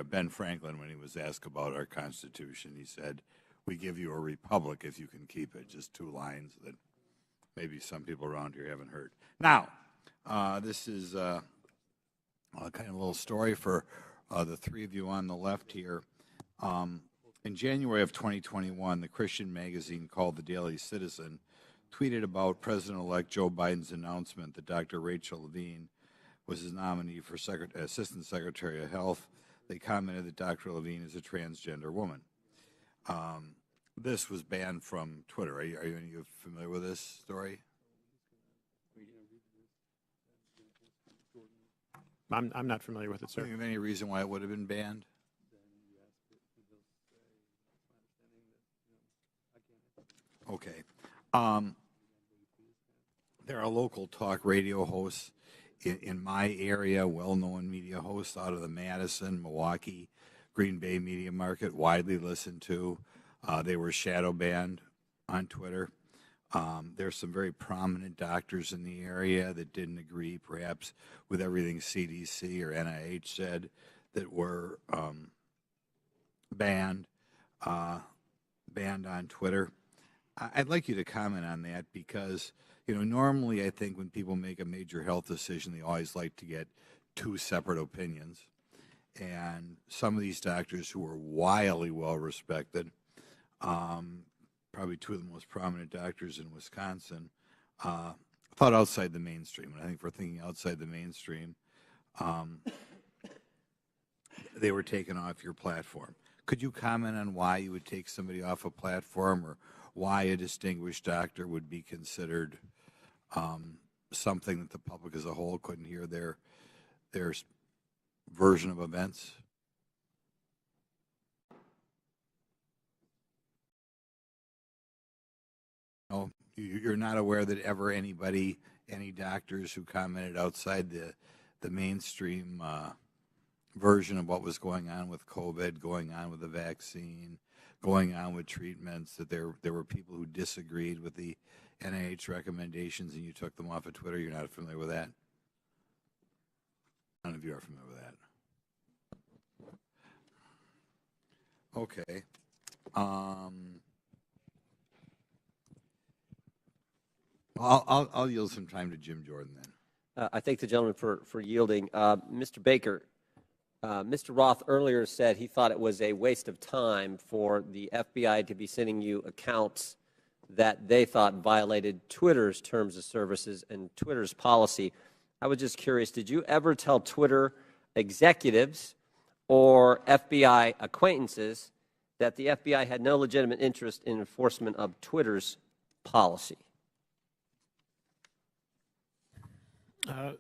Ben Franklin, when he was asked about our Constitution, he said, "We give you a republic if you can keep it." Just 2 lines that maybe some people around here haven't heard. Now, this is kind of a little story for the 3 of you on the left here. In January of 2021, the Christian magazine called The Daily Citizen tweeted about President-elect Joe Biden's announcement that Dr. Rachel Levine was his nominee for Assistant Secretary of Health. They commented that Dr. Levine is a transgender woman. This was banned from Twitter. Are you familiar with this story? I'm not familiar with it, sir. Do you have any reason why it would have been banned? Okay. There are local talk radio hosts in my area, well-known media hosts out of the Madison, Milwaukee, Green Bay media market, widely listened to. They were shadow banned on Twitter. There's some very prominent doctors in the area that didn't agree, perhaps, with everything CDC or NIH said, that were banned on Twitter. I'd like you to comment on that because, normally I think when people make a major health decision, they always like to get 2 separate opinions. And some of these doctors who are wildly well-respected, probably 2 of the most prominent doctors in Wisconsin, thought outside the mainstream. And I think if we're thinking outside the mainstream, they were taken off your platform. Could you comment on why you would take somebody off a platform, or why a distinguished doctor would be considered something that the public as a whole couldn't hear their version of events? No, you're not aware that ever any doctors who commented outside the mainstream version of what was going on with COVID, going on with the vaccine, going on with treatments, that there were people who disagreed with the NIH recommendations and you took them off of Twitter? You're not familiar with that? None of you are familiar with that. Okay. I'll yield some time to Jim Jordan then. I thank the gentleman for yielding. Mr. Baker, Mr. Roth earlier said he thought it was a waste of time for the FBI to be sending you accounts that they thought violated Twitter's terms of services and Twitter's policy. I was just curious, did you ever tell Twitter executives or FBI acquaintances that the FBI had no legitimate interest in enforcement of Twitter's policy?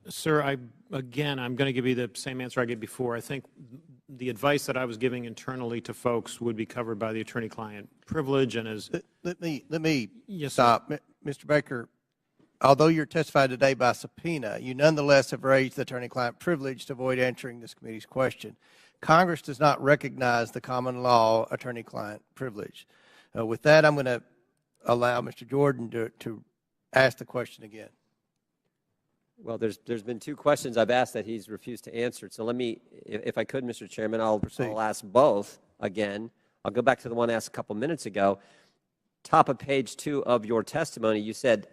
Sir, I'm going to give you the same answer I gave before. I think the advice that I was giving internally to folks would be covered by the attorney-client privilege. And as let me yes, stop, Mr. Baker. Although you're testified today by subpoena, you nonetheless have raised the attorney-client privilege to avoid answering this committee's question. Congress does not recognize the common law attorney-client privilege. With that, I'm going to allow Mr. Jordan to ask the question again. Well, there's been 2 questions I've asked that he's refused to answer. So let me, if I could, Mr. Chairman, I'll ask both again. I'll go back to the one asked a couple minutes ago. Top of page 2 of your testimony, you said,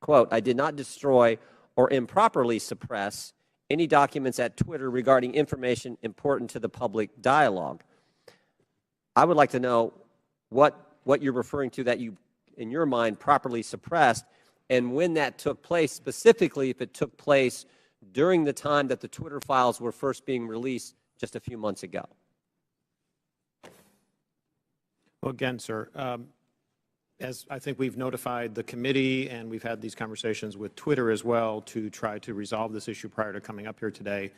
quote, "I did not destroy or improperly suppress any documents at Twitter regarding information important to the public dialogue." I would like to know what you're referring to that you, in your mind, properly suppressed, and when that took place, specifically if it took place during the time that the Twitter files were first being released just a few months ago. well, again, sir, as I think we've notified the committee and we've had these conversations with Twitter as well to try to resolve this issue prior to coming up here today,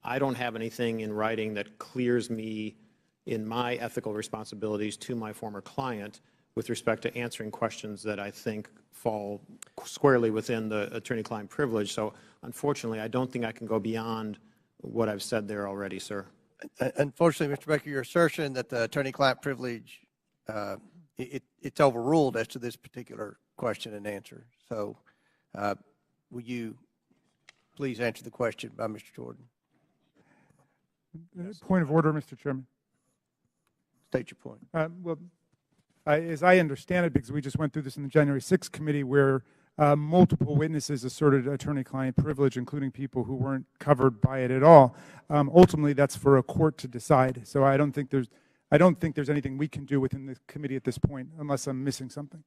I don't have anything in writing that clears me in my ethical responsibilities to my former client with respect to answering questions that I think fall squarely within the attorney-client privilege. So unfortunately, I don't think I can go beyond what I've said there already, sir. Unfortunately, Mr. Baker, your assertion that the attorney-client privilege, it's overruled as to this particular question and answer. So will you please answer the question by Mr. Jordan? Point of order, Mr. Chairman. State your point. As I understand it, because we just went through this in the January 6th committee where multiple witnesses asserted attorney-client privilege, including people who weren't covered by it at all. Ultimately, that's for a court to decide. So I don't think there's anything we can do within the committee at this point, unless I'm missing something.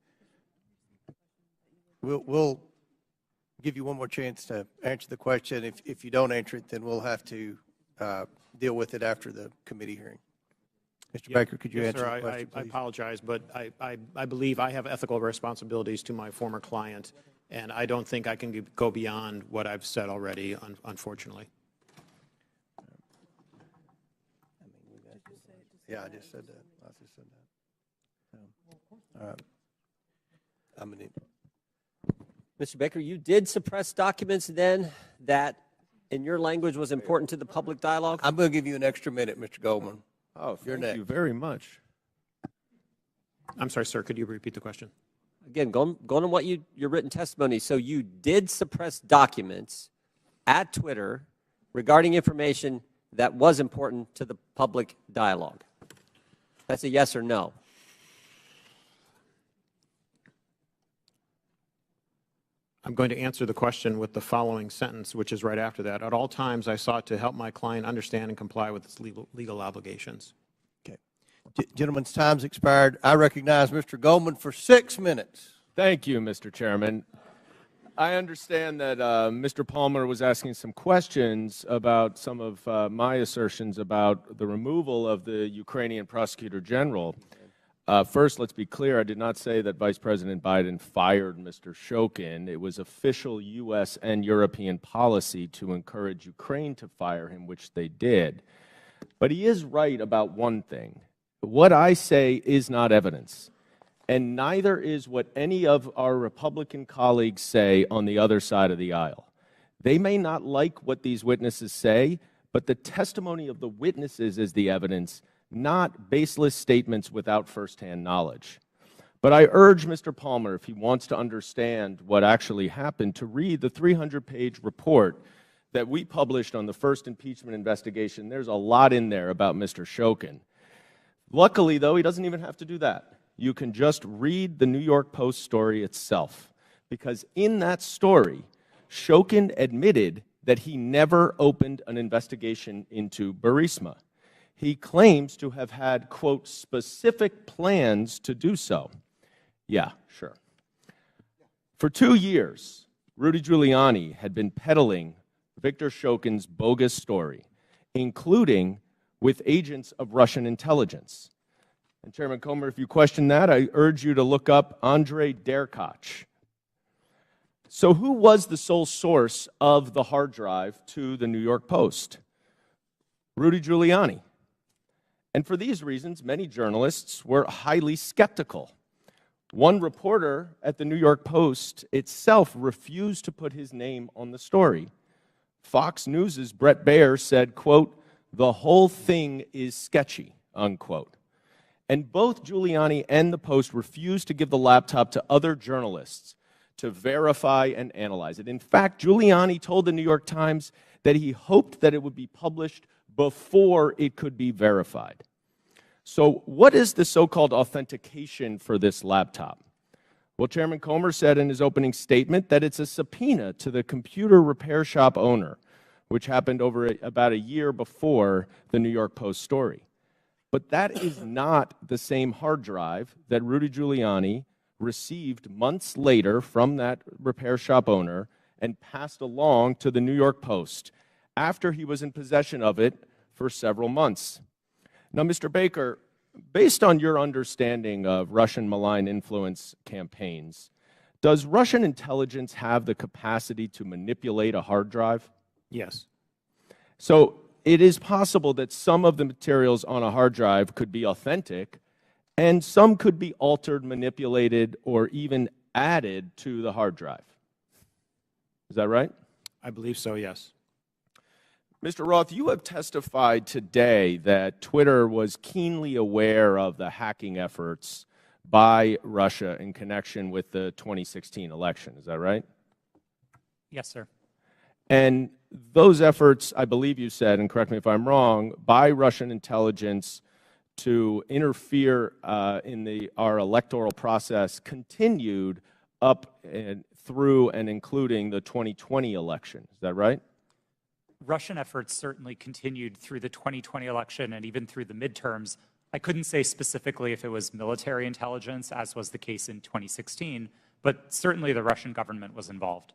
We'll give you one more chance to answer the question. If you don't answer it, then we'll have to deal with it after the committee hearing. Mr. Baker, could you answer the question, I please? apologize, but I believe I have ethical responsibilities to my former client, and I don't think I can go beyond what I've said already, unfortunately. Yeah, I just said that. I just said that. All right. Mr. Baker, you did suppress documents then that, in your language, was important to the public dialogue? I'm going to give you an extra minute, Mr. Goldman. Oh, You're thank you next. very much. I'm sorry, sir. Could you repeat the question? Again, going on what your written testimony. So you did suppress documents at Twitter regarding information that was important to the public dialogue. That's a yes or no. I'm going to answer the question with the following sentence, which is right after that. At all times, I sought to help my client understand and comply with its legal obligations. Okay. Gentlemen's time's expired. I recognize Mr. Goldman for 6 minutes. Thank you, Mr. Chairman. I understand that Mr. Palmer was asking some questions about some of my assertions about the removal of the Ukrainian prosecutor general. First, let's be clear. I did not say that Vice President Biden fired Mr. Shokin. It was official U.S. and European policy to encourage Ukraine to fire him, which they did. But he is right about one thing. What I say is not evidence. And neither is what any of our Republican colleagues say on the other side of the aisle. They may not like what these witnesses say, but the testimony of the witnesses is the evidence, not baseless statements without firsthand knowledge. But I urge Mr. Palmer, if he wants to understand what actually happened, to read the 300-page report that we published on the first impeachment investigation. There's a lot in there about Mr. Shokin. Luckily, though, he doesn't even have to do that. You can just read the New York Post story itself, because in that story, Shokin admitted that he never opened an investigation into Burisma. He claims to have had, quote, specific plans to do so. Yeah, sure. For 2 years, Rudy Giuliani had been peddling Victor Shokin's bogus story, including with agents of Russian intelligence. And Chairman Comer, if you question that, I urge you to look up Andrei Derkach. So who was the sole source of the hard drive to the New York Post? Rudy Giuliani. And for these reasons, many journalists were highly skeptical. One reporter at the New York Post itself refused to put his name on the story. Fox News' Brett Baer said, quote, "The whole thing is sketchy," unquote. And both Giuliani and the Post refused to give the laptop to other journalists to verify and analyze it. In fact, Giuliani told the New York Times that he hoped that it would be published before it could be verified. So what is the so-called authentication for this laptop? Well, Chairman Comer said in his opening statement that it's a subpoena to the computer repair shop owner, which happened about a year before the New York Post story. But that is not the same hard drive that Rudy Giuliani received months later from that repair shop owner and passed along to the New York Post after he was in possession of it for several months. Now, Mr. Baker, based on your understanding of Russian malign influence campaigns, does Russian intelligence have the capacity to manipulate a hard drive? Yes. So it is possible that some of the materials on a hard drive could be authentic, and some could be altered, manipulated, or even added to the hard drive. Is that right? I believe so, yes. Mr. Roth, you have testified today that Twitter was keenly aware of the hacking efforts by Russia in connection with the 2016 election. Is that right? Yes, sir. And those efforts, I believe you said, and correct me if I'm wrong, by Russian intelligence to interfere in our electoral process continued up and through and including the 2020 election. Is that right? Russian efforts certainly continued through the 2020 election and even through the midterms. I couldn't say specifically if it was military intelligence, as was the case in 2016, but certainly the Russian government was involved.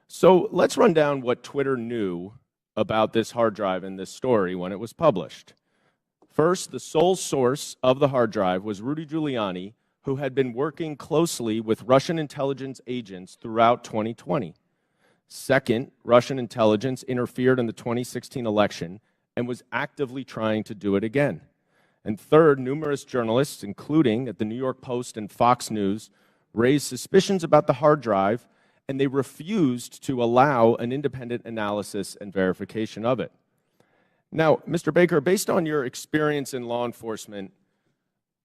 So let's run down what Twitter knew about this hard drive and this story when it was published. First, the sole source of the hard drive was Rudy Giuliani, who had been working closely with Russian intelligence agents throughout 2020. Second, Russian intelligence interfered in the 2016 election and was actively trying to do it again. And third, numerous journalists, including at the New York Post and Fox News, raised suspicions about the hard drive, and they refused to allow an independent analysis and verification of it. Now, Mr. Baker, based on your experience in law enforcement,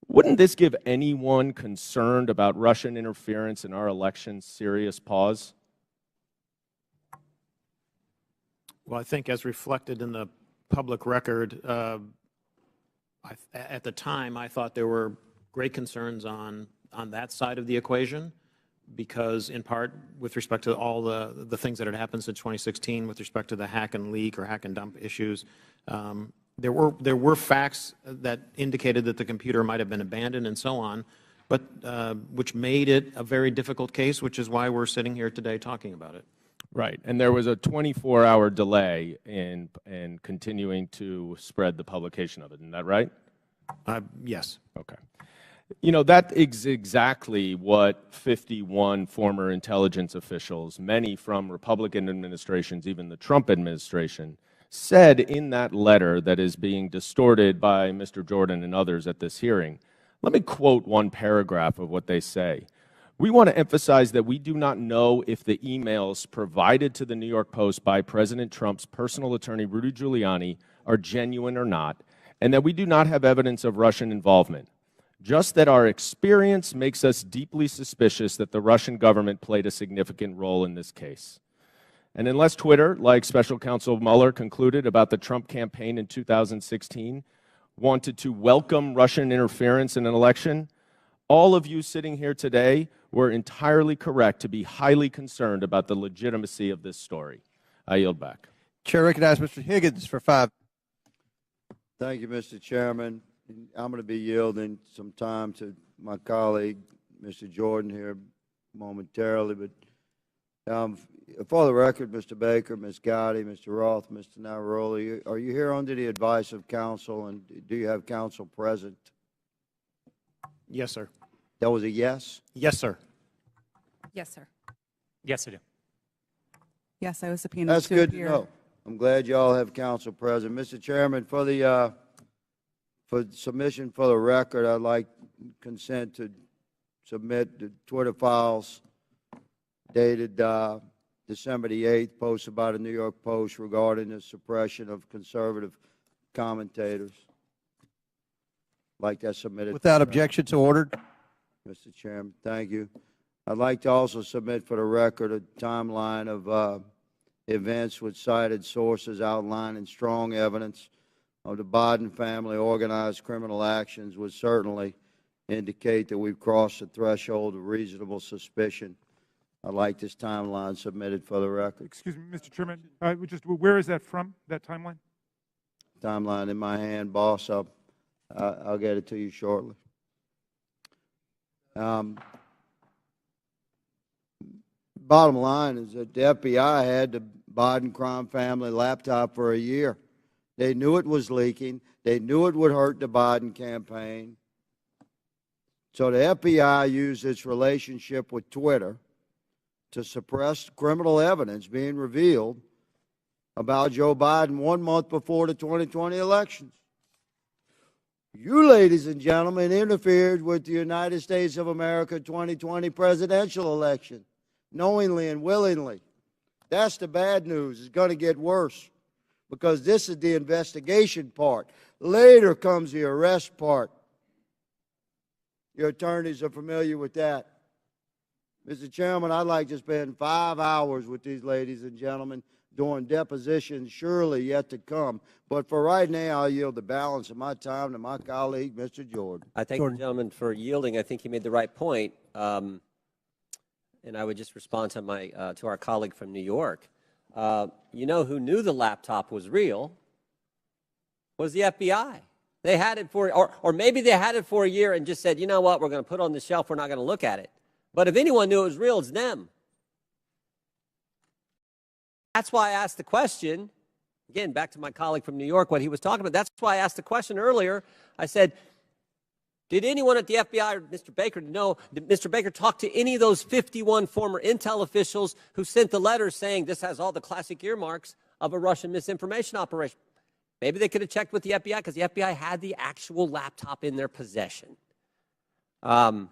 wouldn't this give anyone concerned about Russian interference in our elections serious pause? Well, I think as reflected in the public record, at the time, I thought there were great concerns on that side of the equation, because in part with respect to all the things that had happened since 2016 with respect to the hack and leak or hack and dump issues, there were facts that indicated that the computer might have been abandoned and so on, but which made it a very difficult case, which is why we're sitting here today talking about it. Right, and there was a 24-hour delay in continuing to spread the publication of it. Isn't that right? Yes. Okay. You know, that is exactly what 51 former intelligence officials, many from Republican administrations, even the Trump administration, said in that letter that is being distorted by Mr. Jordan and others at this hearing. Let me quote one paragraph of what they say. We want to emphasize that we do not know if the emails provided to the New York Post by President Trump's personal attorney, Rudy Giuliani, are genuine or not, and that we do not have evidence of Russian involvement. Just that our experience makes us deeply suspicious that the Russian government played a significant role in this case. And unless Twitter, like Special Counsel Mueller concluded about the Trump campaign in 2016, wanted to welcome Russian interference in an election, all of you sitting here today were entirely correct to be highly concerned about the legitimacy of this story. I yield back. Chair recognizes Mr. Higgins for 5. Thank you, Mr. Chairman. I'm going to be yielding some time to my colleague, Mr. Jordan, here momentarily. But for the record, Mr. Baker, Ms. Gotti, Mr. Roth, Mr. Navaroli, are you here under the advice of counsel, and do you have counsel present? Yes, sir. That was a yes? Yes, sir. Yes, sir. Yes, I do. Yes, I was subpoenaed That's to good appear. to know. I'm glad you all have counsel present. Mr. Chairman, for submission for the record, I'd like consent to submit the Twitter files dated December the 8th, posted by the New York Post regarding the suppression of conservative commentators. Like that submitted. Without objection, so ordered. Mr. Chairman, thank you. I'd like to also submit for the record a timeline of events with cited sources outlining strong evidence of the Biden family organized criminal actions would certainly indicate that we've crossed the threshold of reasonable suspicion. I'd like this timeline submitted for the record. Excuse me, Mr. Chairman. Where is that from, that timeline? Timeline in my hand, boss. I'll get it to you shortly. Bottom line is that the FBI had the Biden crime family laptop for a year. They knew it was leaking. They knew it would hurt the Biden campaign. So the FBI used its relationship with Twitter to suppress criminal evidence being revealed about Joe Biden 1 month before the 2020 elections. You, ladies and gentlemen, interfered with the United States of America 2020 presidential election, knowingly and willingly. That's the bad news. It's going to get worse, because this is the investigation part. Later comes the arrest part. Your attorneys are familiar with that. Mr. Chairman, I'd like to spend 5 hours with these ladies and gentlemen during depositions surely yet to come. But for right now, I'll yield the balance of my time to my colleague, Mr. Jordan. I thank the gentleman for yielding. I think he made the right point. And I would just respond to to our colleague from New York. You know who knew the laptop was real was the FBI. They had it for, or maybe they had it for a year and just said, you know what, we're going to put it on the shelf, we're not going to look at it. But if anyone knew it was real, it's them. That's why I asked the question, again, back to my colleague from New York, what he was talking about. That's why I asked the question earlier. I said, did anyone at the FBI or Mr. Baker know, did Mr. Baker talk to any of those 51 former intel officials who sent the letters saying this has all the classic earmarks of a Russian misinformation operation? Maybe they could have checked with the FBI because the FBI had the actual laptop in their possession. So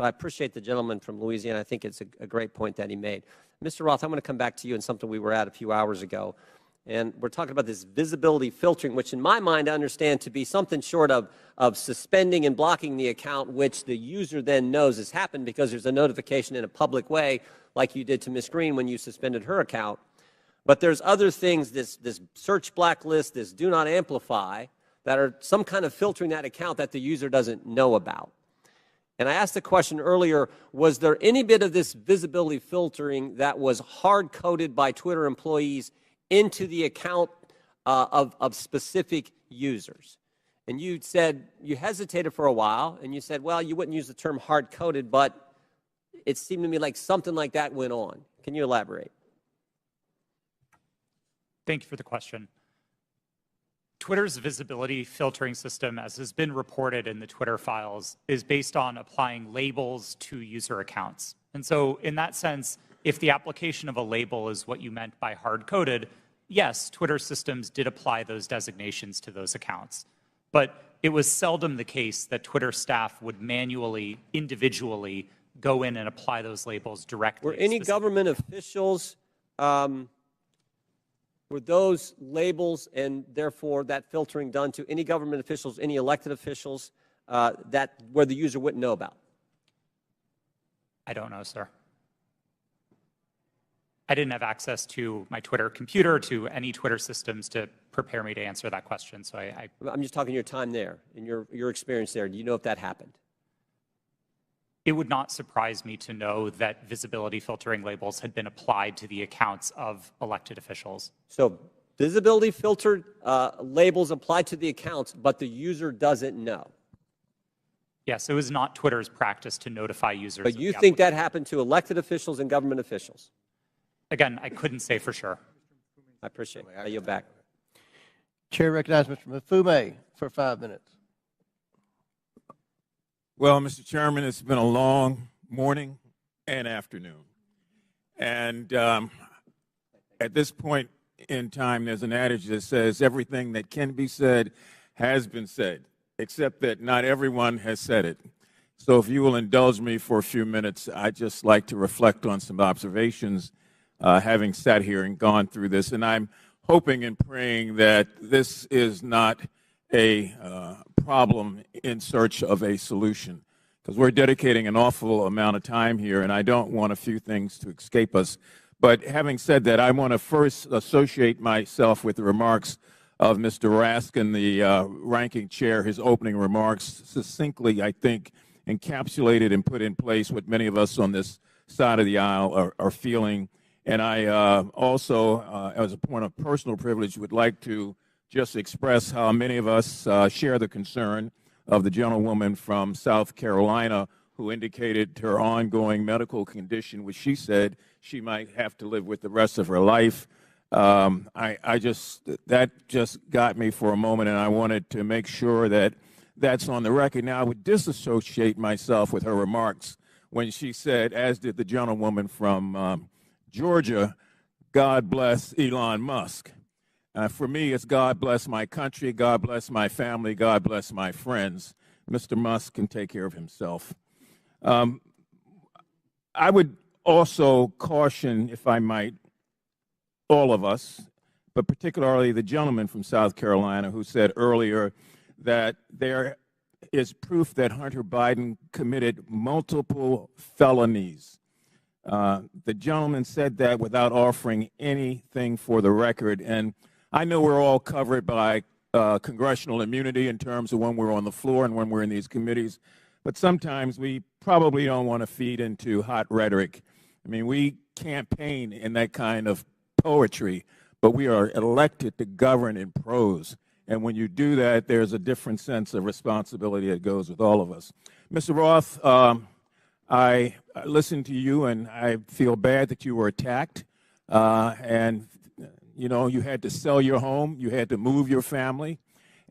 I appreciate the gentleman from Louisiana. I think it's a great point that he made. Mr. Roth, I'm going to come back to you on something we were at a few hours ago. And we're talking about this visibility filtering, which in my mind I understand to be something short of suspending and blocking the account, which the user then knows has happened because there's a notification in a public way, like you did to Ms. Green when you suspended her account. But there's other things, this search blacklist, this do not amplify, that are some kind of filtering that account that the user doesn't know about. And I asked the question earlier, was there any bit of this visibility filtering that was hard-coded by Twitter employees into the account of specific users? And you said, you hesitated for a while, and you said, well, you wouldn't use the term hard-coded, but it seemed to me like something like that went on. Can you elaborate? Thank you for the question. Twitter's visibility filtering system, as has been reported in the Twitter files, is based on applying labels to user accounts. And so in that sense, if the application of a label is what you meant by hard-coded, yes, Twitter systems did apply those designations to those accounts. But it was seldom the case that Twitter staff would manually, individually go in and apply those labels directly. Were any government officials, were those labels and therefore that filtering done to any government officials, any elected officials, where the user wouldn't know about? I don't know, sir. I didn't have access to my Twitter computer, to any Twitter systems to prepare me to answer that question. So I'm just talking your time there, and your experience there. Do you know if that happened? It would not surprise me to know that visibility filtering labels had been applied to the accounts of elected officials. So visibility filtered labels applied to the accounts, but the user doesn't know. Yes, it was not Twitter's practice to notify users. But you think that happened to elected officials and government officials? Again, I couldn't say for sure. I appreciate it. I yield back. Chair recognizes Mr. Mafume for 5 minutes. Well, Mr. Chairman, it's been a long morning and afternoon. And at this point in time, there's an adage that says everything that can be said has been said, except that not everyone has said it. So if you will indulge me for a few minutes, I'd just like to reflect on some observations having sat here and gone through this. And I'm hoping and praying that this is not a problem in search of a solution, because we're dedicating an awful amount of time here, and I don't want a few things to escape us. But having said that, I want to first associate myself with the remarks of Mr. Raskin, the ranking chair. His opening remarks succinctly, I think, encapsulated and put in place what many of us on this side of the aisle are feeling. And I also, as a point of personal privilege, would like to just express how many of us share the concern of the gentlewoman from South Carolina who indicated her ongoing medical condition, which she said she might have to live with the rest of her life. That just got me for a moment, and I wanted to make sure that that's on the record. Now, I would disassociate myself with her remarks when she said, as did the gentlewoman from Georgia, God bless Elon Musk. For me, it's God bless my country, God bless my family, God bless my friends. Mr. Musk can take care of himself. I would also caution, if I might, all of us, but particularly the gentleman from South Carolina who said earlier that there is proof that Hunter Biden committed multiple felonies. The gentleman said that without offering anything for the record. And I know we're all covered by congressional immunity in terms of when we're on the floor and when we're in these committees. But sometimes we probably don't want to feed into hot rhetoric. I mean, we campaign in that kind of poetry, but we are elected to govern in prose. And when you do that, there's a different sense of responsibility that goes with all of us. Mr. Roth, I listened to you, and I feel bad that you were attacked. And, you know, you had to sell your home. You had to move your family.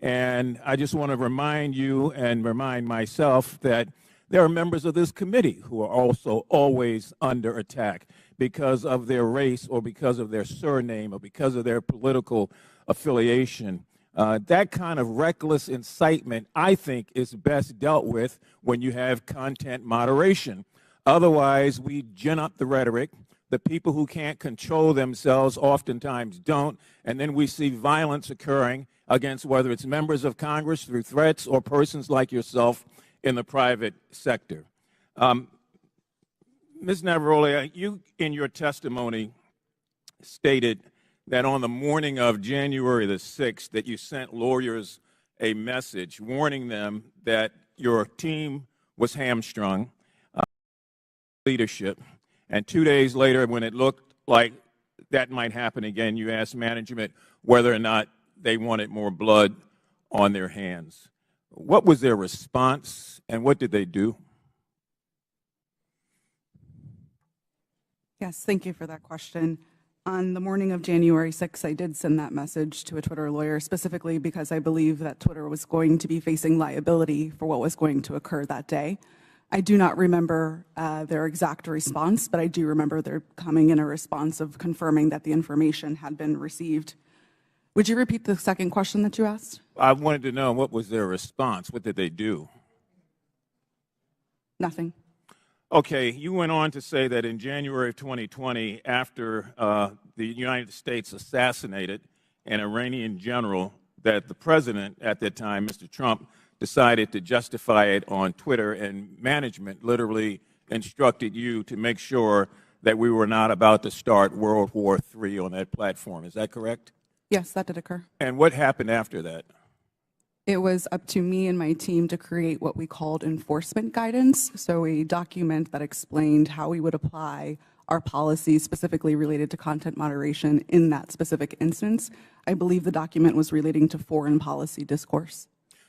And I just want to remind you and remind myself that there are members of this committee who are also always under attack because of their race or because of their surname or because of their political affiliation. That kind of reckless incitement, I think, is best dealt with when you have content moderation. Otherwise, we gin up the rhetoric. The people who can't control themselves oftentimes don't, and then we see violence occurring against whether it's members of Congress through threats or persons like yourself in the private sector. Ms. Navaroli, you in your testimony stated that on the morning of January the 6th that you sent lawyers a message warning them that your team was hamstrung, leadership, and 2 days later when it looked like that might happen again, you asked management whether or not they wanted more blood on their hands. What was their response, and what did they do? Yes, thank you for that question. On the morning of January 6th, I did send that message to a Twitter lawyer specifically because I believe that Twitter was going to be facing liability for what was going to occur that day. I do not remember their exact response, but I do remember there coming in a response of confirming that the information had been received. Would you repeat the second question that you asked? I wanted to know what was their response. What did they do? Nothing. Okay, you went on to say that in January of 2020, after the United States assassinated an Iranian general, that the president at that time, Mr. Trump, decided to justify it on Twitter, and management literally instructed you to make sure that we were not about to start World War III on that platform. Is that correct? Yes, that did occur. And what happened after that? It was up to me and my team to create what we called enforcement guidance, so a document that explained how we would apply our policies specifically related to content moderation in that specific instance. I believe the document was relating to foreign policy discourse.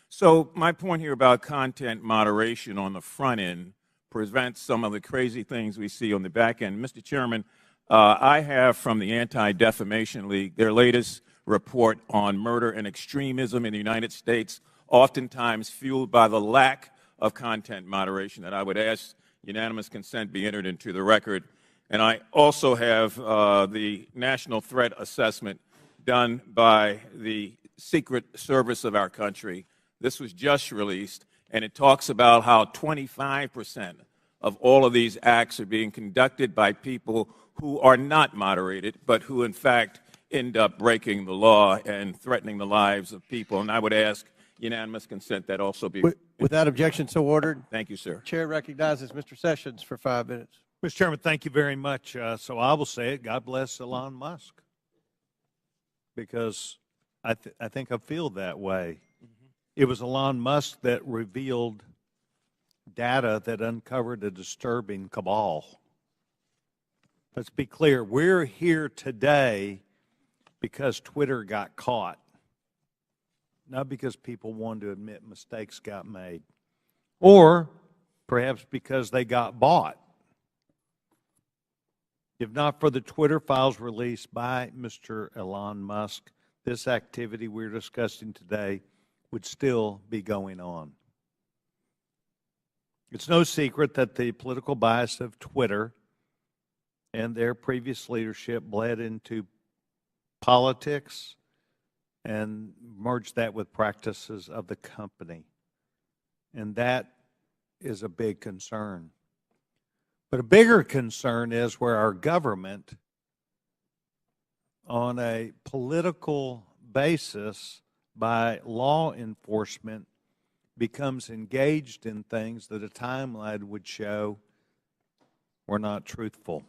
So my point here about content moderation on the front end prevents some of the crazy things we see on the back end. Mr. Chairman, I have from the Anti-Defamation League their latest report on murder and extremism in the United States, oftentimes fueled by the lack of content moderation, that I would ask unanimous consent be entered into the record. And I also have the National Threat Assessment done by the Secret Service of our country. This was just released, and it talks about how 25% of all of these acts are being conducted by people who are not moderated, but who in fact end up breaking the law and threatening the lives of people. And I would ask unanimous consent that also be. Without objection, so ordered. Thank you, sir. Chair recognizes Mr. Sessions for 5 minutes. Mr. Chairman, thank you very much. So I will say it, God bless Elon Musk, because I think I feel that way. It was Elon Musk that revealed data that uncovered a disturbing cabal. Let's be clear, we're here today because Twitter got caught, not because people wanted to admit mistakes got made, or perhaps because they got bought. If not for the Twitter files released by Mr. Elon Musk, this activity we're discussing today would still be going on. It's no secret that the political bias of Twitter and their previous leadership bled into politics and merged that with practices of the company. And that is a big concern. But a bigger concern is where our government, on a political basis by law enforcement, becomes engaged in things that a timeline would show were not truthful.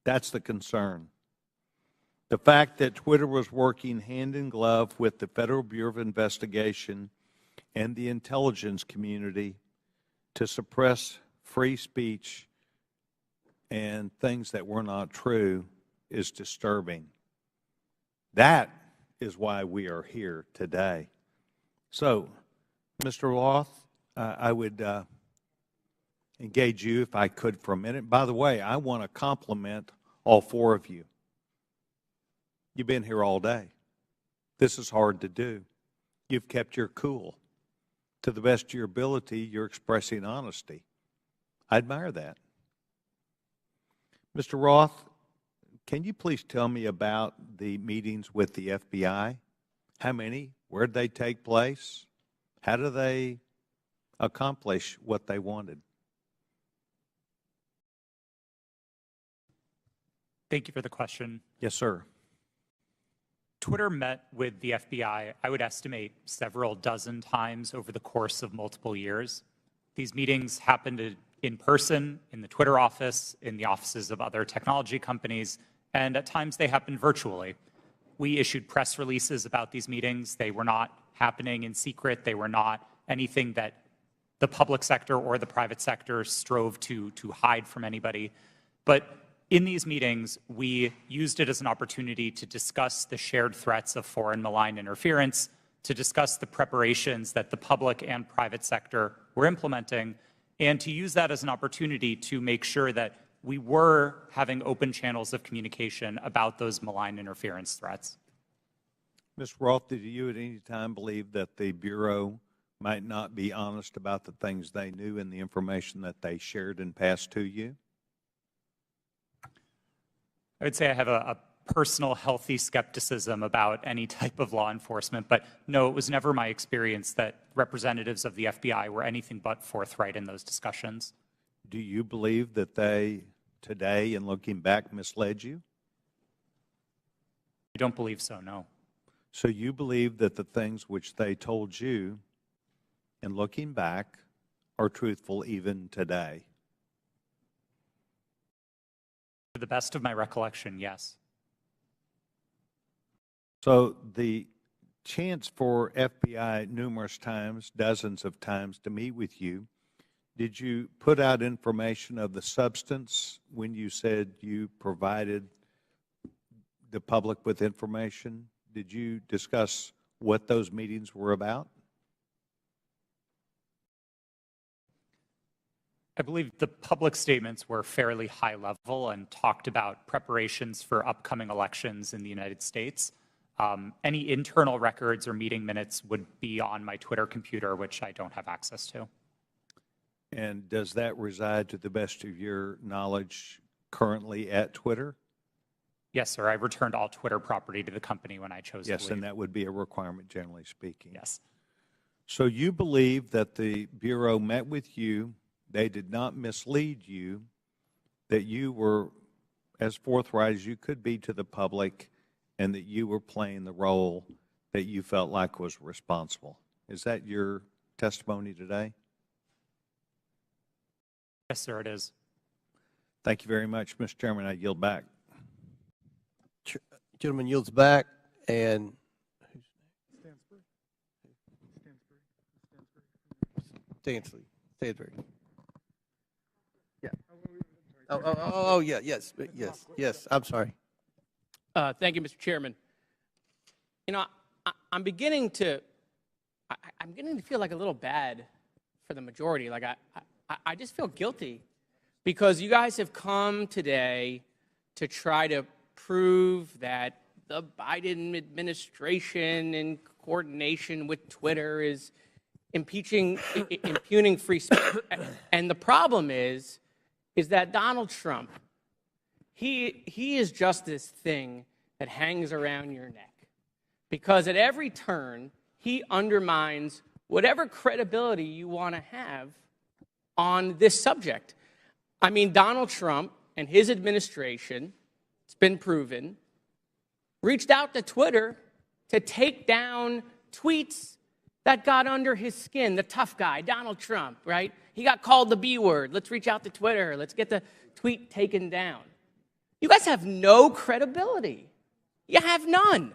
That's the concern. The fact that Twitter was working hand in glove with the Federal Bureau of Investigation and the intelligence community to suppress free speech and things that were not true is disturbing. That is why we are here today. So, Mr. Roth, I would engage you, if I could, for a minute. By the way, I want to compliment all four of you. You've been here all day. This is hard to do. You've kept your cool. To the best of your ability, you're expressing honesty. I admire that. Mr. Roth, can you please tell me about the meetings with the FBI? How many? Where did they take place? How do they accomplish what they wanted? Thank you for the question. Yes, sir. Twitter met with the FBI, I would estimate, several dozen times over the course of multiple years. These meetings happened in person, in the Twitter office, in the offices of other technology companies, and at times they happened virtually. We issued press releases about these meetings. They were not happening in secret. They were not anything that the public sector or the private sector strove to hide from anybody. But in these meetings, we used it as an opportunity to discuss the shared threats of foreign malign interference, to discuss the preparations that the public and private sector were implementing, and to use that as an opportunity to make sure that we were having open channels of communication about those malign interference threats. Ms. Roth, did you at any time believe that the Bureau might not be honest about the things they knew and the information that they shared and passed to you? I would say I have a personal healthy skepticism about any type of law enforcement, but no, it was never my experience that representatives of the FBI were anything but forthright in those discussions. Do you believe that they, today, in looking back, misled you? I don't believe so, no. So you believe that the things which they told you, in looking back, are truthful even today? To the best of my recollection, yes. So the chance for FBI numerous times, dozens of times, to meet with you, did you put out information of the substance when you said you provided the public with information? Did you discuss what those meetings were about? I believe the public statements were fairly high level and talked about preparations for upcoming elections in the United States. Any internal records or meeting minutes would be on my Twitter computer, which I don't have access to. And does that reside, to the best of your knowledge, currently at Twitter? Yes, sir. I returned all Twitter property to the company when I chose to leave. Yes, and that would be a requirement, generally speaking. Yes. So you believe that the Bureau met with you, they did not mislead you, that you were as forthright as you could be to the public, and that you were playing the role that you felt like was responsible. Is that your testimony today? Yes, sir, it is. Thank you very much, Mr. Chairman. I yield back. Gentleman yields back, and Stansbury. Yeah. Oh, yeah, yes. I'm sorry. Thank you, Mr. Chairman. You know, I'm beginning to feel like a little bad for the majority. Like I just feel guilty because you guys have come today to try to prove that the Biden administration in coordination with Twitter is impugning free speech. And the problem is that Donald Trump, he is just this thing that hangs around your neck. Because at every turn, he undermines whatever credibility you want to have on this subject. I mean, Donald Trump and his administration, it's been proven, reached out to Twitter to take down tweets that got under his skin, the tough guy, Donald Trump, right? He got called the B word. Let's reach out to Twitter. Let's get the tweet taken down. You guys have no credibility. You have none.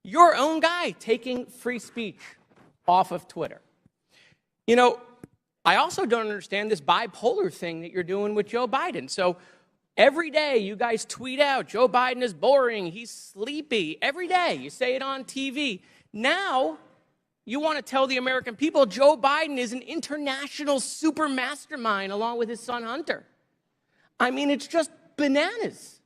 Your own guy taking free speech off of Twitter. You know, I also don't understand this bipolar thing that you're doing with Joe Biden. So every day you guys tweet out, Joe Biden is boring, he's sleepy. Every day you say it on TV. Now you want to tell the American people Joe Biden is an international super mastermind along with his son Hunter. I mean, it's just bananas.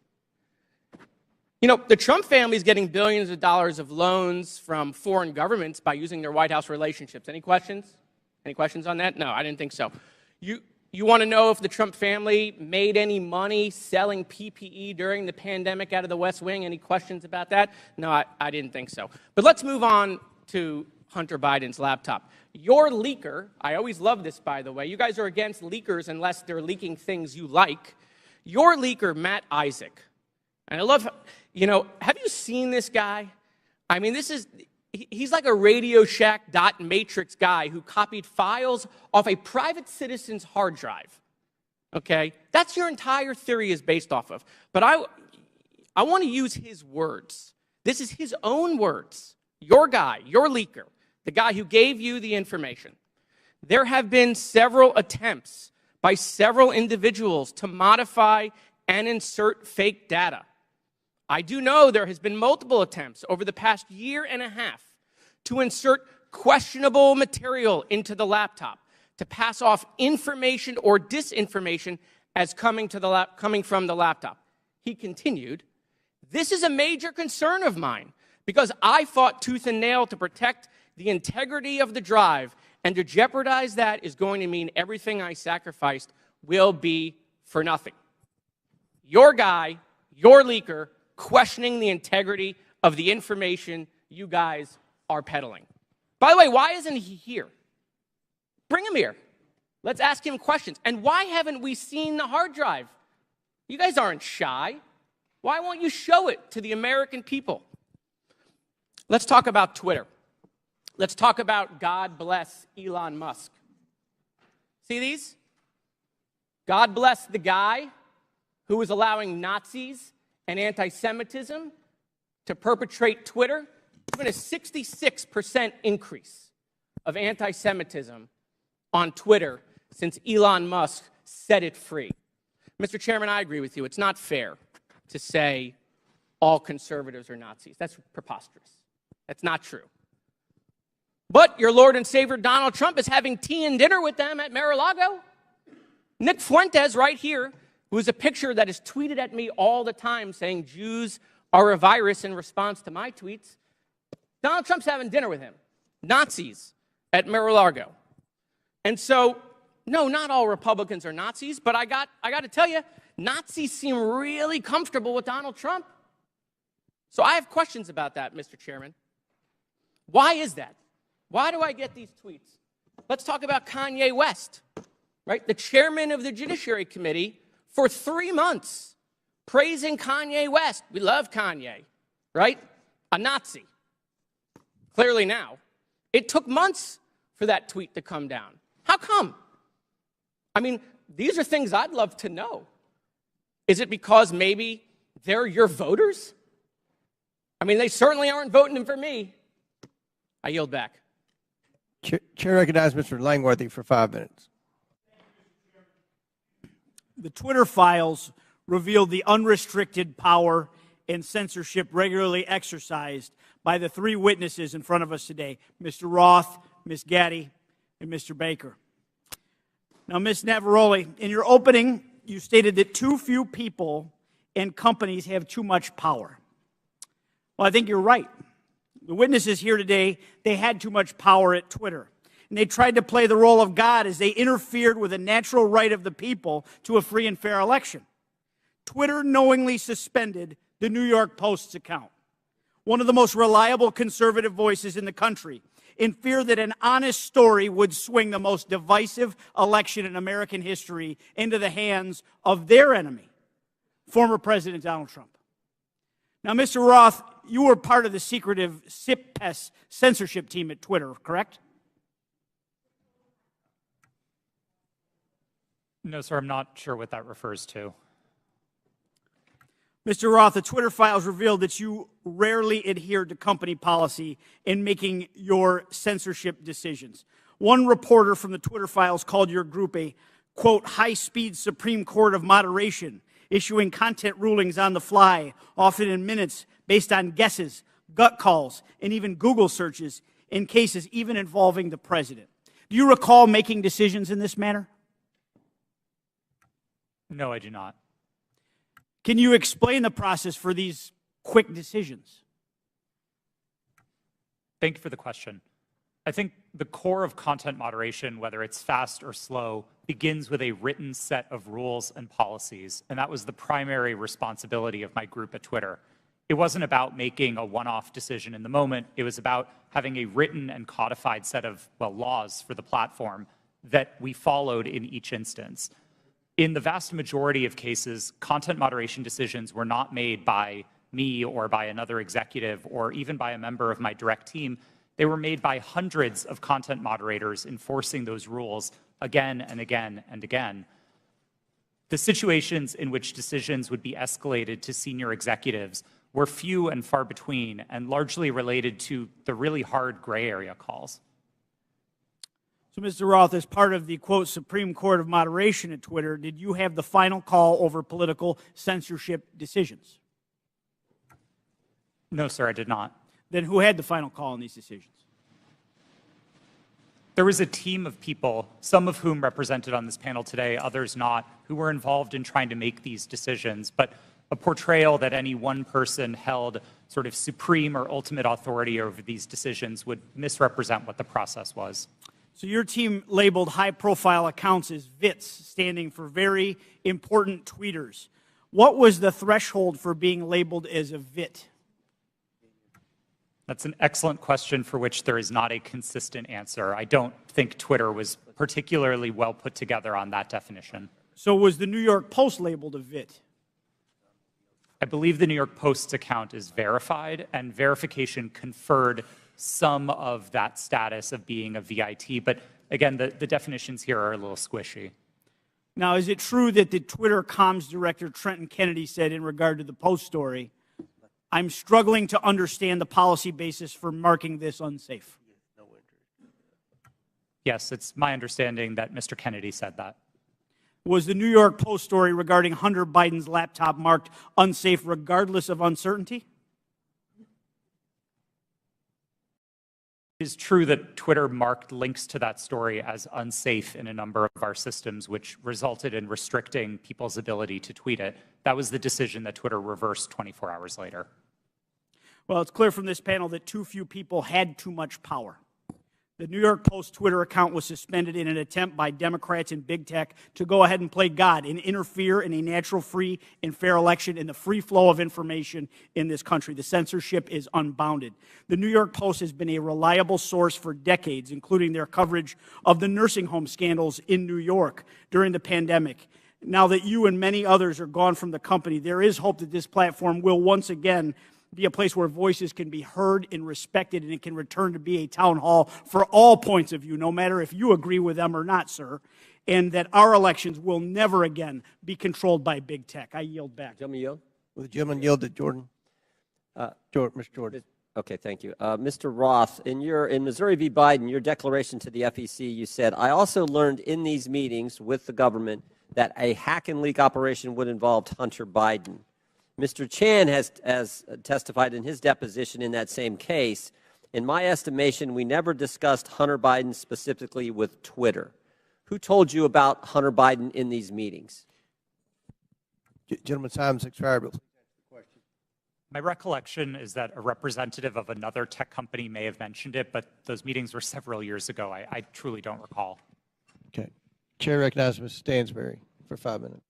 You know, the Trump family is getting billions of dollars of loans from foreign governments by using their White House relationships. Any questions? Any questions on that? No, I didn't think so. You want to know if the Trump family made any money selling PPE during the pandemic out of the West Wing? Any questions about that? No, I didn't think so. But let's move on to Hunter Biden's laptop. Your leaker, I always love this, by the way. You guys are against leakers unless they're leaking things you like. Your leaker, Matt Isaac, and I love, you know, have you seen this guy? I mean, he's like a Radio Shack dot matrix guy who copied files off a private citizen's hard drive. Okay? That's your entire theory is based off of. But I want to use his words. This is his own words. Your guy, your leaker, the guy who gave you the information. There have been several attempts by several individuals to modify and insert fake data. I do know there has been multiple attempts over the past year and a half to insert questionable material into the laptop, to pass off information or disinformation as coming from the laptop. He continued, "This is a major concern of mine because I fought tooth and nail to protect the integrity of the drive, and to jeopardize that is going to mean everything I sacrificed will be for nothing." Your guy, your leaker, questioning the integrity of the information you guys are peddling. By the way, why isn't he here? Bring him here. Let's ask him questions. And why haven't we seen the hard drive? You guys aren't shy. Why won't you show it to the American people? Let's talk about Twitter. Let's talk about God bless Elon Musk. See these? God bless the guy who is allowing Nazis and anti-Semitism to perpetrate Twitter. There's been a 66% increase of anti-Semitism on Twitter since Elon Musk set it free. Mr. Chairman, I agree with you. It's not fair to say all conservatives are Nazis. That's preposterous. That's not true. But your Lord and Savior Donald Trump is having tea and dinner with them at Mar-a-Lago. Nick Fuentes right here, who is a picture that is tweeted at me all the time saying Jews are a virus in response to my tweets. Donald Trump's having dinner with him. Nazis at Mar-a-Lago. And so, no, not all Republicans are Nazis, but I got to tell you, Nazis seem really comfortable with Donald Trump. So I have questions about that, Mr. Chairman. Why is that? Why do I get these tweets? Let's talk about Kanye West, right? The chairman of the Judiciary Committee for 3 months praising Kanye West. We love Kanye, right? A Nazi. Clearly now. It took months for that tweet to come down. How come? I mean, these are things I'd love to know. Is it because maybe they're your voters? I mean, they certainly aren't voting for me. I yield back. Chair recognizes Mr. Langworthy for 5 minutes. The Twitter files revealed the unrestricted power and censorship regularly exercised by the three witnesses in front of us today, Mr. Roth, Ms. Gaddy, and Mr. Baker. Now, Ms. Navaroli, in your opening, you stated that too few people and companies have too much power. Well, I think you're right. The witnesses here today, they had too much power at Twitter. And they tried to play the role of God as they interfered with the natural right of the people to a free and fair election. Twitter knowingly suspended the New York Post's account, one of the most reliable conservative voices in the country, in fear that an honest story would swing the most divisive election in American history into the hands of their enemy, former President Donald Trump. Now, Mr. Roth, You were part of the secretive SIP-PES censorship team at Twitter, correct? No, sir, I'm not sure what that refers to. Mr. Roth, the Twitter files revealed that you rarely adhered to company policy in making your censorship decisions. One reporter from the Twitter files called your group a, quote, high-speed Supreme Court of moderation, issuing content rulings on the fly, often in minutes, based on guesses, gut calls, and even Google searches in cases even involving the president. Do you recall making decisions in this manner? No, I do not. Can you explain the process for these quick decisions? Thank you for the question. I think the core of content moderation, whether it's fast or slow, begins with a written set of rules and policies, and that was the primary responsibility of my group at Twitter. It wasn't about making a one-off decision in the moment. It was about having a written and codified set of, well, laws for the platform that we followed in each instance. In the vast majority of cases, content moderation decisions were not made by me or by another executive or even by a member of my direct team. They were made by hundreds of content moderators enforcing those rules again and again and again. The situations in which decisions would be escalated to senior executives were few and far between and largely related to the really hard gray area calls. So, Mr. Roth, as part of the, quote, Supreme Court of moderation at Twitter, did you have the final call over political censorship decisions? No, sir, I did not. Then who had the final call on these decisions? There was a team of people, some of whom represented on this panel today, others not, who were involved in trying to make these decisions. But a portrayal that any one person held sort of supreme or ultimate authority over these decisions would misrepresent what the process was. So your team labeled high-profile accounts as VITs, standing for very important tweeters. What was the threshold for being labeled as a VIT? That's an excellent question for which there is not a consistent answer. I don't think Twitter was particularly well put together on that definition. So was the New York Post labeled a VIT? I believe the New York Post's account is verified, and verification conferred some of that status of being a VIT. But again, the definitions here are a little squishy. Now, is it true that the Twitter comms director, Trenton Kennedy, said in regard to the Post story, I'm struggling to understand the policy basis for marking this unsafe? Yes, it's my understanding that Mr. Kennedy said that. Was the New York Post story regarding Hunter Biden's laptop marked unsafe regardless of uncertainty? It is true that Twitter marked links to that story as unsafe in a number of our systems, which resulted in restricting people's ability to tweet it. That was the decision that Twitter reversed 24 hours later. Well, it's clear from this panel that too few people had too much power. The New York Post Twitter account was suspended in an attempt by Democrats and big tech to go ahead and play God and interfere in a natural, free, and fair election and the free flow of information in this country. The censorship is unbounded. The New York Post has been a reliable source for decades, including their coverage of the nursing home scandals in New York during the pandemic. Now that you and many others are gone from the company, there is hope that this platform will once again be a place where voices can be heard and respected, and it can return to be a town hall for all points of view, no matter if you agree with them or not, sir, and that our elections will never again be controlled by big tech. I yield back. Gentleman yield? Will the gentleman yield to Jordan? Mr. Jordan. Okay, thank you. Mr. Roth, in Missouri v. Biden, your declaration to the FEC, you said, I also learned in these meetings with the government that a hack and leak operation would involve Hunter Biden. Mr. Chan has testified in his deposition in that same case. In my estimation, we never discussed Hunter Biden specifically with Twitter. Who told you about Hunter Biden in these meetings? Gentleman's time has expired, but please answer the question. My recollection is that a representative of another tech company may have mentioned it, but those meetings were several years ago. I truly don't recall. Okay. Chair recognizes Ms. Stansberry for 5 minutes.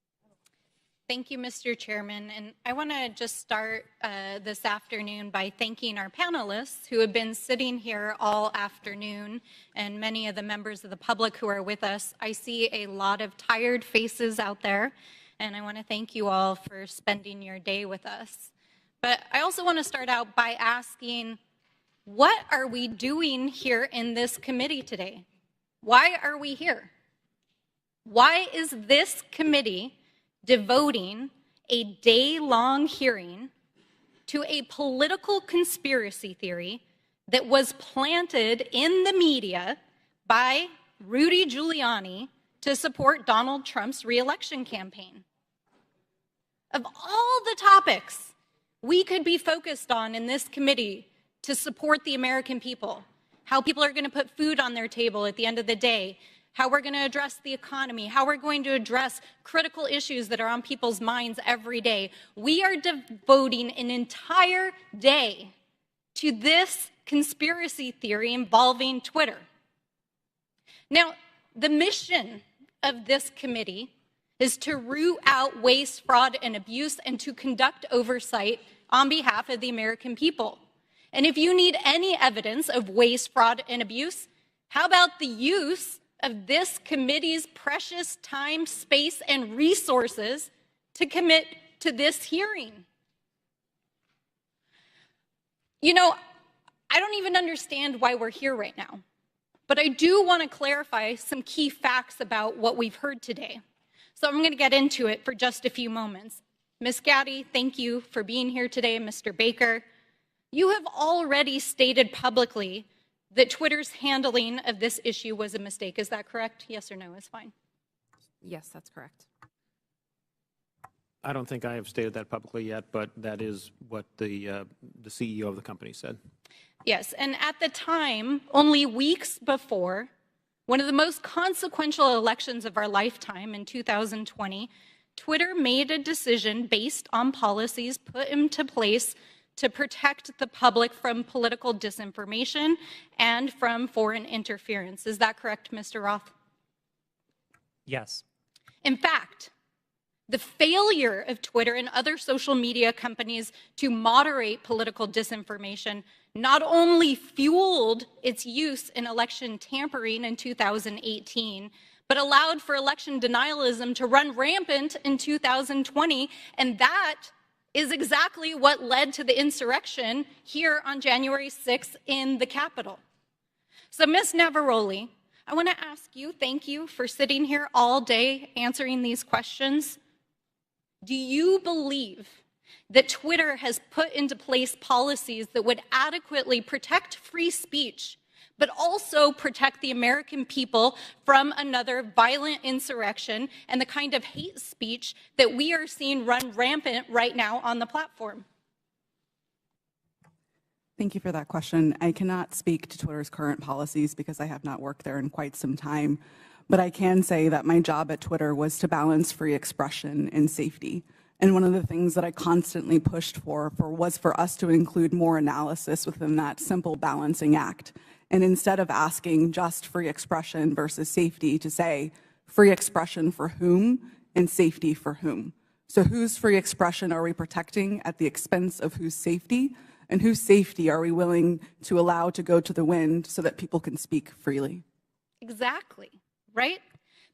Thank you, Mr. Chairman. And I want to just start this afternoon by thanking our panelists who have been sitting here all afternoon, and many of the members of the public who are with us. I see a lot of tired faces out there, and I want to thank you all for spending your day with us. But I also want to start out by asking, what are we doing here in this committee today? Why are we here? Why is this committee devoting a day-long hearing to a political conspiracy theory that was planted in the media by Rudy Giuliani to support Donald Trump's reelection campaign? Of all the topics we could be focused on in this committee to support the American people, how people are going to put food on their table at the end of the day, how we're going to address the economy, how we're going to address critical issues that are on people's minds every day, we are devoting an entire day to this conspiracy theory involving Twitter. Now, the mission of this committee is to root out waste, fraud, and abuse, and to conduct oversight on behalf of the American people. And if you need any evidence of waste, fraud, and abuse, how about the use of this committee's precious time, space, and resources to commit to this hearing? You know, I don't even understand why we're here right now, but I do want to clarify some key facts about what we've heard today. So I'm going to get into it for just a few moments. Ms. Gaddy, thank you for being here today. Mr. Baker, you have already stated publicly that Twitter's handling of this issue was a mistake. Is that correct? Yes or no is fine. Yes, that's correct. I don't think I have stated that publicly yet, but that is what the CEO of the company said. Yes, and at the time, only weeks before, one of the most consequential elections of our lifetime in 2020, Twitter made a decision based on policies put into place to protect the public from political disinformation and from foreign interference. Is that correct, Mr. Roth? Yes. In fact, the failure of Twitter and other social media companies to moderate political disinformation not only fueled its use in election tampering in 2018, but allowed for election denialism to run rampant in 2020, and that is exactly what led to the insurrection here on January 6th in the Capitol. So, Ms. Navaroli, I want to ask you, thank you for sitting here all day answering these questions. Do you believe that Twitter has put into place policies that would adequately protect free speech, but also protect the American people from another violent insurrection and the kind of hate speech that we are seeing run rampant right now on the platform? Thank you for that question. I cannot speak to Twitter's current policies because I have not worked there in quite some time, but I can say that my job at Twitter was to balance free expression and safety. And one of the things that I constantly pushed for was for us to include more analysis within that simple balancing act. And instead of asking just free expression versus safety, to say free expression for whom and safety for whom. So whose free expression are we protecting at the expense of whose safety? And whose safety are we willing to allow to go to the wind so that people can speak freely? Exactly, right?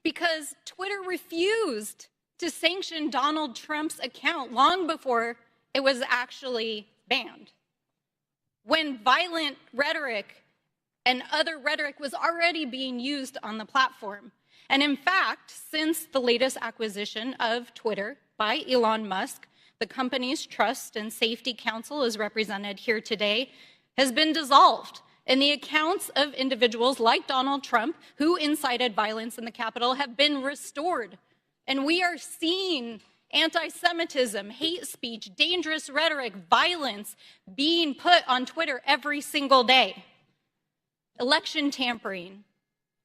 Because Twitter refused to sanction Donald Trump's account long before it was actually banned, when violent rhetoric and other rhetoric was already being used on the platform. And in fact, since the latest acquisition of Twitter by Elon Musk, the company's Trust and Safety Council, as represented here today, has been dissolved. And the accounts of individuals like Donald Trump, who incited violence in the Capitol, have been restored. And we are seeing anti-Semitism, hate speech, dangerous rhetoric, violence being put on Twitter every single day. Election tampering,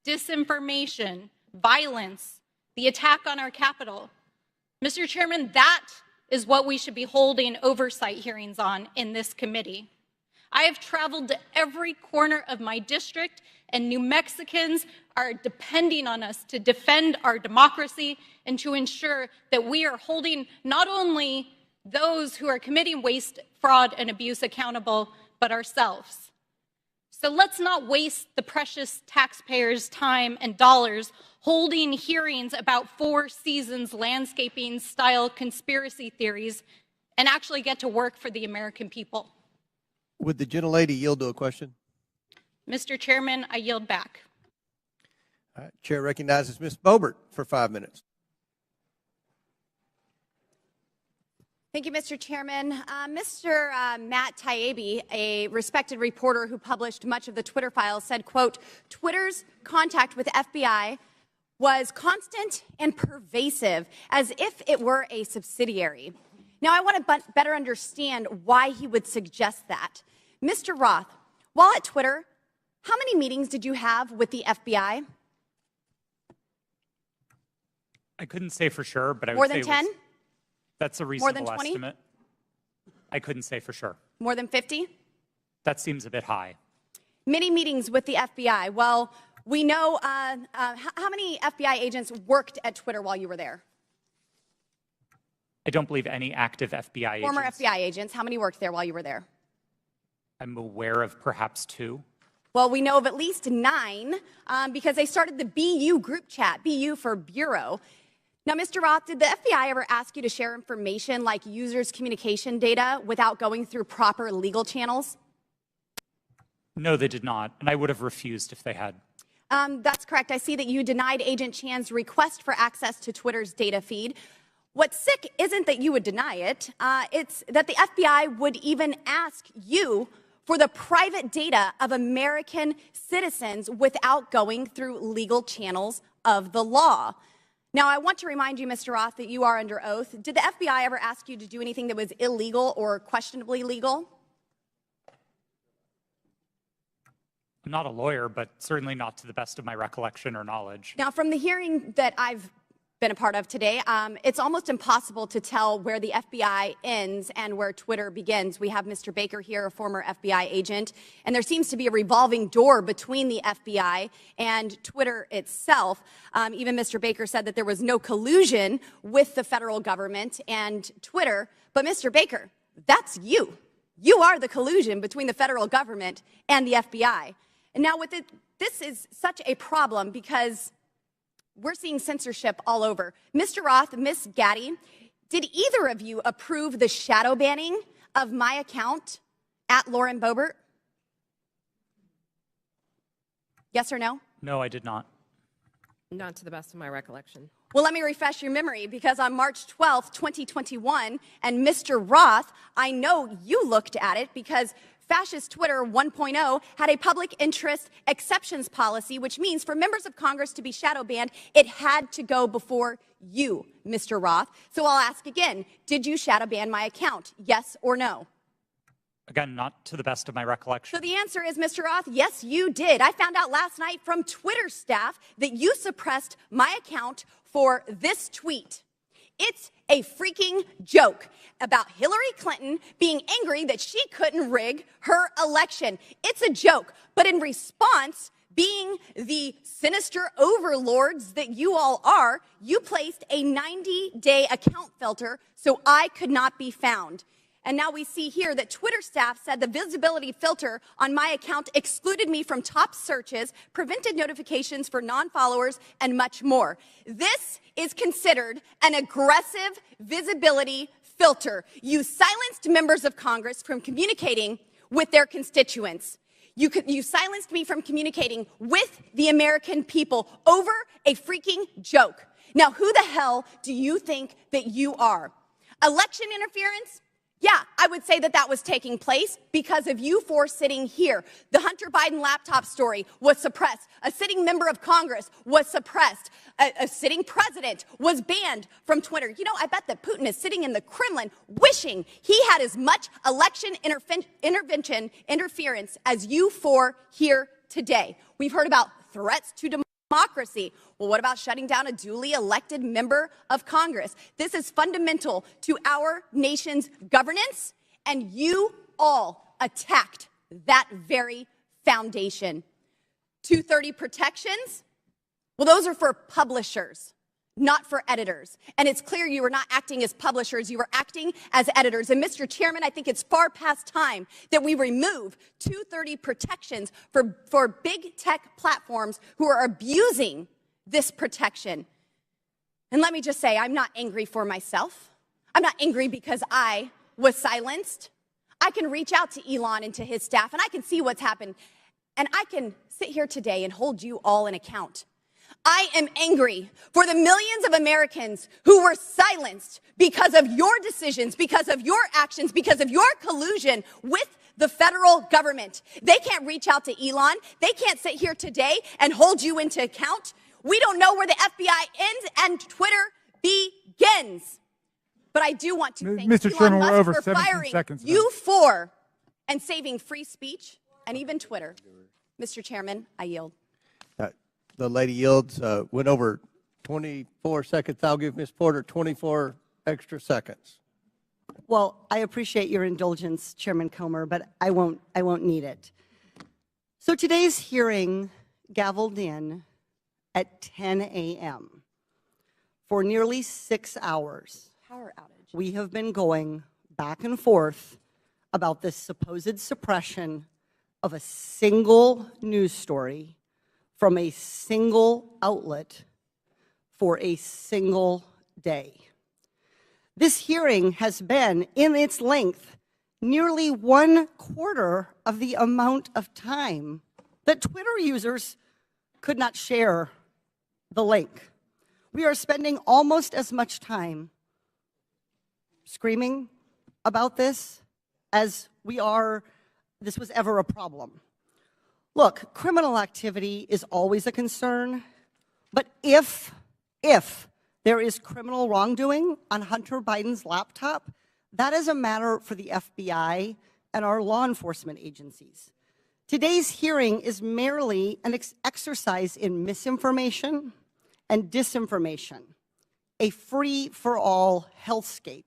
disinformation, violence, the attack on our Capitol. Mr. Chairman, that is what we should be holding oversight hearings on in this committee. I have traveled to every corner of my district, and New Mexicans are depending on us to defend our democracy and to ensure that we are holding not only those who are committing waste, fraud, and abuse accountable, but ourselves. So let's not waste the precious taxpayers' time and dollars holding hearings about Four Seasons landscaping style conspiracy theories and actually get to work for the American people. Would the gentlelady yield to a question? Mr. Chairman, I yield back. All right. Chair recognizes Ms. Boebert for 5 minutes. Thank you, Mr. Chairman. Mr. Matt Taibbi, a respected reporter who published much of the Twitter files, said, quote, Twitter's contact with FBI was constant and pervasive, as if it were a subsidiary. Now, I want to better understand why he would suggest that. Mr. Roth, while at Twitter, how many meetings did you have with the FBI? I couldn't say for sure, but I would More say than 10? That's a More than reasonable 20? estimate. I couldn't say for sure. More than 50? That seems a bit high. Many meetings with the FBI. Well, we know how many FBI agents worked at Twitter while you were there? I don't believe any active FBI agents. Former FBI agents. How many worked there while you were there? I'm aware of perhaps 2. Well, we know of at least 9 because they started the BU group chat, BU for Bureau. Now, Mr. Roth, did the FBI ever ask you to share information like users' communication data without going through proper legal channels? No, they did not, and I would have refused if they had. That's correct. I see that you denied Agent Chan's request for access to Twitter's data feed. What's sick isn't that you would deny it, it's that the FBI would even ask you for the private data of American citizens without going through legal channels of the law. Now, I want to remind you, Mr. Roth, that you are under oath. Did the FBI ever ask you to do anything that was illegal or questionably legal? I'm not a lawyer, but certainly not to the best of my recollection or knowledge. Now, from the hearing that I've been a part of today, it's almost impossible to tell where the FBI ends and where Twitter begins. We have Mr. Baker here, a former FBI agent, and there seems to be a revolving door between the FBI and Twitter itself. Even Mr. Baker said that there was no collusion with the federal government and Twitter. But Mr. Baker, that's you. You are the collusion between the federal government and the FBI. And now with it, this is such a problem because we're seeing censorship all over. Mr. Roth, Ms. Gaddy, did either of you approve the shadow banning of my account at Lauren Boebert? Yes or no? No, I did not. Not to the best of my recollection. Well, let me refresh your memory because on March 12th, 2021, and Mr. Roth, I know you looked at it because Fascist Twitter 1.0 had a public interest exceptions policy, which means for members of Congress to be shadow banned, it had to go before you, Mr. Roth. So I'll ask again, did you shadow ban my account? Yes or no? Again, not to the best of my recollection. So the answer is, Mr. Roth, yes, you did. I found out last night from Twitter staff that you suppressed my account for this tweet. It's a freaking joke about Hillary Clinton being angry that she couldn't rig her election. It's a joke. But in response, being the sinister overlords that you all are, you placed a 90-day account filter so I could not be found. And now we see here that Twitter staff said the visibility filter on my account excluded me from top searches, prevented notifications for non-followers, and much more. This is considered an aggressive visibility filter. You silenced members of Congress from communicating with their constituents. You silenced me from communicating with the American people over a freaking joke. Now, who the hell do you think that you are? Election interference? Yeah, I would say that that was taking place because of you four sitting here. The Hunter Biden laptop story was suppressed. A sitting member of Congress was suppressed. A sitting president was banned from Twitter. You know, I bet that Putin is sitting in the Kremlin wishing he had as much election interference as you four here today. We've heard about threats to democracy. Well, what about shutting down a duly elected member of Congress? This is fundamental to our nation's governance, and you all attacked that very foundation. 230 protections? Well, those are for publishers, not for editors. And it's clear you were not acting as publishers, you were acting as editors. And Mr. Chairman, I think it's far past time that we remove 230 protections for big tech platforms who are abusing this protection. And let me just say, I'm not angry for myself. I'm not angry because I was silenced. I can reach out to Elon and to his staff, and I can see what's happened. And I can sit here today and hold you all in account. I am angry for the millions of Americans who were silenced because of your decisions, because of your actions, because of your collusion with the federal government. They can't reach out to Elon. They can't sit here today and hold you into account. We don't know where the FBI ends and Twitter begins. But I do want to thank Mr. Chairman, Elon we're over Musk for 17 firing seconds now. you for and saving free speech and even Twitter. Mr. Chairman, I yield. The lady yields. Went over 24 seconds. I'll give Ms. Porter 24 extra seconds. Well, I appreciate your indulgence, Chairman Comer, but I won't need it. So today's hearing gavelled in at 10 a.m. For nearly 6 hours. Power outage. We have been going back and forth about this supposed suppression of a single news story from a single outlet for a single day. This hearing has been, in its length, nearly 1/4 of the amount of time that Twitter users could not share the link. We are spending almost as much time screaming about this as this was ever a problem. Look, criminal activity is always a concern, but if there is criminal wrongdoing on Hunter Biden's laptop, that is a matter for the FBI and our law enforcement agencies. Today's hearing is merely an exercise in misinformation and disinformation, a free-for-all hellscape.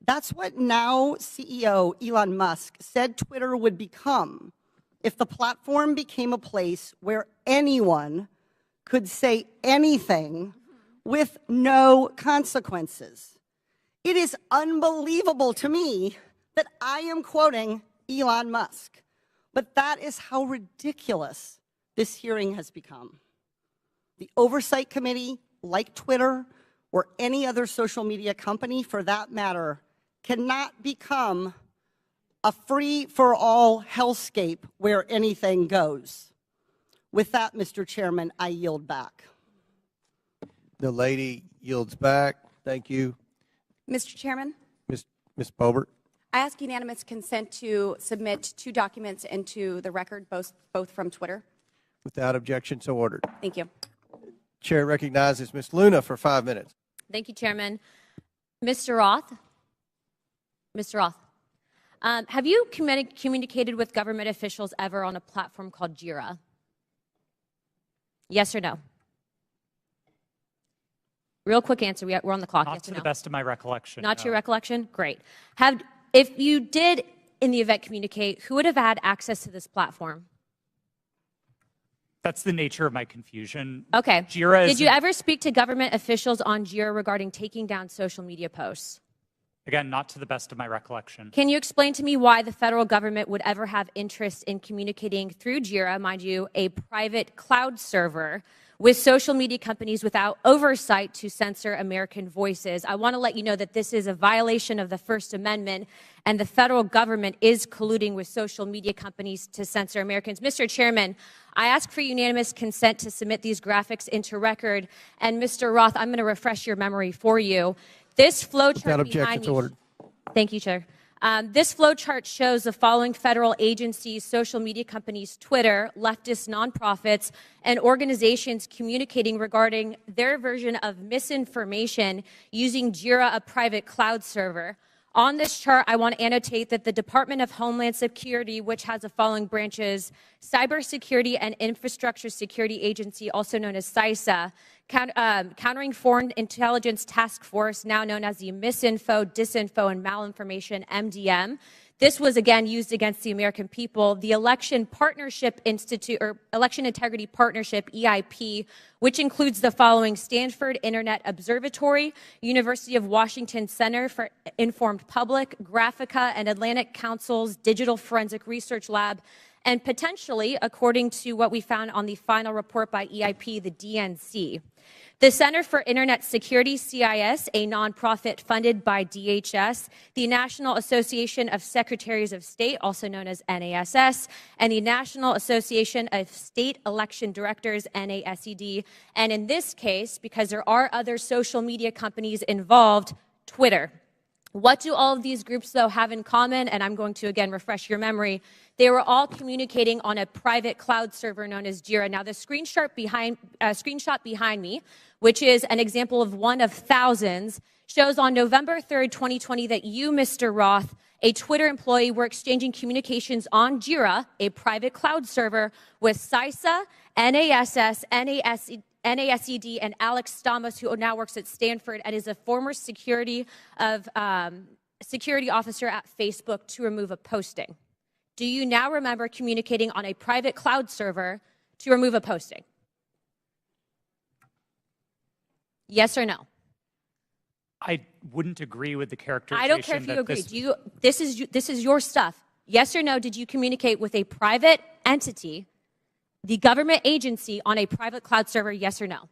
That's what now CEO Elon Musk said Twitter would become if the platform became a place where anyone could say anything with no consequences. It is unbelievable to me that I am quoting Elon Musk, but that is how ridiculous this hearing has become. The Oversight Committee, like Twitter or any other social media company for that matter, cannot become a free-for-all hellscape where anything goes. With that, Mr. Chairman, I yield back. The lady yields back. Thank you. Mr. Chairman, Ms. Boebert. I ask unanimous consent to submit 2 documents into the record, both from Twitter. Without objection, so ordered. Thank you. Chair recognizes Ms. Luna for 5 minutes. Thank you, Chairman. Mr. Roth? Mr. Roth, have you communicated with government officials ever on a platform called Jira? Yes or no? Real quick answer. We're on the clock. Not yes to or the no? best of my recollection. Not no. to your recollection? Great. If you did, in the event, communicate, who would have had access to this platform? That's the nature of my confusion. Okay. Jira Did you ever speak to government officials on Jira regarding taking down social media posts? Again, not to the best of my recollection. Can you explain to me why the federal government would ever have interest in communicating through Jira, mind you, a private cloud server, with social media companies without oversight to censor American voices? I want to let you know that this is a violation of the First Amendment, and the federal government is colluding with social media companies to censor Americans. Mr. Chairman, I ask for unanimous consent to submit these graphics into record. And Mr. Roth, I'm going to refresh your memory for you. This flowchart behind me. Ordered. Thank you, Chair. This flowchart shows the following federal agencies, social media companies, Twitter, leftist nonprofits, and organizations communicating regarding their version of misinformation using Jira, a private cloud server. On this chart, I want to annotate that the Department of Homeland Security, which has the following branches: Cybersecurity and Infrastructure Security Agency, also known as CISA, Countering Foreign Intelligence Task Force, now known as the Misinfo, Disinfo, and Malinformation, MDM. This was, again, used against the American people. The Election Partnership Institute, or Election Integrity Partnership, EIP, which includes the following: Stanford Internet Observatory, University of Washington Center for Informed Public, Graphica, and Atlantic Council's Digital Forensic Research Lab, and potentially, according to what we found on the final report by EIP, the DNC. The Center for Internet Security, CIS, a nonprofit funded by DHS, the National Association of Secretaries of State, also known as NASS, and the National Association of State Election Directors, NASED, and in this case, because there are other social media companies involved, Twitter. What do all of these groups, though, have in common? And I'm going to, again, refresh your memory. They were all communicating on a private cloud server known as Jira. Now, the screenshot behind me, which is an example of one of thousands, shows on November 3rd, 2020, that you, Mr. Roth, a Twitter employee, were exchanging communications on Jira, a private cloud server, with CISA, NASS, NASED, and Alex Stamos, who now works at Stanford and is a former security officer at Facebook, to remove a posting. Do you now remember communicating on a private cloud server to remove a posting? Yes or no? I wouldn't agree with the characterization. I don't care if you agree. This is your stuff. Yes or no, did you communicate with a private entity, the government agency, on a private cloud server, yes or no?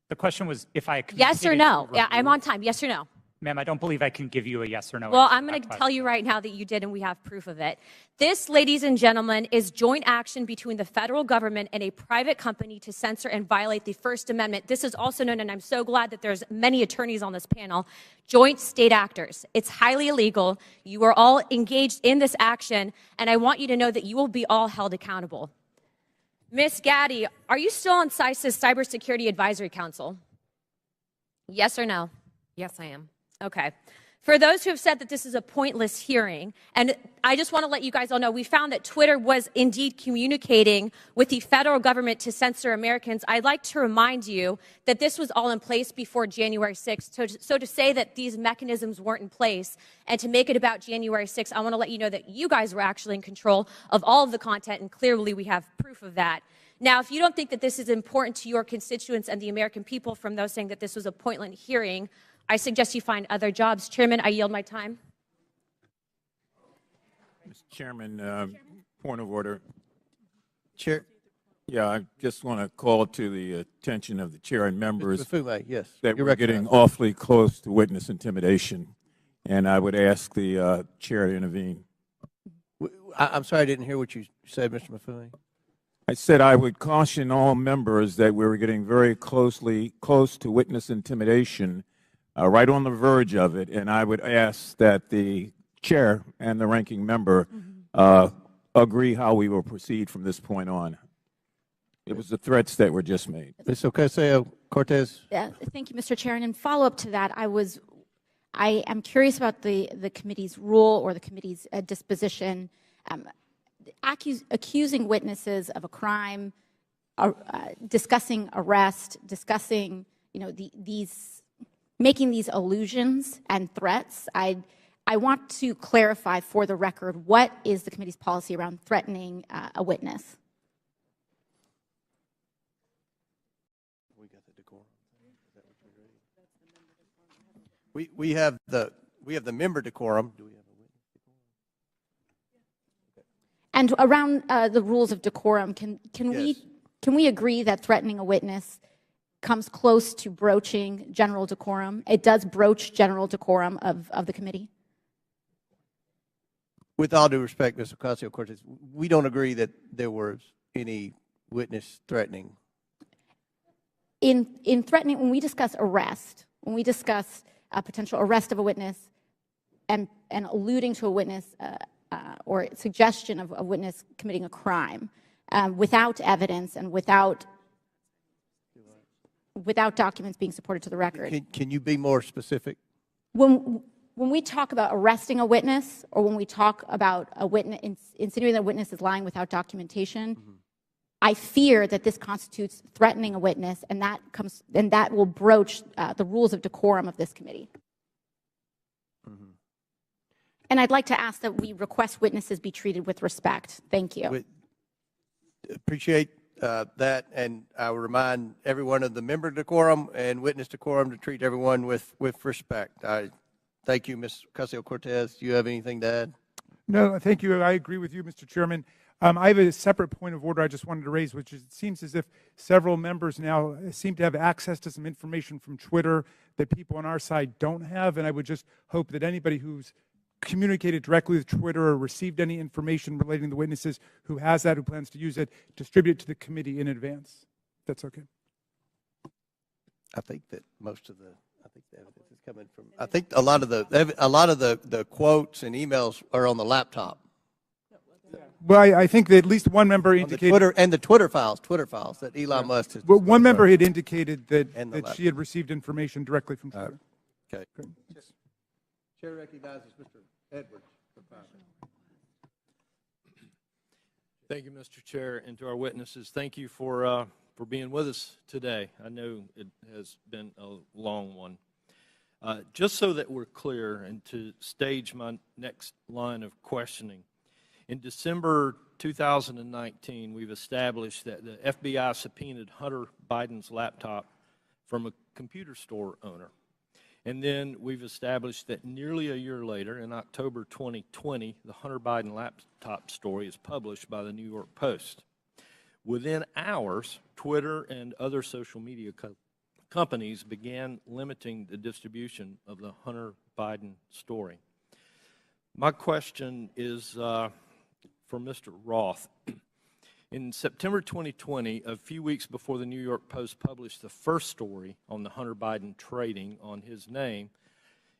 The question was if I Yes or no? Yeah, I'm on time. Yes or no? Ma'am, I don't believe I can give you a yes or no. Well, I'm going to tell you right now that you did, and we have proof of it. This, ladies and gentlemen, is joint action between the federal government and a private company to censor and violate the First Amendment. This is also known, and I'm so glad that there's many attorneys on this panel, joint state actors. It's highly illegal. You are all engaged in this action, and I want you to know that you will be all held accountable. Ms. Gaddy, are you still on CISA's Cybersecurity Advisory Council? Yes or no? Yes, I am. Okay. For those who have said that this is a pointless hearing, and I just want to let you guys all know, we found that Twitter was indeed communicating with the federal government to censor Americans. I'd like to remind you that this was all in place before January 6th. So to say that these mechanisms weren't in place and to make it about January 6th, I want to let you know that you guys were actually in control of all of the content, and clearly we have proof of that. Now, if you don't think that this is important to your constituents and the American people from those saying that this was a pointless hearing, I suggest you find other jobs. Chairman, I yield my time. Mr. Chairman, point of order. Chair. Yeah, I just want to call to the attention of the chair and members yes, that we're getting awfully close to witness intimidation, and I would ask the chair to intervene. I'm sorry, I didn't hear what you said, Mr. Mafui. I said I would caution all members that we were getting very close to witness intimidation, right on the verge of it, and I would ask that the chair and the ranking member agree how we will proceed from this point on. It was the threats that were just made. Ms. Ocasio-Cortez. Thank you, Mr. Chair. And in follow-up to that, I am curious about the committee's rule or the committee's disposition, accusing witnesses of a crime, discussing arrest, discussing, making these allusions and threats. I want to clarify for the record, what is the committee's policy around threatening a witness? We have the member decorum. Do we have a witness decorum? And around the rules of decorum, can we agree that threatening a witness comes close to broaching general decorum? It does broach general decorum of the committee? With all due respect, Ms. Ocasio-Cortez, we don't agree that there was any witness threatening. In threatening, when we discuss arrest, when we discuss a potential arrest of a witness and alluding to a witness or suggestion of a witness committing a crime without evidence and without documents being supported to the record. Can you be more specific? When we talk about arresting a witness, or when we talk about a witness, insinuating that a witness is lying without documentation, I fear that this constitutes threatening a witness, and that will broach the rules of decorum of this committee. And I'd like to ask that we request witnesses be treated with respect. Thank you. Appreciate that, and I will remind everyone of the member decorum and witness decorum to treat everyone with respect. Thank you, Ms. Ocasio-Cortez. Do you have anything to add? No, thank you. I agree with you, Mr. Chairman. I have a separate point of order I just wanted to raise, which is it seems as if several members now seem to have access to some information from Twitter that people on our side don't have, and I would just hope that anybody who's communicated directly with Twitter or received any information relating to the witnesses who has that, who plans to use it, distribute it to the committee in advance. If that's okay. I think that most of the evidence is coming from. I think a lot of the quotes and emails are on the laptop. Well, I think that at least one member indicated the Twitter files that Elon Musk has. Well, one member had indicated that she had received information directly from Twitter. Okay. Chair recognizes Mr. Edwards. Thank you, Mr. Chair, and to our witnesses, thank you for being with us today. I know it has been a long one. Just so that we're clear, and to stage my next line of questioning, in December 2019, we've established that the FBI subpoenaed Hunter Biden's laptop from a computer store owner. And then we've established that nearly a year later, in October 2020, the Hunter Biden laptop story is published by the New York Post. Within hours, Twitter and other social media companies began limiting the distribution of the Hunter Biden story. My question is for Mr. Roth. In September 2020, a few weeks before the New York Post published the first story on the Hunter Biden trading on his name,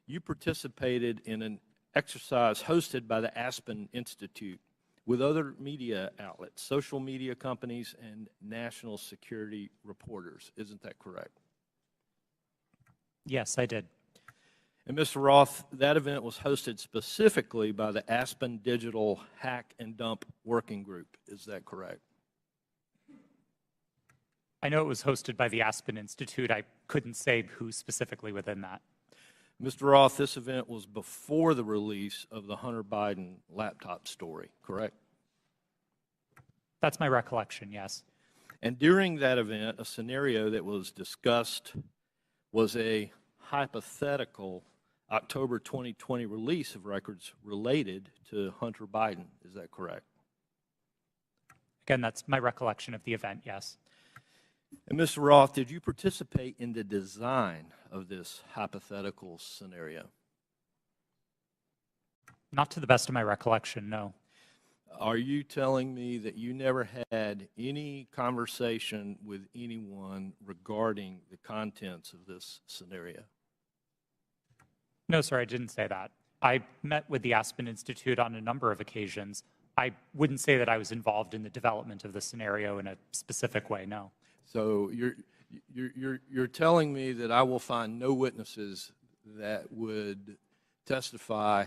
you participated in an exercise hosted by the Aspen Institute with other media outlets, social media companies, and national security reporters. Isn't that correct? Yes, I did. And Mr. Roth, that event was hosted specifically by the Aspen Digital Hack and Dump Working Group. Is that correct? I know it was hosted by the Aspen Institute. I couldn't say who specifically within that. Mr. Roth, this event was before the release of the Hunter Biden laptop story, correct? That's my recollection, yes. And during that event, a scenario that was discussed was a hypothetical October 2020 release of records related to Hunter Biden. Is that correct? Again, that's my recollection of the event, yes. And Mr. Roth, did you participate in the design of this hypothetical scenario? Not to the best of my recollection, no. Are you telling me that you never had any conversation with anyone regarding the contents of this scenario? No, sir, I didn't say that. I met with the Aspen Institute on a number of occasions. I wouldn't say that I was involved in the development of the scenario in a specific way, no. So you're telling me that I will find no witnesses that would testify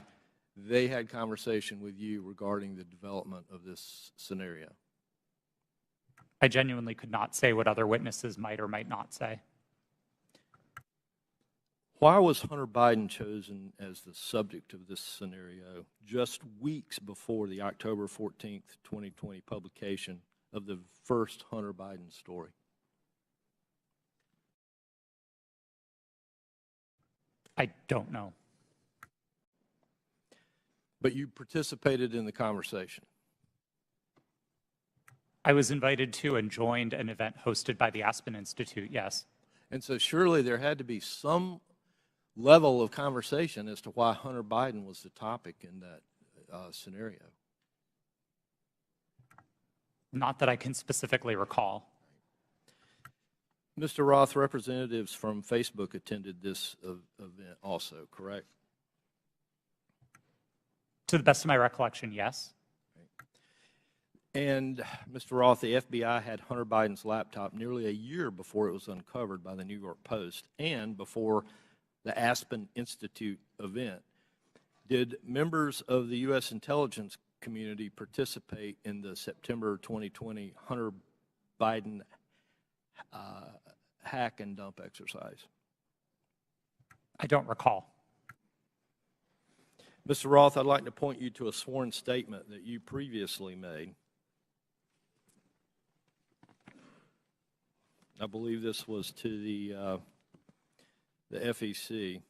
they had conversation with you regarding the development of this scenario? I genuinely could not say what other witnesses might or might not say. Why was Hunter Biden chosen as the subject of this scenario just weeks before the October 14th, 2020 publication of the first Hunter Biden story? I don't know. But you participated in the conversation. I was invited to and joined an event hosted by the Aspen Institute, yes. And so surely there had to be some level of conversation as to why Hunter Biden was the topic in that scenario. Not that I can specifically recall. Mr. Roth, representatives from Facebook attended this event also, correct? To the best of my recollection, yes. And Mr. Roth, the FBI had Hunter Biden's laptop nearly a year before it was uncovered by the New York Post and before the Aspen Institute event. Did members of the U.S. intelligence community participate in the September 2020 Hunter Biden hack and dump exercise? I don't recall. Mr. Roth, I'd like to point you to a sworn statement that you previously made. I believe this was to the FEC.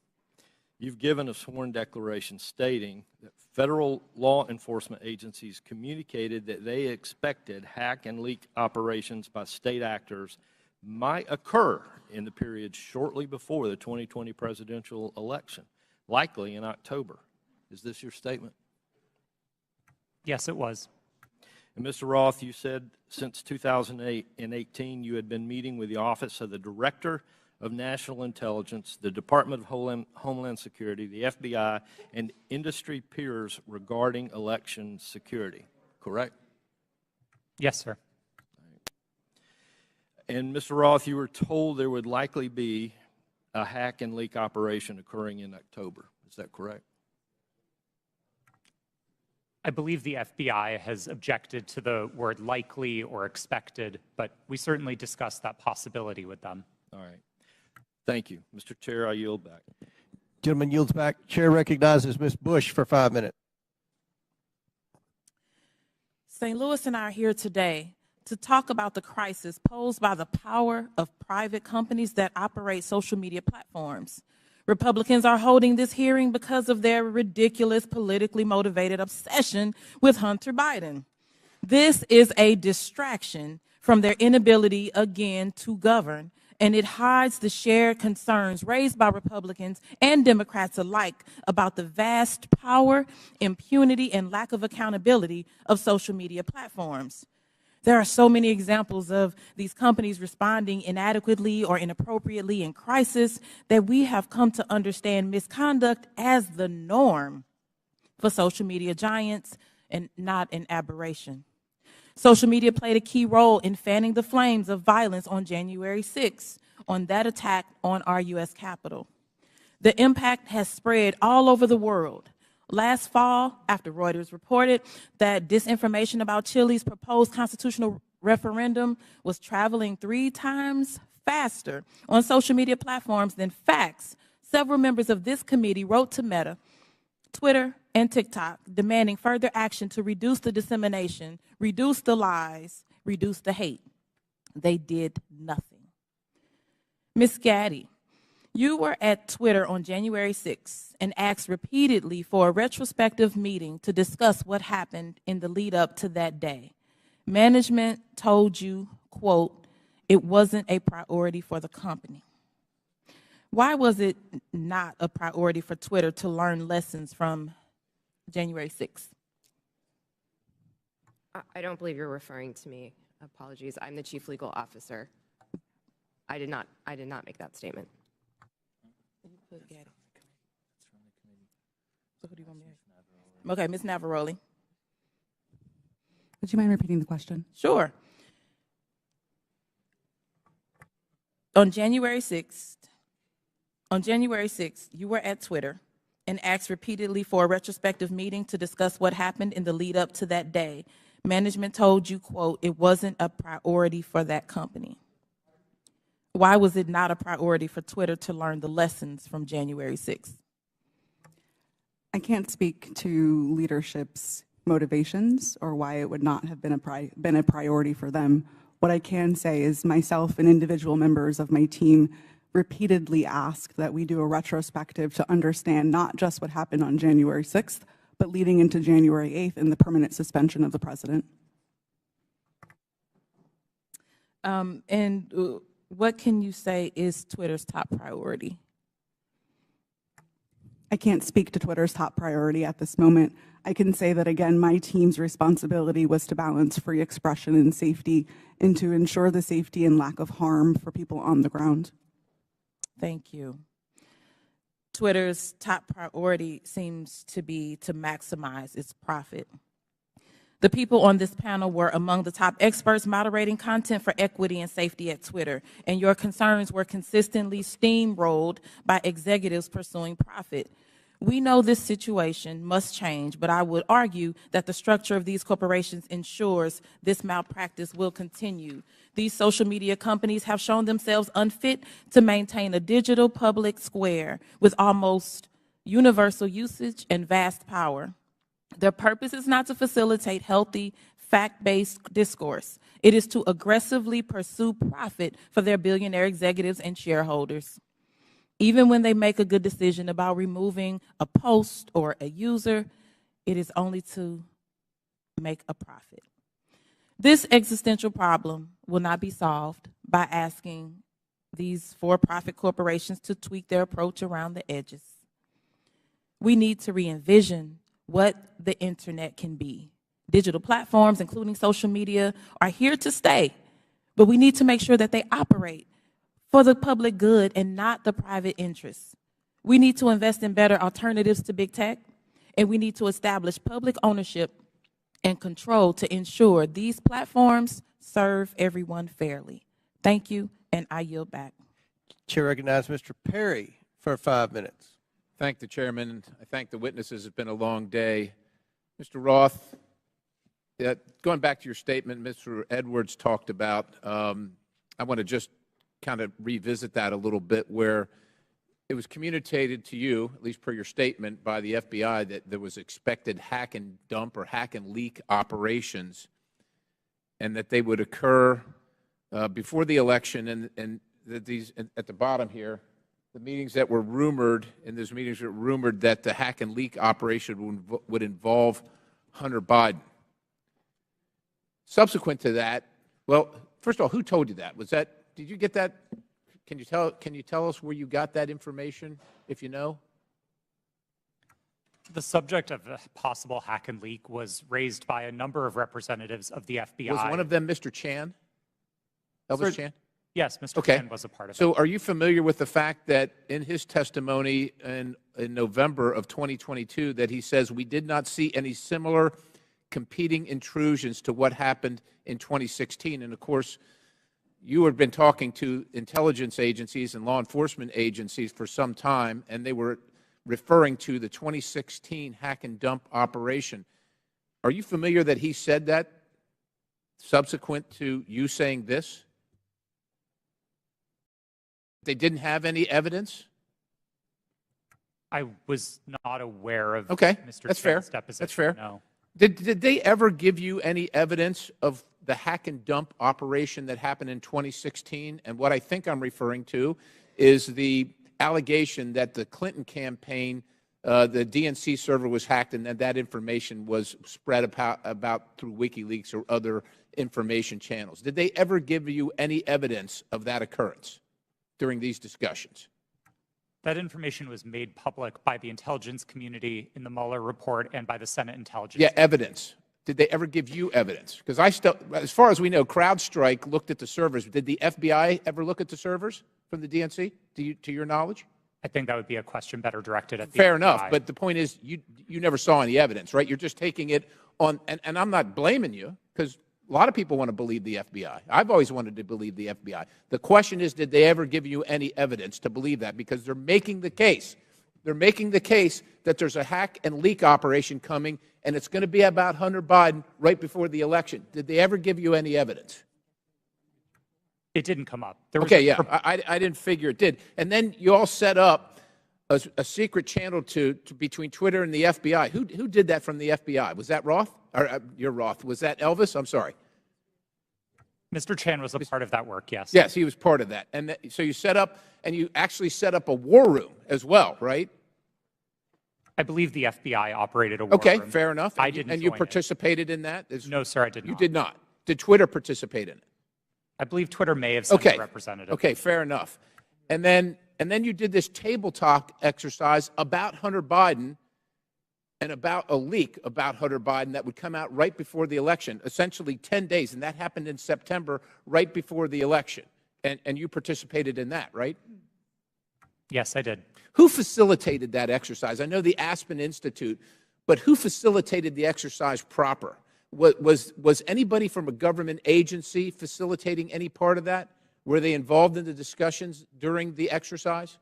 you've given a sworn declaration stating that federal law enforcement agencies communicated that they expected hack and leak operations by state actors might occur in the period shortly before the 2020 presidential election, likely in October. Is this your statement? Yes, it was. And Mr. Roth, you said since 2018 you had been meeting with the Office of the Director of National Intelligence, the Department of Homeland Security, the FBI, and industry peers regarding election security, correct? Yes, sir. And Mr. Roth, you were told there would likely be a hack and leak operation occurring in October. Is that correct? I believe the FBI has objected to the word likely or expected, but we certainly discussed that possibility with them. All right. Thank you. Mr. Chair, I yield back. Gentleman yields back. Chair recognizes Ms. Bush for 5 minutes. St. Louis and I are here today to talk about the crisis posed by the power of private companies that operate social media platforms. Republicans are holding this hearing because of their ridiculous, politically motivated obsession with Hunter Biden. This is a distraction from their inability, again, to govern, and it hides the shared concerns raised by Republicans and Democrats alike about the vast power, impunity, and lack of accountability of social media platforms. There are so many examples of these companies responding inadequately or inappropriately in crisis that we have come to understand misconduct as the norm for social media giants and not an aberration. Social media played a key role in fanning the flames of violence on January 6th, on that attack on our U.S. Capitol. The impact has spread all over the world. Last fall, after Reuters reported that disinformation about Chile's proposed constitutional referendum was traveling 3 times faster on social media platforms than facts, several members of this committee wrote to Meta, Twitter, and TikTok demanding further action to reduce the dissemination, reduce the lies, reduce the hate. They did nothing. Ms. Gaddy, you were at Twitter on January 6th and asked repeatedly for a retrospective meeting to discuss what happened in the lead up to that day. Management told you, quote, it wasn't a priority for the company. Why was it not a priority for Twitter to learn lessons from January 6th? I don't believe you're referring to me. Apologies. I'm the chief legal officer. I did not make that statement. Okay, Ms. Navaroli. Would you mind repeating the question? Sure. On January 6th, you were at Twitter and asked repeatedly for a retrospective meeting to discuss what happened in the lead up to that day. Management told you, quote, it wasn't a priority for that company. Why was it not a priority for Twitter to learn the lessons from January 6th? I can't speak to leadership's motivations or why it would not have been a priority for them. What I can say is myself and individual members of my team repeatedly asked that we do a retrospective to understand not just what happened on January 6th, but leading into January 8th and the permanent suspension of the president. What can you say is Twitter's top priority? I can't speak to Twitter's top priority at this moment. I can say that, again, my team's responsibility was to balance free expression and safety and to ensure the safety and lack of harm for people on the ground. Thank you. Twitter's top priority seems to be to maximize its profit. The people on this panel were among the top experts moderating content for equity and safety at Twitter, and your concerns were consistently steamrolled by executives pursuing profit. We know this situation must change, but I would argue that the structure of these corporations ensures this malpractice will continue. These social media companies have shown themselves unfit to maintain a digital public square with almost universal usage and vast power. Their purpose is not to facilitate healthy, fact-based discourse. It is to aggressively pursue profit for their billionaire executives and shareholders. Even when they make a good decision about removing a post or a user, it is only to make a profit. This existential problem will not be solved by asking these for-profit corporations to tweak their approach around the edges. We need to re-envision what the internet can be. Digital platforms, including social media, are here to stay, but we need to make sure that they operate for the public good and not the private interests. We need to invest in better alternatives to big tech, and we need to establish public ownership and control to ensure these platforms serve everyone fairly. Thank you, and I yield back. Chair recognizes Mr. Perry for 5 minutes. Thank the chairman. I thank the witnesses. It's been a long day. Mr. Roth, going back to your statement Mr. Edwards talked about, I want to just kind of revisit that a little bit, where it was communicated to you, at least per your statement, by the FBI that there was expected hack and dump or hack and leak operations, and that they would occur before the election, and that these, at the bottom here, the meetings that were rumored, and those meetings were rumored that the hack and leak operation would involve Hunter Biden. Subsequent to that, well, first of all, who told you that? Was that, did you get that? Can you tell us where you got that information, if you know? The subject of a possible hack and leak was raised by a number of representatives of the FBI. Was one of them Mr. Chan? Elvis Chan? Yes, Mr. Chan was a part of it. So are you familiar with the fact that in his testimony in November of 2022 that he says we did not see any similar competing intrusions to what happened in 2016? And of course, you had been talking to intelligence agencies and law enforcement agencies for some time, and they were referring to the 2016 hack and dump operation. Are you familiar that he said that subsequent to you saying this? They didn't have any evidence? I was not aware of Okay, Mr. that's Chan's fair. deposition. That's fair. No. Did they ever give you any evidence of the hack and dump operation that happened in 2016? And what I think I'm referring to is the allegation that the Clinton campaign, the DNC server was hacked, and that information was spread about through WikiLeaks or other information channels. Did they ever give you any evidence of that occurrence during these discussions? That information was made public by the intelligence community in the Mueller report and by the Senate Intelligence. Yeah, evidence. Did they ever give you evidence? Because as far as we know, CrowdStrike looked at the servers. Did the FBI ever look at the servers from the DNC, to your knowledge? I think that would be a question better directed at the Fair FBI. enough, but the point is you never saw any evidence, right? You're just taking it on, and I'm not blaming you, because a lot of people want to believe the FBI. I've always wanted to believe the FBI. The question is, did they ever give you any evidence to believe that? Because they're making the case. They're making the case that there's a hack and leak operation coming, and it's going to be about Hunter Biden right before the election. Did they ever give you any evidence? It didn't come up. Okay, yeah, I didn't figure it did. And then you all set up a secret channel between Twitter and the FBI. Who did that from the FBI? Was that Roth? Or you're Roth. Was that Elvis? I'm sorry. Mr. Chan was a part of that work, yes. Yes, he was part of that. And so you set up, and you actually set up a war room as well, right? I believe the FBI operated a war Okay, room. fair enough. I didn't And you join it. participated in that? No, sir, I did not. You did not. Did Twitter participate in it? I believe Twitter may have sent a representative. Okay, fair enough. And then you did this table talk exercise about Hunter Biden and about a leak about Hunter Biden that would come out right before the election, essentially 10 days, and that happened in September, right before the election. And you participated in that, right? Yes, I did. Who facilitated that exercise? I know the Aspen Institute, but who facilitated the exercise proper? Was anybody from a government agency facilitating any part of that? Were they involved in the discussions during the exercise?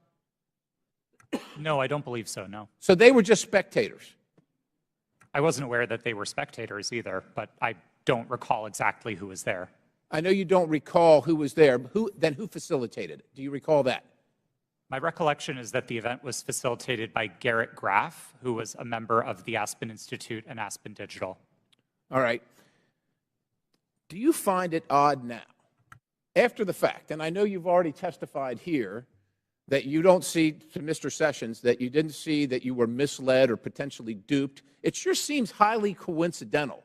No, I don't believe so, no. So they were just spectators? I wasn't aware that they were spectators either, but I don't recall exactly who was there. I know you don't recall who was there. Then who facilitated it? Do you recall that? My recollection is that the event was facilitated by Garrett Graff, who was a member of the Aspen Institute and Aspen Digital. All right. Do you find it odd now, after the fact, and I know you've already testified here, that you don't see, to Mr. Sessions, that you didn't see that you were misled or potentially duped. It sure seems highly coincidental.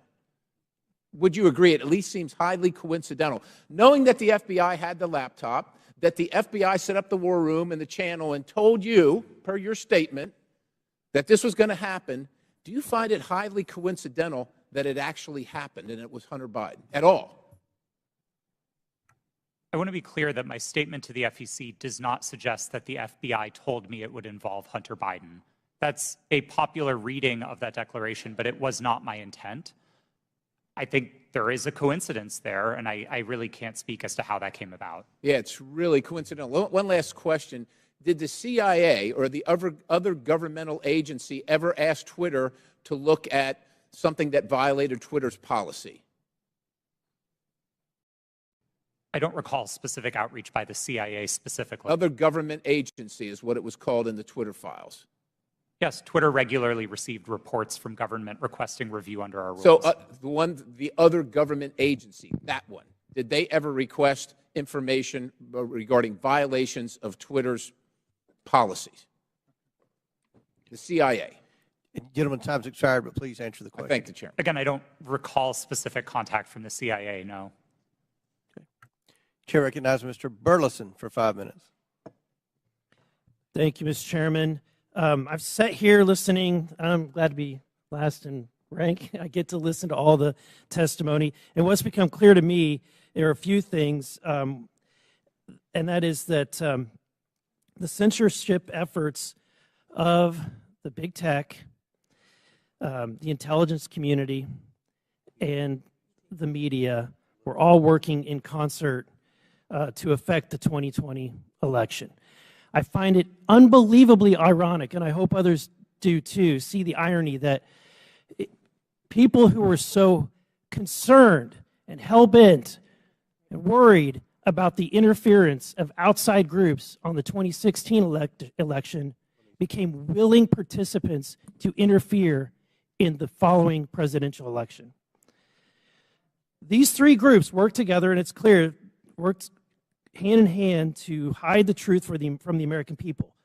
Would you agree? It at least seems highly coincidental. Knowing that the FBI had the laptop, that the FBI set up the war room and the channel and told you, per your statement, that this was going to happen, do you find it highly coincidental that it actually happened and it was Hunter Biden at all? I want to be clear that my statement to the FEC does not suggest that the FBI told me it would involve Hunter Biden. That's a popular reading of that declaration, but it was not my intent. I think there is a coincidence there, and I really can't speak as to how that came about. Yeah, it's really coincidental. One last question. Did the CIA or the other governmental agency ever ask Twitter to look at something that violated Twitter's policy? I don't recall specific outreach by the CIA specifically. Other government agency is what it was called in the Twitter files. Yes, Twitter regularly received reports from government requesting review under our rules. So the other government agency, that one, did they ever request information regarding violations of Twitter's policies? The CIA. Gentlemen, time's expired, but please answer the question. I thank the chairman. Again, I don't recall specific contact from the CIA, no. Okay. Chair recognizes Mr. Burleson for 5 minutes. Thank you, Mr. Chairman. I've sat here listening. I'm glad to be last in rank. I get to listen to all the testimony. And what's become clear to me, there are a few things, and that is that the censorship efforts of the big tech, the intelligence community, and the media were all working in concert to affect the 2020 election. I find it unbelievably ironic, and I hope others do too, see the irony that people who were so concerned and hell-bent and worried about the interference of outside groups on the 2016 election became willing participants to interfere in the following presidential election. These three groups worked together, and it's clear, worked hand in hand to hide the truth from the American people.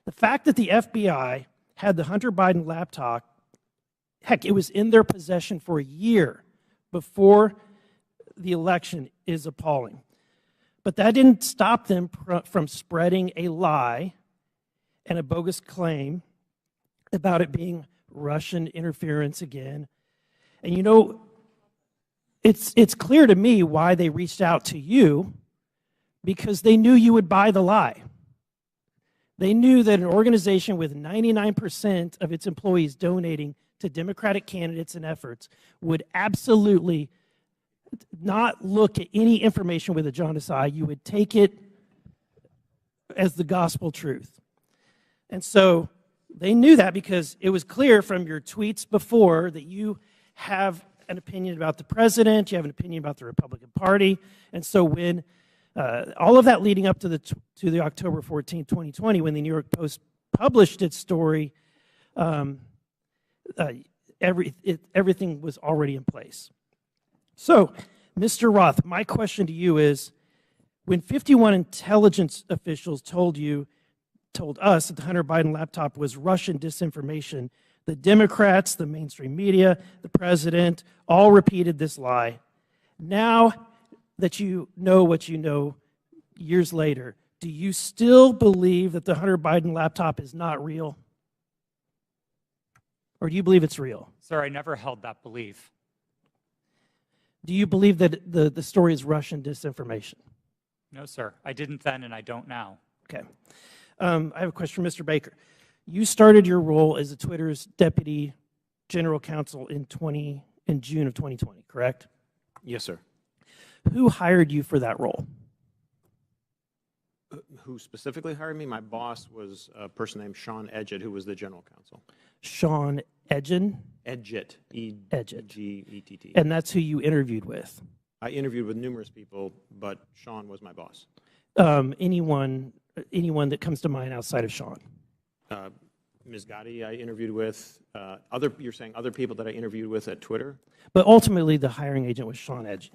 The fact that the FBI had the Hunter Biden laptop, heck, it was in their possession for a year before the election, is appalling. But that didn't stop them from spreading a lie and a bogus claim about it being Russian interference again. And you know, it's clear to me why they reached out to you, because they knew you would buy the lie. They knew that an organization with 99% of its employees donating to Democratic candidates and efforts would absolutely not look at any information with a jaundiced eye. You would take it as the gospel truth. And so they knew that, because it was clear from your tweets before that you have an opinion about the president, you have an opinion about the Republican Party. And so when all of that leading up to the October 14, 2020, when the New York Post published its story, everything was already in place. So, Mr. Roth, my question to you is, when 51 intelligence officials told us that the Hunter Biden laptop was Russian disinformation, the Democrats, the mainstream media, the president, all repeated this lie. Now that you know what you know years later, do you still believe that the Hunter Biden laptop is not real? Or do you believe it's real? Sir, I never held that belief. Do you believe that the story is Russian disinformation? No, sir. I didn't then, and I don't now. Okay. I have a question for Mr. Baker. You started your role as Twitter's deputy general counsel in June of 2020, correct? Yes, sir. Who hired you for that role? Who specifically hired me? My boss was a person named Sean Edgett, who was the general counsel. Sean Edgett? Edgett. Edgett. E-G-E-T-T. And that's who you interviewed with? I interviewed with numerous people, but Sean was my boss. Anyone that comes to mind outside of Sean? Ms. Gotti I interviewed with. You're saying other people that I interviewed with at Twitter? But ultimately, the hiring agent was Sean Edgett.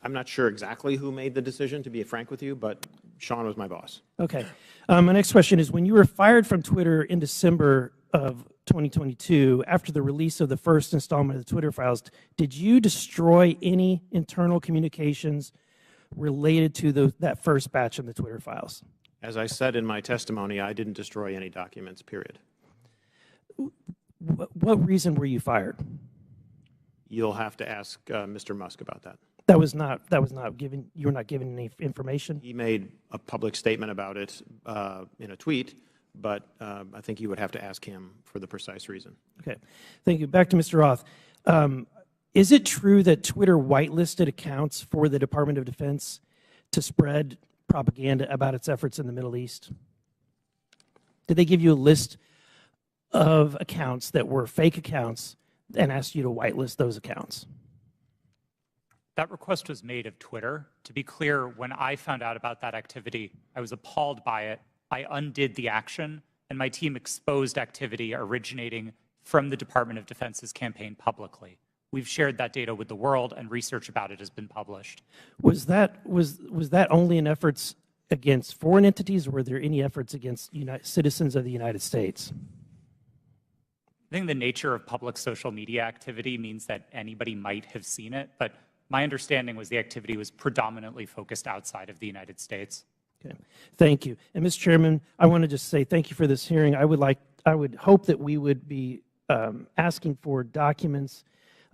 I'm not sure exactly who made the decision, to be frank with you, but Sean was my boss. Okay. My next question is, when you were fired from Twitter in December of 2022, after the release of the first installment of the Twitter files, did you destroy any internal communications related to that first batch of the Twitter files? As I said in my testimony, I didn't destroy any documents, period. What reason were you fired? You'll have to ask Mr. Musk about that. That was not given. You were not given any information. He made a public statement about it in a tweet, but I think you would have to ask him for the precise reason. Okay, thank you. Back to Mr. Roth. Is it true that Twitter whitelisted accounts for the Department of Defense to spread propaganda about its efforts in the Middle East? Did they give you a list of accounts that were fake accounts and asked you to whitelist those accounts? That request was made of Twitter. To be clear, when I found out about that activity, I was appalled by it. I undid the action, and my team exposed activity originating from the Department of Defense's campaign publicly. We've shared that data with the world, and research about it has been published. Was that only in efforts against foreign entities, or were there any efforts against citizens of the United States? I think the nature of public social media activity means that anybody might have seen it, but my understanding was the activity was predominantly focused outside of the United States. Okay, thank you. And Mr. Chairman, I want to just say thank you for this hearing. I would hope that we would be asking for documents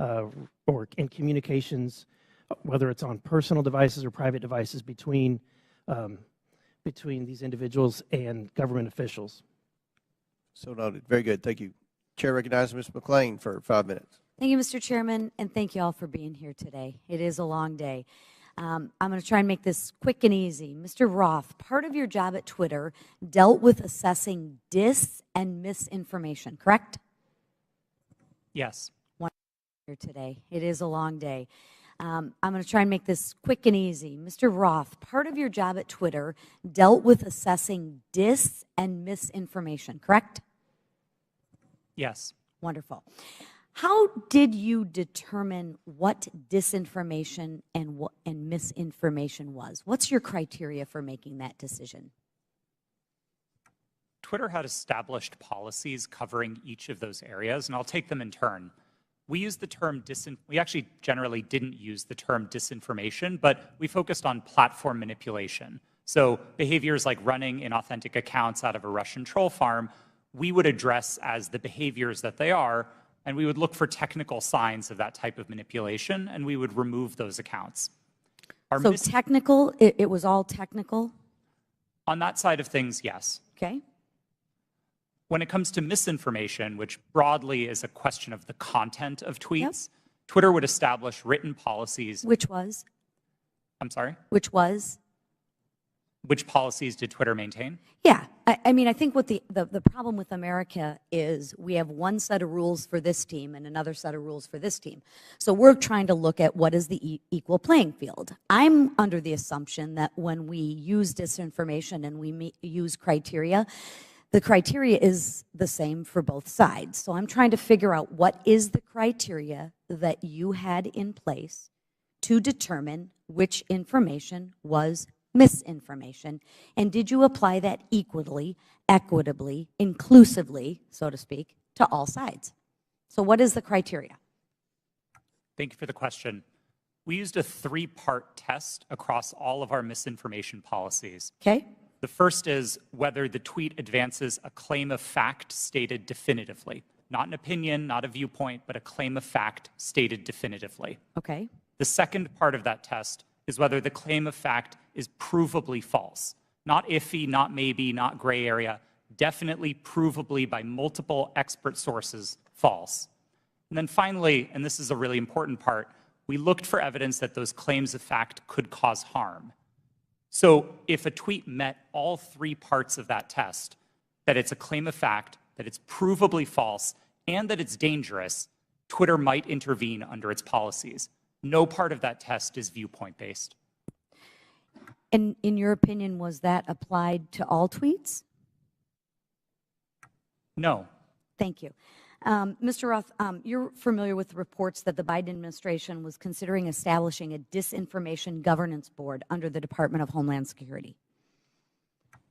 in communications, whether it's on personal devices or private devices, between these individuals and government officials. So noted. Very good. Thank you. Chair recognizes Ms. McClain for 5 minutes. Thank you, Mr. Chairman, and thank you all for being here today. It is a long day. I'm going to try and make this quick and easy. Mr. Roth, part of your job at Twitter dealt with assessing dis and misinformation, correct? Yes. Here today. It is a long day. I'm going to try and make this quick and easy. Mr. Roth, part of your job at Twitter dealt with assessing dis and misinformation, correct? Yes. Wonderful. How did you determine what disinformation and misinformation was? What's your criteria for making that decision? Twitter had established policies covering each of those areas, and I'll take them in turn. We used the term we actually generally didn't use the term disinformation, but we focused on platform manipulation. So behaviors like running inauthentic accounts out of a Russian troll farm, we would address as the behaviors that they are, and we would look for technical signs of that type of manipulation, and we would remove those accounts. So technical, it was all technical? On that side of things, yes. Okay. When it comes to misinformation, which broadly is a question of the content of tweets, Twitter would establish written policies. Which was? I'm sorry? Which was? Which policies did Twitter maintain? Yeah. I mean, I think what the problem with America is we have one set of rules for this team and another set of rules for this team. So we're trying to look at what is the equal playing field. I'm under the assumption that when we use disinformation and we use criteria, the criteria is the same for both sides. So I'm trying to figure out what is the criteria that you had in place to determine which information was misinformation, and did you apply that equitably, inclusively, so to speak, to all sides? So what is the criteria? Thank you for the question. We used a three-part test across all of our misinformation policies. Okay. The first is whether the tweet advances a claim of fact stated definitively. Not an opinion, not a viewpoint, but a claim of fact stated definitively. Okay. The second part of that test is whether the claim of fact is provably false. Not iffy, not maybe, not gray area, definitely provably by multiple expert sources false. And then finally, and this is a really important part, we looked for evidence that those claims of fact could cause harm. So if a tweet met all three parts of that test, that it's a claim of fact, that it's provably false, and that it's dangerous, Twitter might intervene under its policies. No part of that test is viewpoint-based. And in your opinion, was that applied to all tweets? No. Thank you. Mr. Roth, you're familiar with the reports that the Biden administration was considering establishing a disinformation governance board under the Department of Homeland Security.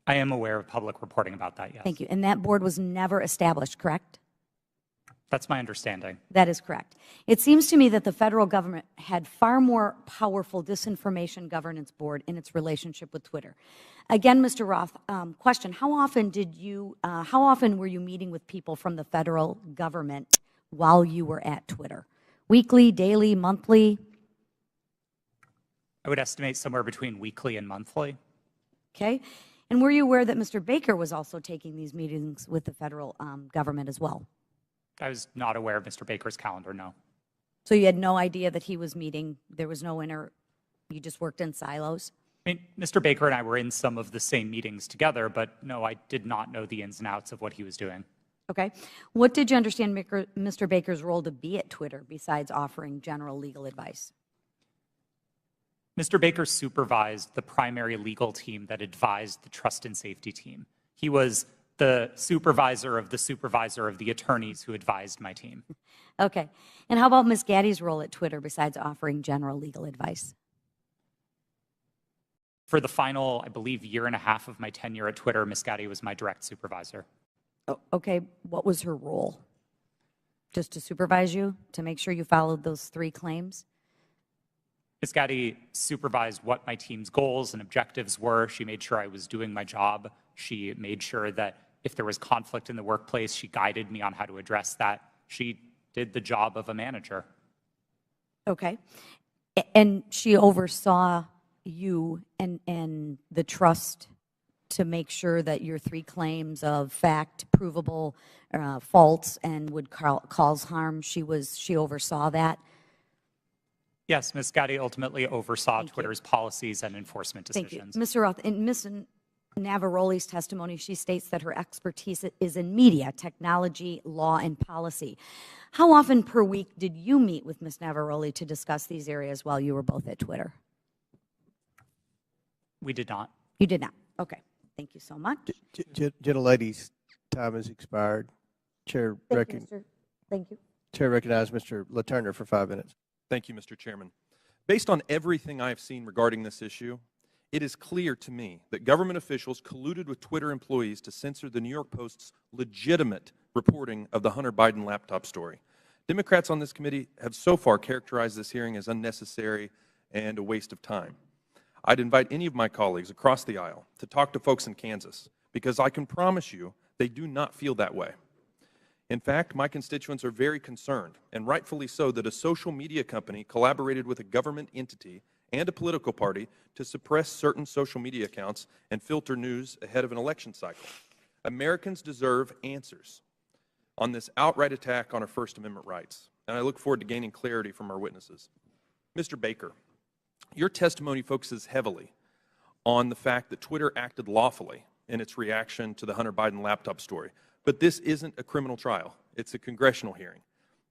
I am aware of public reporting about that, yes. Thank you. And that board was never established, correct? That's my understanding. That is correct. It seems to me that the federal government had far more powerful disinformation governance board in its relationship with Twitter. Again, Mr. Roth, question: how often were you meeting with people from the federal government while you were at Twitter? Weekly, daily, monthly? I would estimate somewhere between weekly and monthly. Okay. And were you aware that Mr. Baker was also taking these meetings with the federal government as well? I was not aware of Mr. Baker's calendar, no. So you had no idea that he was meeting, there was no you just worked in silos? I mean, Mr. Baker and I were in some of the same meetings together, but no, I did not know the ins and outs of what he was doing. Okay. What did you understand Mr. Baker's role to be at Twitter besides offering general legal advice? Mr. Baker supervised the primary legal team that advised the trust and safety team. He was the supervisor of the attorneys who advised my team. Okay. And how about Ms. Gaddy's role at Twitter besides offering general legal advice? For the final, I believe, year and a half of my tenure at Twitter, Ms. Gaddy was my direct supervisor. Oh, okay. What was her role? Just to supervise you, to make sure you followed those 3 claims? Ms. Gaddy supervised what my team's goals and objectives were. She made sure I was doing my job. She made sure that if there was conflict in the workplace, she guided me on how to address that. She did the job of a manager. Okay. And she oversaw you and the trust to make sure that your 3 claims of fact, provable, false, and would cause harm, she oversaw that? Yes, Ms. Gaddy ultimately oversaw Twitter's policies and enforcement decisions. Thank you. Mr. Roth, in Ms. Navaroli's testimony, she states that her expertise is in media, technology, law, and policy. How often per week did you meet with Ms. Navaroli to discuss these areas while you were both at Twitter? We did not. You did not. Okay. Thank you so much. Gentlelady's time has expired. Chair recognizes Mr. LaTurner for 5 minutes. Thank you, Mr. Chairman. Based on everything I have seen regarding this issue, it is clear to me that government officials colluded with Twitter employees to censor the New York Post's legitimate reporting of the Hunter Biden laptop story. Democrats on this committee have so far characterized this hearing as unnecessary and a waste of time. I'd invite any of my colleagues across the aisle to talk to folks in Kansas, because I can promise you they do not feel that way. In fact, my constituents are very concerned, and rightfully so, that a social media company collaborated with a government entity and a political party to suppress certain social media accounts and filter news ahead of an election cycle. Americans deserve answers on this outright attack on our First Amendment rights, and I look forward to gaining clarity from our witnesses. Mr. Baker, your testimony focuses heavily on the fact that Twitter acted lawfully in its reaction to the Hunter Biden laptop story. But this isn't a criminal trial. It's a congressional hearing.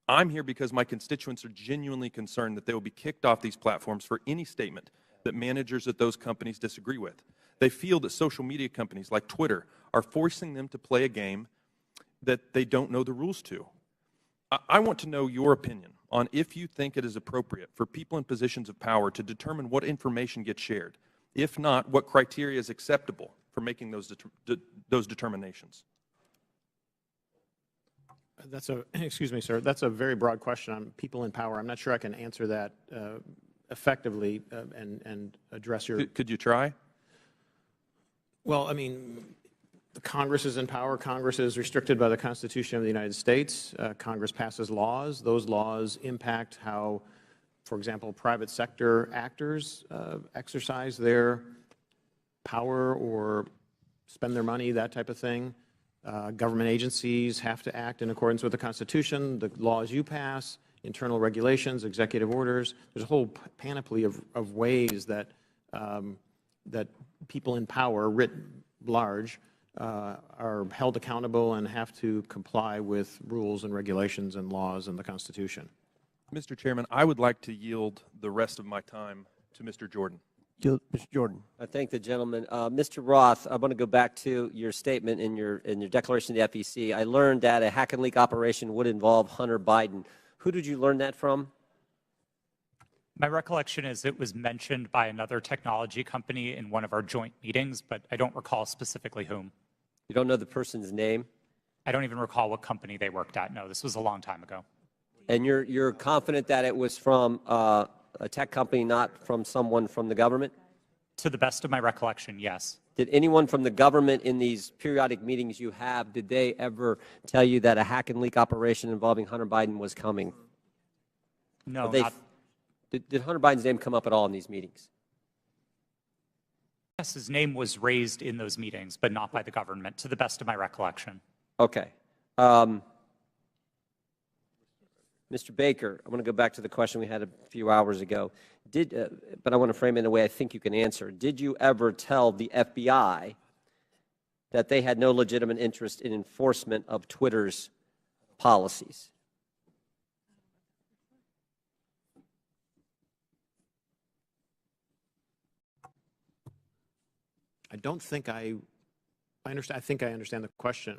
I'm here because my constituents are genuinely concerned that they will be kicked off these platforms for any statement that managers at those companies disagree with. They feel that social media companies like Twitter are forcing them to play a game that they don't know the rules to. I want to know your opinion on if you think it is appropriate for people in positions of power to determine what information gets shared. If not, what criteria is acceptable for making those determinations? Excuse me, sir, that's a very broad question on people in power. I'm not sure I can answer that effectively and address your... Could you try? Well, I mean, the Congress is in power. Congress is restricted by the Constitution of the United States. Congress passes laws. Those laws impact how, for example, private sector actors exercise their power or spend their money, that type of thing. Government agencies have to act in accordance with the Constitution, the laws you pass, internal regulations, executive orders. There's a whole panoply of ways that that people in power, writ large, are held accountable and have to comply with rules and regulations and laws and the Constitution. Mr. Chairman, I would like to yield the rest of my time to Mr. Jordan. Mr. Jordan. I thank the gentleman. Mr. Roth, I want to go back to your statement in your declaration to the FEC. I learned that a hack and leak operation would involve Hunter Biden. Who did you learn that from? My recollection is it was mentioned by another technology company in one of our joint meetings, but I don't recall specifically whom. You don't know the person's name? I don't even recall what company they worked at. No, this was a long time ago. And you're confident that it was from a tech company, not from someone from the government? To the best of my recollection, yes. Did anyone from the government in these periodic meetings you have, did they ever tell you that a hack and leak operation involving Hunter Biden was coming? No, not. Did Hunter Biden's name come up at all in these meetings? Yes, his name was raised in those meetings, but not by the government, to the best of my recollection. Okay. Mr. Baker, I want to go back to the question we had a few hours ago. But I want to frame it in a way I think you can answer. Did you ever tell the FBI that they had no legitimate interest in enforcement of Twitter's policies? I don't think I understand. I think I understand the question.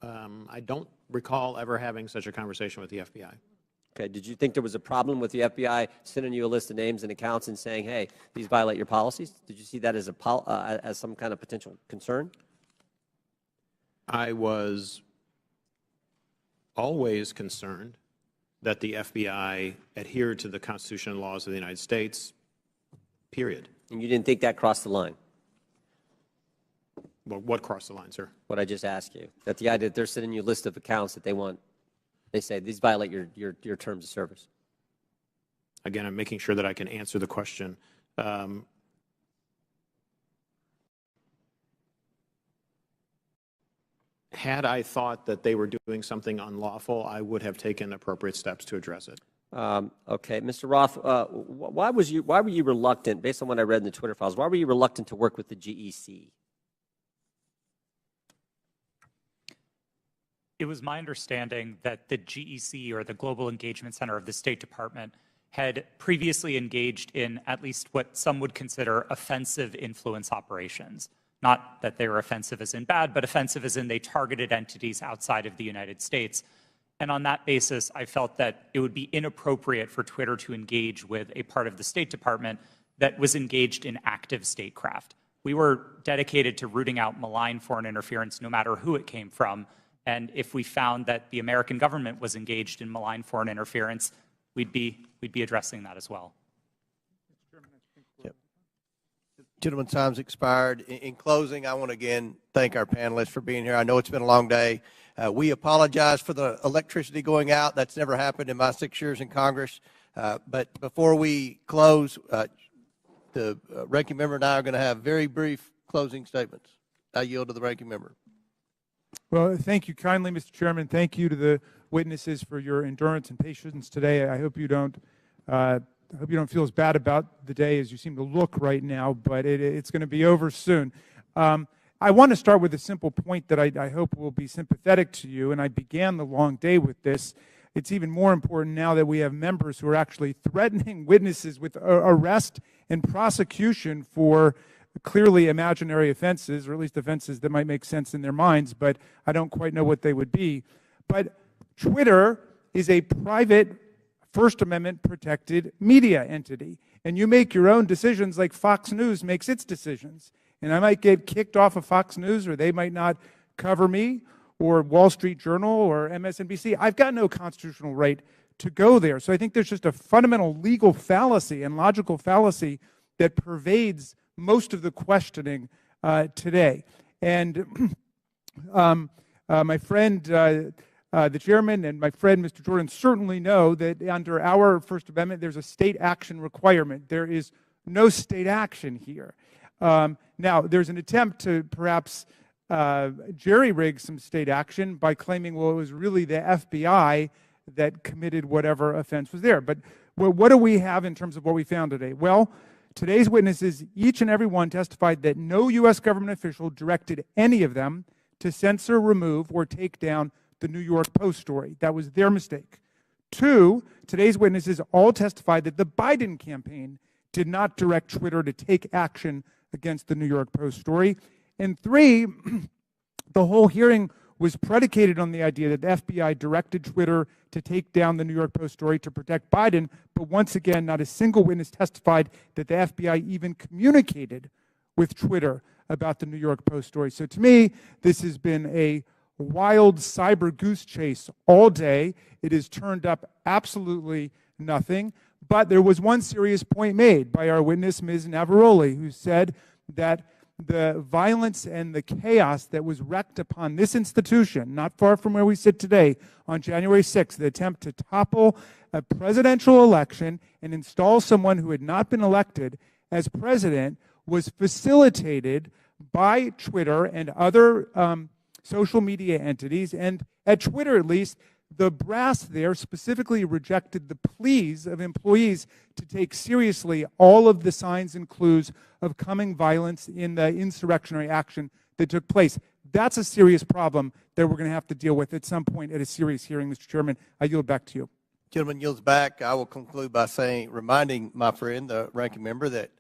I don't recall ever having such a conversation with the FBI. Okay. Did you think there was a problem with the FBI sending you a list of names and accounts and saying, hey, these violate your policies? Did you see that as as some kind of potential concern? I was always concerned that the FBI adhered to the Constitution and laws of the United States, period. And you didn't think that crossed the line? Well, what crossed the line, sir? What I just asked you. That the idea that they're sending you a list of accounts that they say these violate your terms of service. Again, I'm making sure that I can answer the question. Had I thought that they were doing something unlawful, I would have taken appropriate steps to address it. Okay, Mr. Roth, why were you reluctant, based on what I read in the Twitter files, why were you reluctant to work with the GEC? It was my understanding that the GEC, or the Global Engagement Center of the State Department, had previously engaged in at least what some would consider offensive influence operations. Not that they were offensive as in bad, but offensive as in they targeted entities outside of the United States. And on that basis, I felt that it would be inappropriate for Twitter to engage with a part of the State Department that was engaged in active statecraft. We were dedicated to rooting out malign foreign interference, no matter who it came from. And if we found that the American government was engaged in malign foreign interference, we'd be addressing that as well. Yep. Gentleman's time's expired. In closing, I want to again thank our panelists for being here. I know it's been a long day. We apologize for the electricity going out. That's never happened in my 6 years in Congress. But before we close, the ranking member and I are going to have very brief closing statements. I yield to the ranking member. Well, thank you kindly, Mr. Chairman. Thank you to the witnesses for your endurance and patience today. I hope you don't feel as bad about the day as you seem to look right now, but it's going to be over soon. I want to start with a simple point that I hope will be sympathetic to you, and I began the long day with this. It's even more important now that we have members who are actually threatening witnesses with arrest and prosecution for clearly imaginary offenses, or at least offenses that might make sense in their minds, but I don't quite know what they would be. But Twitter is a private First Amendment protected media entity, and you make your own decisions like Fox News makes its decisions. And I might get kicked off of Fox News, or they might not cover me, or Wall Street Journal, or MSNBC. I've got no constitutional right to go there. So I think there's just a fundamental legal fallacy and logical fallacy that pervades most of the questioning today. And my friend, the chairman, and my friend, Mr. Jordan, certainly know that under our First Amendment, there's a state action requirement. There is no state action here. Now, there's an attempt to perhaps jerry-rig some state action by claiming, well, it was really the FBI that committed whatever offense was there. But what do we have in terms of what we found today? Well, today's witnesses, each and every one, testified that no U.S. government official directed any of them to censor, remove, or take down the New York Post story. That was their mistake. 2, today's witnesses all testified that the Biden campaign did not direct Twitter to take action against the New York Post story. And three, the whole hearing was predicated on the idea that the FBI directed Twitter to take down the New York Post story to protect Biden, but once again, not a single witness testified that the FBI even communicated with Twitter about the New York Post story. So to me, this has been a wild cyber goose chase all day. It has turned up absolutely nothing. But there was one serious point made by our witness, Ms. Navaroli, who said that the violence and the chaos that was wreaked upon this institution, not far from where we sit today, on January 6th, the attempt to topple a presidential election and install someone who had not been elected as president, was facilitated by Twitter and other social media entities. And at Twitter, at least, the brass there specifically rejected the pleas of employees to take seriously all of the signs and clues of coming violence in the insurrectionary action that took place. That's a serious problem that we're going to have to deal with at some point at a serious hearing, Mr. Chairman. I yield back to you. Gentleman yields back. I will conclude by reminding my friend, the ranking member, that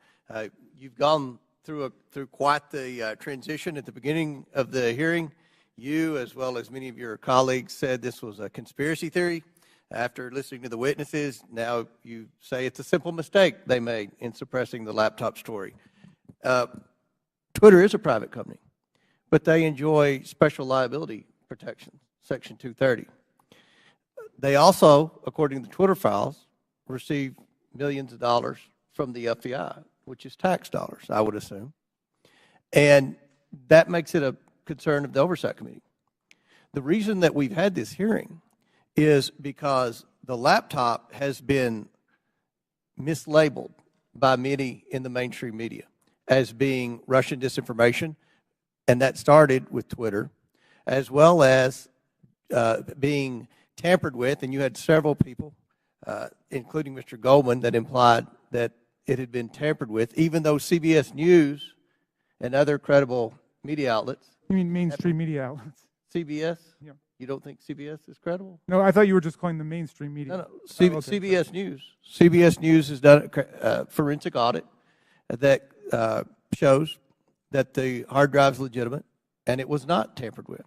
you've gone through quite the transition at the beginning of the hearing. You, as well as many of your colleagues, said this was a conspiracy theory. After listening to the witnesses, now you say it's a simple mistake they made in suppressing the laptop story. Twitter is a private company, but they enjoy special liability protection, Section 230. They also, according to the Twitter files, receive millions of dollars from the FBI, which is tax dollars, I would assume. And that makes it a concern of the Oversight Committee. The reason that we've had this hearing is because the laptop has been mislabeled by many in the mainstream media as being Russian disinformation, and that started with Twitter, as well as being tampered with, and you had several people, including Mr. Goldman, that implied that it had been tampered with, even though CBS News and other credible media outlets. You mean mainstream media outlets? CBS? Yeah. You don't think CBS is credible? No, I thought you were just calling the mainstream media. No. Okay. CBS News. CBS News has done a forensic audit that shows that the hard drive is legitimate and it was not tampered with.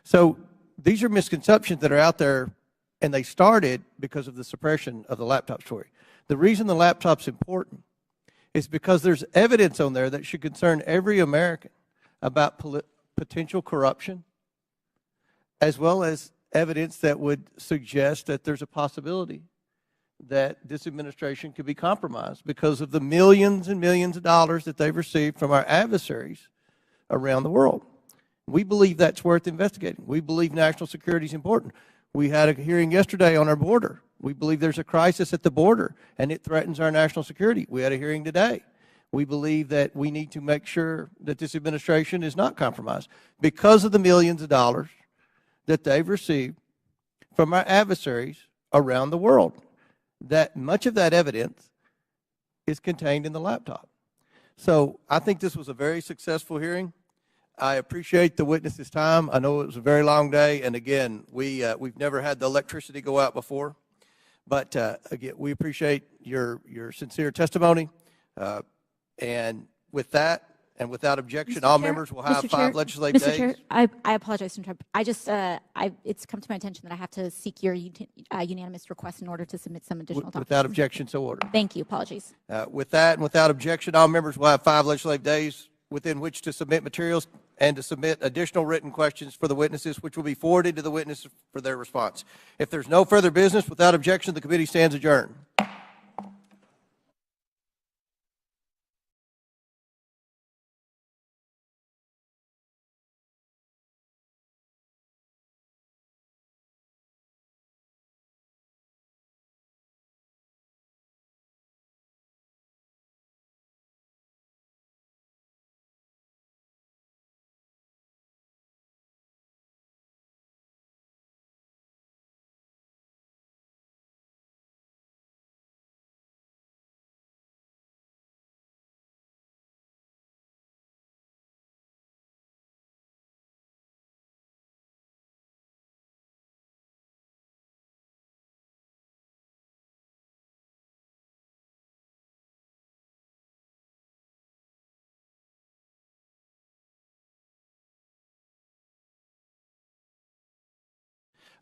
So these are misconceptions that are out there, and they started because of the suppression of the laptop story. The reason the laptop's important is because there's evidence on there that should concern every American about potential corruption, as well as evidence that would suggest that there's a possibility that this administration could be compromised because of the millions and millions of dollars that they've received from our adversaries around the world. We believe that's worth investigating. We believe national security is important. We had a hearing yesterday on our border. We believe there's a crisis at the border, and it threatens our national security. We had a hearing today. We believe that we need to make sure that this administration is not compromised because of the millions of dollars that they've received from our adversaries around the world. That much of that evidence is contained in the laptop. So I think this was a very successful hearing. I appreciate the witnesses' time. I know it was a very long day, and again, we've never had the electricity go out before. But again, we appreciate your sincere testimony. And with that, and without objection, all members will have 5 legislative days. Mr. Chair, I apologize to interrupt. It's come to my attention that I have to seek your unanimous request in order to submit some additional documents. Without objection, so ordered. Thank you. Apologies. With that and without objection, all members will have 5 legislative days within which to submit materials and to submit additional written questions for the witnesses, which will be forwarded to the witnesses for their response. If there's no further business, without objection, the committee stands adjourned.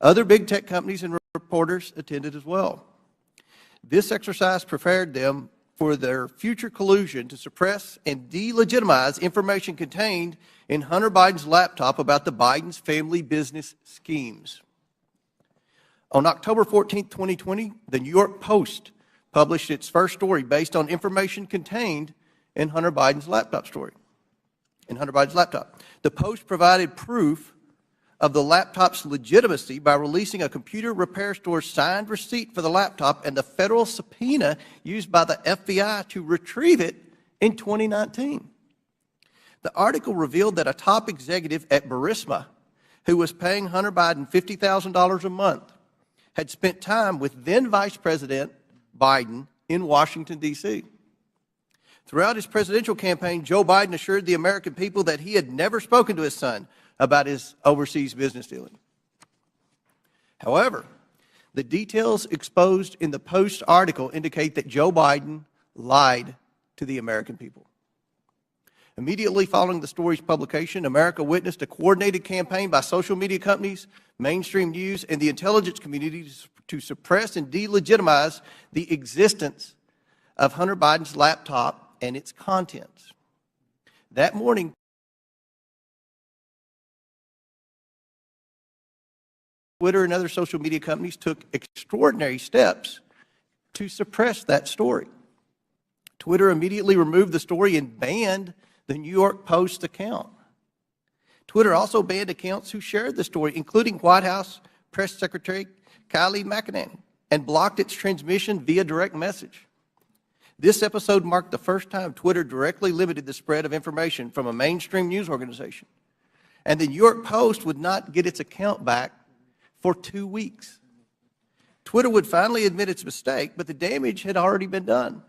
Other big tech companies and reporters attended as well. This exercise prepared them for their future collusion to suppress and delegitimize information contained in Hunter Biden's laptop about the Biden's family business schemes. On October 14, 2020, the New York Post published its first story based on information contained in Hunter Biden's laptop story. The Post provided proof of the laptop's legitimacy by releasing a computer repair store's signed receipt for the laptop and the federal subpoena used by the FBI to retrieve it in 2019. The article revealed that a top executive at Burisma, who was paying Hunter Biden $50,000 a month, had spent time with then Vice President Biden in Washington, D.C. Throughout his presidential campaign, Joe Biden assured the American people that he had never spoken to his son about his overseas business dealing. However, the details exposed in the Post article indicate that Joe Biden lied to the American people. Immediately following the story's publication, America witnessed a coordinated campaign by social media companies, mainstream news, and the intelligence community to suppress and delegitimize the existence of Hunter Biden's laptop and its contents. That morning, Twitter and other social media companies took extraordinary steps to suppress that story. Twitter immediately removed the story and banned the New York Post account. Twitter also banned accounts who shared the story, including White House Press Secretary Kayleigh McEnany, and blocked its transmission via direct message. This episode marked the first time Twitter directly limited the spread of information from a mainstream news organization. And the New York Post would not get its account back for 2 weeks. Twitter would finally admit its mistake, but the damage had already been done.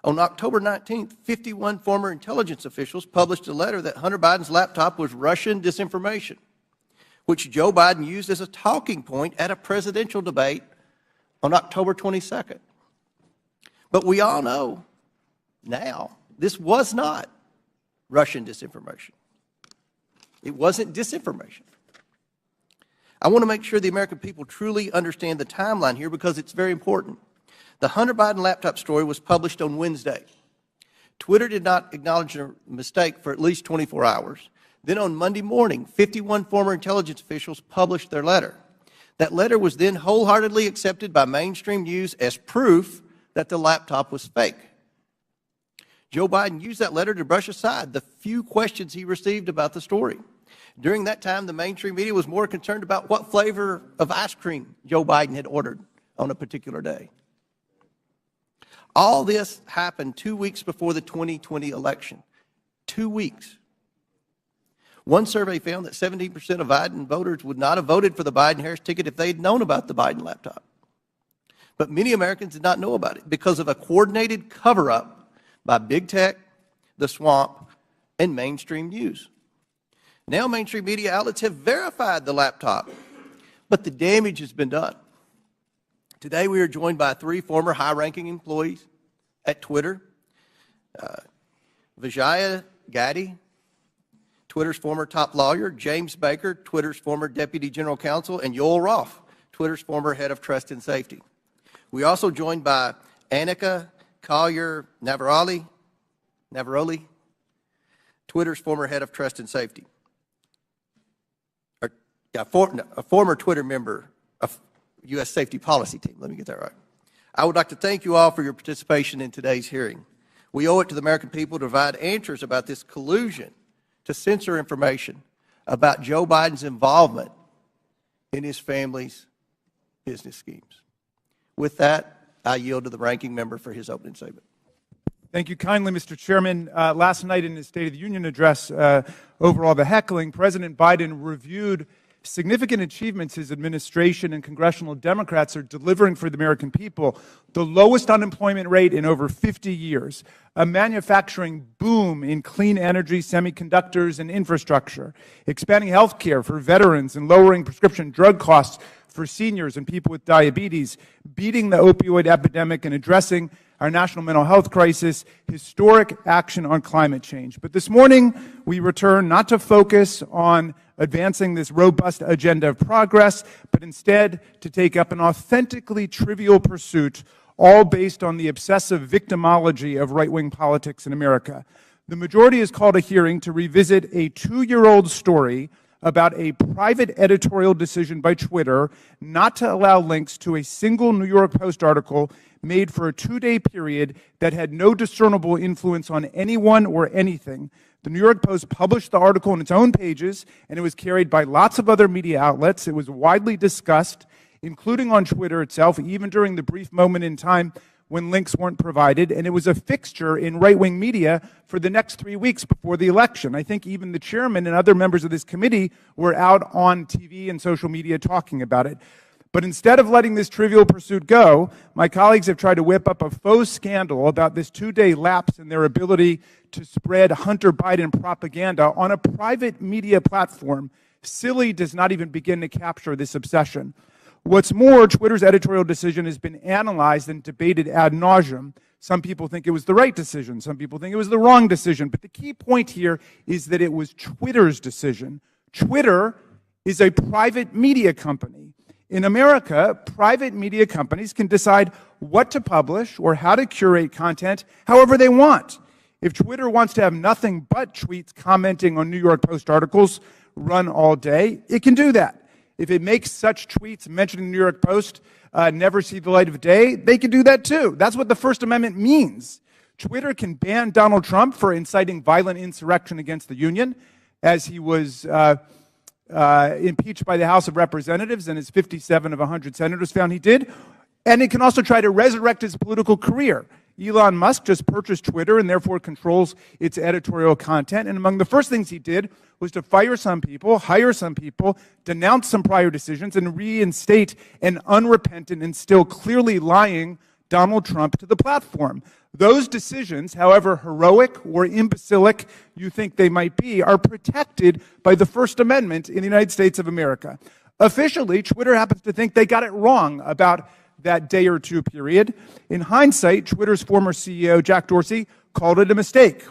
On October 19th, 51 former intelligence officials published a letter that Hunter Biden's laptop was Russian disinformation, which Joe Biden used as a talking point at a presidential debate on October 22nd. But we all know now this was not Russian disinformation. It wasn't disinformation. I want to make sure the American people truly understand the timeline here because it's very important. The Hunter Biden laptop story was published on Wednesday. Twitter did not acknowledge a mistake for at least 24 hours. Then on Monday morning, 51 former intelligence officials published their letter. That letter was then wholeheartedly accepted by mainstream news as proof that the laptop was fake. Joe Biden used that letter to brush aside the few questions he received about the story. During that time, the mainstream media was more concerned about what flavor of ice cream Joe Biden had ordered on a particular day. All this happened 2 weeks before the 2020 election. 2 weeks. One survey found that 17% of Biden voters would not have voted for the Biden-Harris ticket if they had known about the Biden laptop. But many Americans did not know about it because of a coordinated cover-up by big tech, the swamp, and mainstream news. Now mainstream media outlets have verified the laptop, but the damage has been done. Today we are joined by 3 former high-ranking employees at Twitter. Vijaya Gadde, Twitter's former top lawyer, James Baker, Twitter's former deputy general counsel, and Yoel Roth, Twitter's former head of trust and safety. We are also joined by Annika Collier-Navaroli, Twitter's former head of trust and safety. A former Twitter member of U.S. safety policy team. Let me get that right. I would like to thank you all for your participation in today's hearing. We owe it to the American people to provide answers about this collusion to censor information about Joe Biden's involvement in his family's business schemes. With that, I yield to the ranking member for his opening statement. Thank you kindly, Mr. Chairman. Last night in his State of the Union address, over all the heckling, President Biden reviewed significant achievements his administration and congressional Democrats are delivering for the American people. The lowest unemployment rate in over 50 years, a manufacturing boom in clean energy, semiconductors, and infrastructure, expanding health care for veterans and lowering prescription drug costs for seniors and people with diabetes, beating the opioid epidemic and addressing our national mental health crisis, historic action on climate change. But this morning, we return not to focus on advancing this robust agenda of progress, but instead to take up an authentically trivial pursuit, all based on the obsessive victimology of right-wing politics in America. The majority has called a hearing to revisit a 2-year-old story about a private editorial decision by Twitter not to allow links to a single New York Post article made for a 2-day period that had no discernible influence on anyone or anything. The New York Post published the article on its own pages, and it was carried by lots of other media outlets. It was widely discussed, including on Twitter itself, even during the brief moment in time when links weren't provided, and it was a fixture in right-wing media for the next 3 weeks before the election. I think even the chairman and other members of this committee were out on TV and social media talking about it. But instead of letting this trivial pursuit go, my colleagues have tried to whip up a faux scandal about this 2-day lapse in their ability to spread Hunter Biden propaganda on a private media platform. Silly does not even begin to capture this obsession. What's more, Twitter's editorial decision has been analyzed and debated ad nauseum. Some people think it was the right decision. Some people think it was the wrong decision. But the key point here is that it was Twitter's decision. Twitter is a private media company. In America, private media companies can decide what to publish or how to curate content however they want. If Twitter wants to have nothing but tweets commenting on New York Post articles run all day, it can do that. If it makes such tweets mentioning the New York Post never see the light of day, they can do that too. That's what the First Amendment means. Twitter can ban Donald Trump for inciting violent insurrection against the Union, as he was impeached by the House of Representatives, and as 57 of 100 senators found he did. And it can also try to resurrect his political career. Elon Musk just purchased Twitter and therefore controls its editorial content. And among the first things he did was to fire some people, hire some people, denounce some prior decisions, and reinstate an unrepentant and still clearly lying Donald Trump to the platform. Those decisions, however heroic or imbecilic you think they might be, are protected by the First Amendment in the United States of America. Officially, Twitter happens to think they got it wrong about that day or two period. In hindsight, Twitter's former CEO, Jack Dorsey, called it a mistake.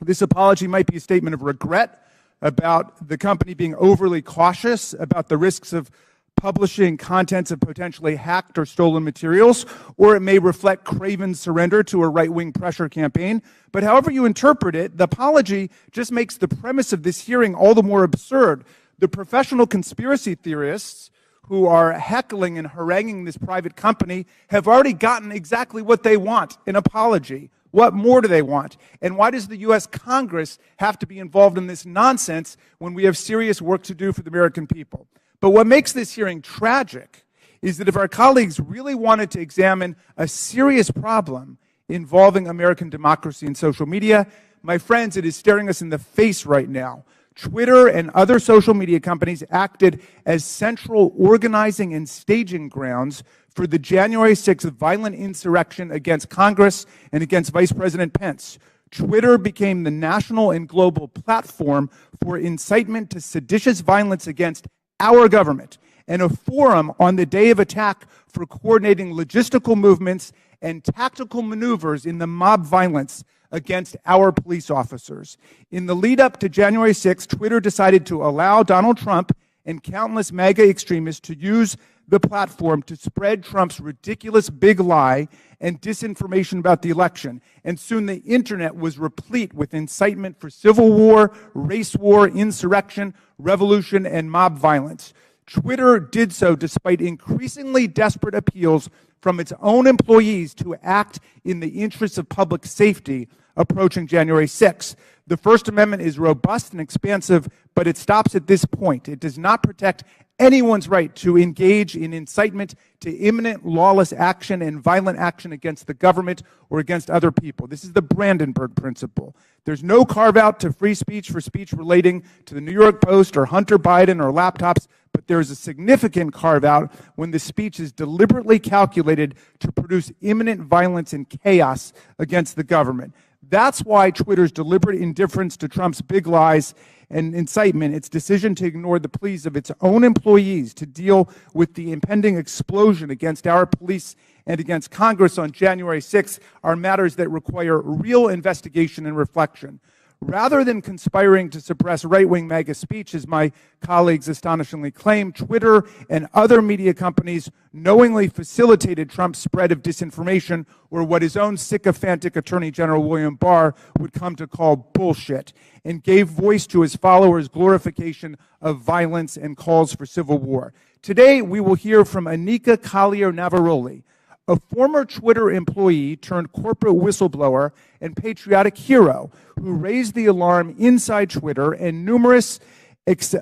This apology might be a statement of regret about the company being overly cautious about the risks of publishing contents of potentially hacked or stolen materials, or it may reflect craven surrender to a right-wing pressure campaign. But however you interpret it, the apology just makes the premise of this hearing all the more absurd. The professional conspiracy theorists who are heckling and haranguing this private company have already gotten exactly what they want, an apology. What more do they want? And why does the U.S. Congress have to be involved in this nonsense when we have serious work to do for the American people? But what makes this hearing tragic is that if our colleagues really wanted to examine a serious problem involving American democracy and social media, my friends, it is staring us in the face right now. Twitter and other social media companies acted as central organizing and staging grounds for the January 6th violent insurrection against Congress and against Vice President Pence. Twitter became the national and global platform for incitement to seditious violence against our government, and a forum on the day of attack for coordinating logistical movements and tactical maneuvers in the mob violence against our police officers. In the lead up to January 6th, Twitter decided to allow Donald Trump and countless MAGA extremists to use the platform to spread Trump's ridiculous big lie and disinformation about the election. And soon the internet was replete with incitement for civil war, race war, insurrection, revolution, and mob violence. Twitter did so despite increasingly desperate appeals from its own employees to act in the interests of public safety approaching January 6th. The First Amendment is robust and expansive, but it stops at this point. It does not protect anyone's right to engage in incitement to imminent lawless action and violent action against the government or against other people. This is the Brandenburg Principle. There's no carve-out to free speech for speech relating to the New York Post or Hunter Biden or laptops, but there is a significant carve-out when the speech is deliberately calculated to produce imminent violence and chaos against the government. That's why Twitter's deliberate indifference to Trump's big lies and incitement, its decision to ignore the pleas of its own employees to deal with the impending explosion against our police and against Congress on January 6th are matters that require real investigation and reflection. Rather than conspiring to suppress right-wing MAGA speech, as my colleagues astonishingly claim, Twitter and other media companies knowingly facilitated Trump's spread of disinformation, or what his own sycophantic Attorney General William Barr would come to call bullshit, and gave voice to his followers' glorification of violence and calls for civil war. Today, we will hear from Anika Collier-Navaroli, a former Twitter employee turned corporate whistleblower and patriotic hero who raised the alarm inside Twitter and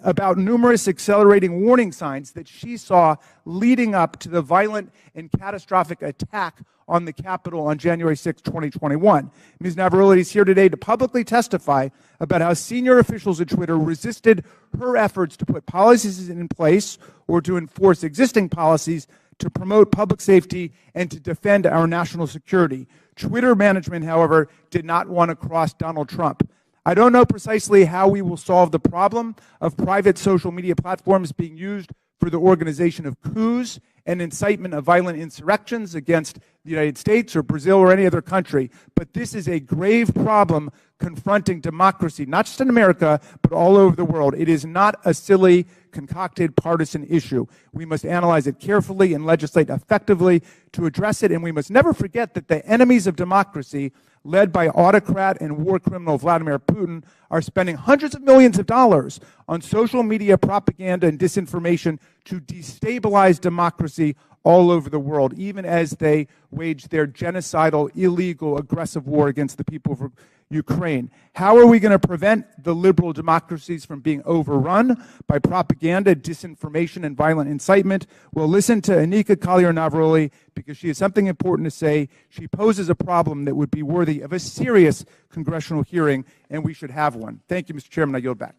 about numerous accelerating warning signs that she saw leading up to the violent and catastrophic attack on the Capitol on January 6, 2021. Ms. Navaroli is here today to publicly testify about how senior officials at Twitter resisted her efforts to put policies in place or to enforce existing policies to promote public safety and to defend our national security. Twitter management, however, did not want to cross Donald Trump. I don't know precisely how we will solve the problem of private social media platforms being used for the organization of coups and incitement of violent insurrections against the United States or Brazil or any other country. But this is a grave problem confronting democracy, not just in America, but all over the world. It is not a silly, concocted partisan issue. We must analyze it carefully and legislate effectively to address it, and we must never forget that the enemies of democracy, led by autocrat and war criminal Vladimir Putin, are spending hundreds of millions of dollars on social media propaganda and disinformation to destabilize democracy all over the world, even as they wage their genocidal, illegal, aggressive war against the people of Ukraine. How are we going to prevent the liberal democracies from being overrun by propaganda, disinformation, and violent incitement? Well, listen to Anika Collier-Navaroli, because she has something important to say. She poses a problem that would be worthy of a serious congressional hearing, and we should have one. Thank you, Mr. Chairman. I yield back.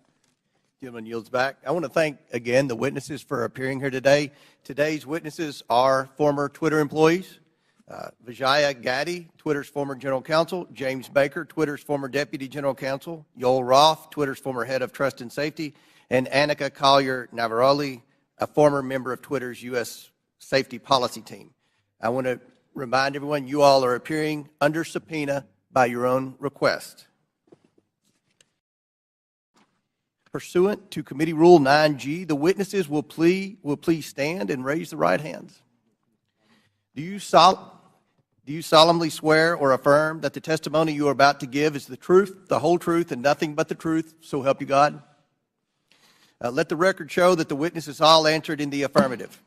Gentleman yields back. I want to thank again the witnesses for appearing here today. Today's witnesses are former Twitter employees. Vijaya Gaddy, Twitter's former general counsel; James Baker, Twitter's former deputy general counsel; Yoel Roth, Twitter's former head of trust and safety; and Anika Collier-Navaroli, a former member of Twitter's U.S. safety policy team. I want to remind everyone you all are appearing under subpoena by your own request. Pursuant to Committee Rule 9G, the witnesses will please stand and raise the right hands. Do you solemnly swear or affirm that the testimony you are about to give is the truth, the whole truth, and nothing but the truth, so help you God? Let the record show that the witnesses all answered in the affirmative.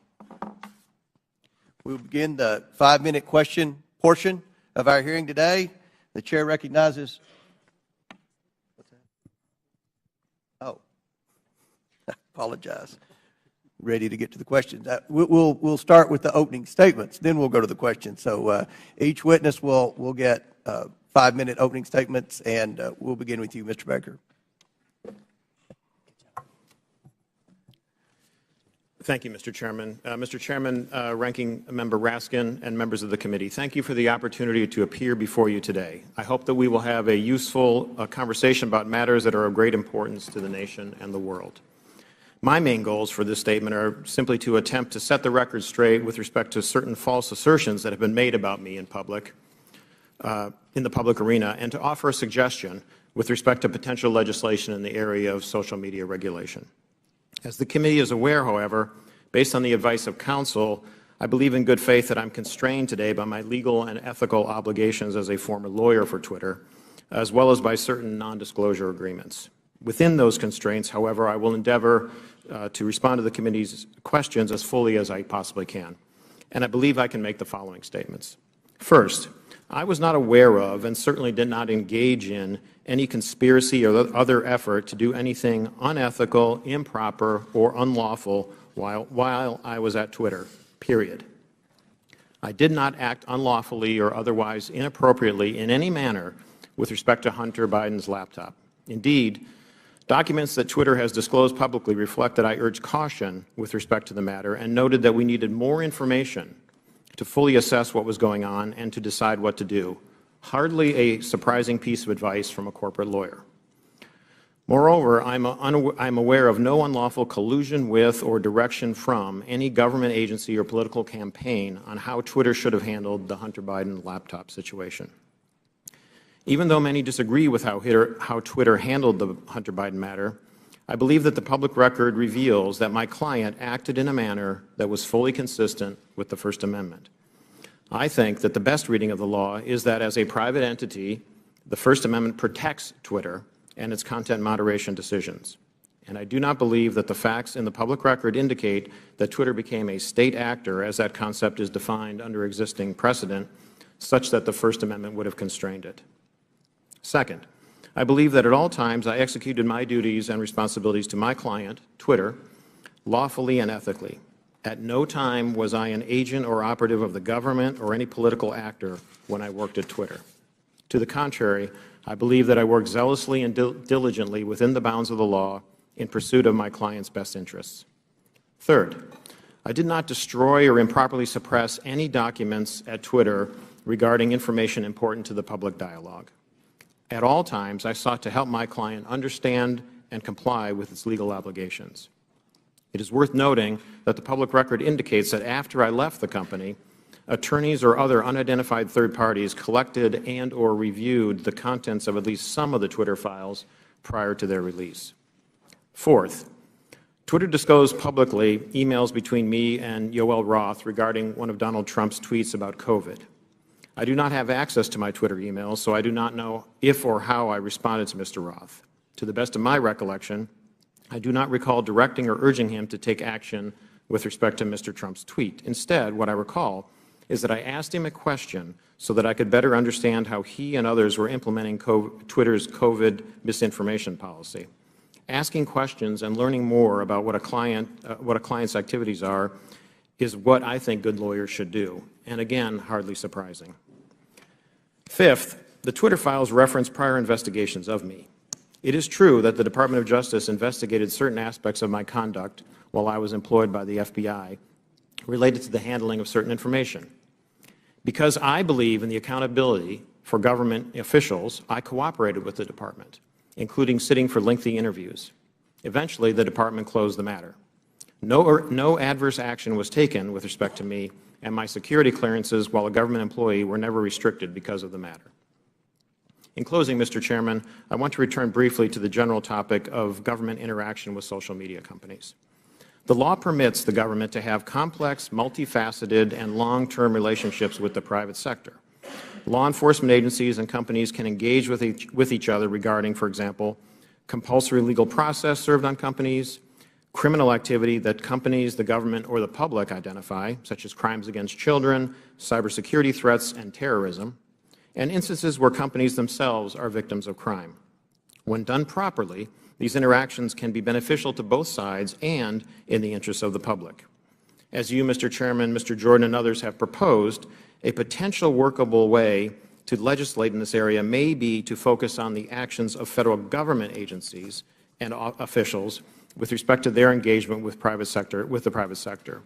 We'll begin the 5-minute question portion of our hearing today. The chair recognizes. Oh, apologize. Ready to get to the questions. We'll start with the opening statements, then we'll go to the questions. So each witness will get 5-minute opening statements, and we'll begin with you, Mr. Baker. Thank you, Mr. Chairman. Mr. Chairman, Ranking Member Raskin, and members of the committee, thank you for the opportunity to appear before you today. I hope that we will have a useful conversation about matters that are of great importance to the nation and the world. My main goals for this statement are simply to attempt to set the record straight with respect to certain false assertions that have been made about me in the public arena, and to offer a suggestion with respect to potential legislation in the area of social media regulation. As the committee is aware, however, based on the advice of counsel, I believe in good faith that I'm constrained today by my legal and ethical obligations as a former lawyer for Twitter, as well as by certain non-disclosure agreements. Within those constraints, however, I will endeavor to respond to the committee's questions as fully as I possibly can. And I believe I can make the following statements. First, I was not aware of, and certainly did not engage in, any conspiracy or other effort to do anything unethical, improper, or unlawful while I was at Twitter, period. I did not act unlawfully or otherwise inappropriately in any manner with respect to Hunter Biden's laptop. Indeed, documents that Twitter has disclosed publicly reflect that I urged caution with respect to the matter and noted that we needed more information to fully assess what was going on and to decide what to do, Hardly a surprising piece of advice from a corporate lawyer. Moreover, I'm aware of no unlawful collusion with or direction from any government agency or political campaign on how Twitter should have handled the Hunter Biden laptop situation. Even though many disagree with how Twitter handled the Hunter Biden matter, I believe that the public record reveals that my client acted in a manner that was fully consistent with the First Amendment. I think that the best reading of the law is that as a private entity, the First Amendment protects Twitter and its content moderation decisions. And I do not believe that the facts in the public record indicate that Twitter became a state actor, as that concept is defined under existing precedent, such that the First Amendment would have constrained it. Second, I believe that at all times I executed my duties and responsibilities to my client, Twitter, lawfully and ethically. At no time was I an agent or operative of the government or any political actor when I worked at Twitter. To the contrary, I believe that I worked zealously and diligently within the bounds of the law in pursuit of my client's best interests. Third, I did not destroy or improperly suppress any documents at Twitter regarding information important to the public dialogue. At all times, I sought to help my client understand and comply with its legal obligations. It is worth noting that the public record indicates that after I left the company, attorneys or other unidentified third parties collected and or reviewed the contents of at least some of the Twitter files prior to their release. Fourth, Twitter disclosed publicly emails between me and Yoel Roth regarding one of Donald Trump's tweets about COVID. I do not have access to my Twitter emails, so I do not know if or how I responded to Mr. Roth. To the best of my recollection, I do not recall directing or urging him to take action with respect to Mr. Trump's tweet. Instead, what I recall is that I asked him a question so that I could better understand how he and others were implementing Twitter's COVID misinformation policy. Asking questions and learning more about what a client's activities are is what I think good lawyers should do, and again, hardly surprising. Fifth, the Twitter files reference prior investigations of me. It is true that the Department of Justice investigated certain aspects of my conduct while I was employed by the FBI related to the handling of certain information. Because I believe in the accountability for government officials, I cooperated with the department, including sitting for lengthy interviews. Eventually, the department closed the matter. No adverse action was taken with respect to me, and my security clearances while a government employee were never restricted because of the matter. In closing, Mr. Chairman, I want to return briefly to the general topic of government interaction with social media companies. The law permits the government to have complex, multifaceted, and long-term relationships with the private sector. Law enforcement agencies and companies can engage with each other regarding, for example, compulsory legal process served on companies, criminal activity that companies, the government, or the public identify, such as crimes against children, cybersecurity threats, and terrorism, and instances where companies themselves are victims of crime. When done properly, these interactions can be beneficial to both sides and in the interests of the public. As you, Mr. Chairman, Mr. Jordan, and others have proposed, a potential workable way to legislate in this area may be to focus on the actions of federal government agencies and officials with respect to their engagement with the private sector.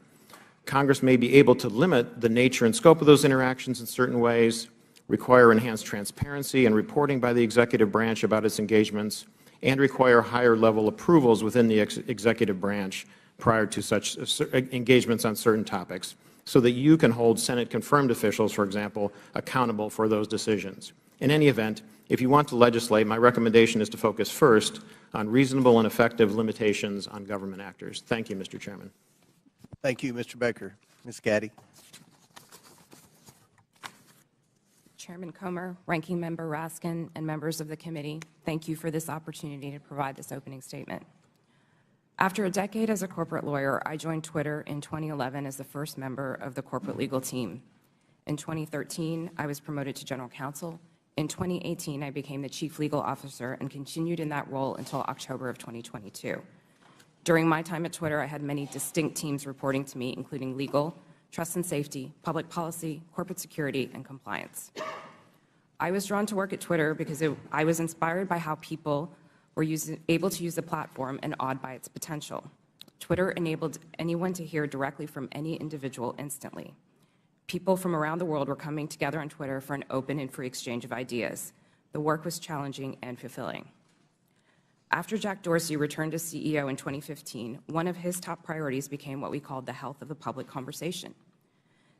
Congress may be able to limit the nature and scope of those interactions in certain ways, require enhanced transparency and reporting by the executive branch about its engagements, and require higher-level approvals within the executive branch prior to such engagements on certain topics, so that you can hold Senate-confirmed officials, for example, accountable for those decisions. In any event, if you want to legislate, my recommendation is to focus first on reasonable and effective limitations on government actors. Thank you, Mr. Chairman. Thank you, Mr. Baker. Ms. Gaddy. Chairman Comer, Ranking Member Raskin, and members of the committee, thank you for this opportunity to provide this opening statement. After a decade as a corporate lawyer, I joined Twitter in 2011 as the first member of the corporate legal team. In 2013, I was promoted to general counsel. In 2018, I became the chief legal officer and continued in that role until October of 2022. During my time at Twitter, I had many distinct teams reporting to me, including legal, trust and safety, public policy, corporate security, and compliance. I was drawn to work at Twitter because I was inspired by how people were able to use the platform and awed by its potential. Twitter enabled anyone to hear directly from any individual instantly. People from around the world were coming together on Twitter for an open and free exchange of ideas. The work was challenging and fulfilling. After Jack Dorsey returned as CEO in 2015, one of his top priorities became what we called the health of the public conversation.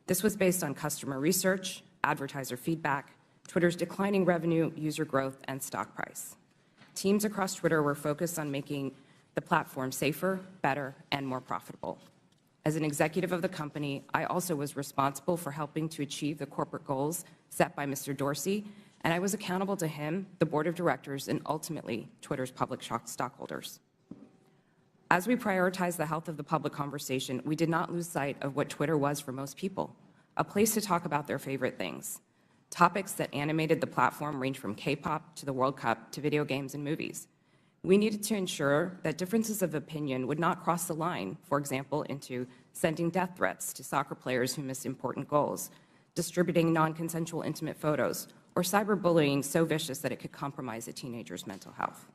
This was based on customer research, advertiser feedback, Twitter's declining revenue, user growth, and stock price. Teams across Twitter were focused on making the platform safer, better, and more profitable. As an executive of the company, I also was responsible for helping to achieve the corporate goals set by Mr. Dorsey, and I was accountable to him, the board of directors, and ultimately Twitter's public stockholders. As we prioritized the health of the public conversation, we did not lose sight of what Twitter was for most people, a place to talk about their favorite things. Topics that animated the platform range from K-pop to the World Cup to video games and movies. We needed to ensure that differences of opinion would not cross the line, for example, into sending death threats to soccer players who missed important goals, distributing non-consensual intimate photos, or cyberbullying so vicious that it could compromise a teenager's mental health.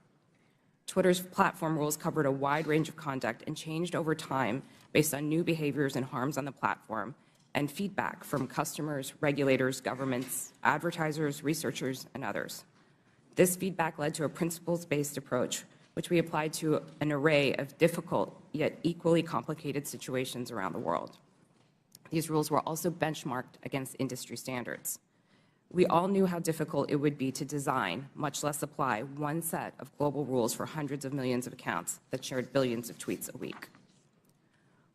Twitter's platform rules covered a wide range of conduct and changed over time based on new behaviors and harms on the platform and feedback from customers, regulators, governments, advertisers, researchers, and others. This feedback led to a principles-based approach, which we applied to an array of difficult yet equally complicated situations around the world. These rules were also benchmarked against industry standards. We all knew how difficult it would be to design, much less apply, one set of global rules for hundreds of millions of accounts that shared billions of tweets a week.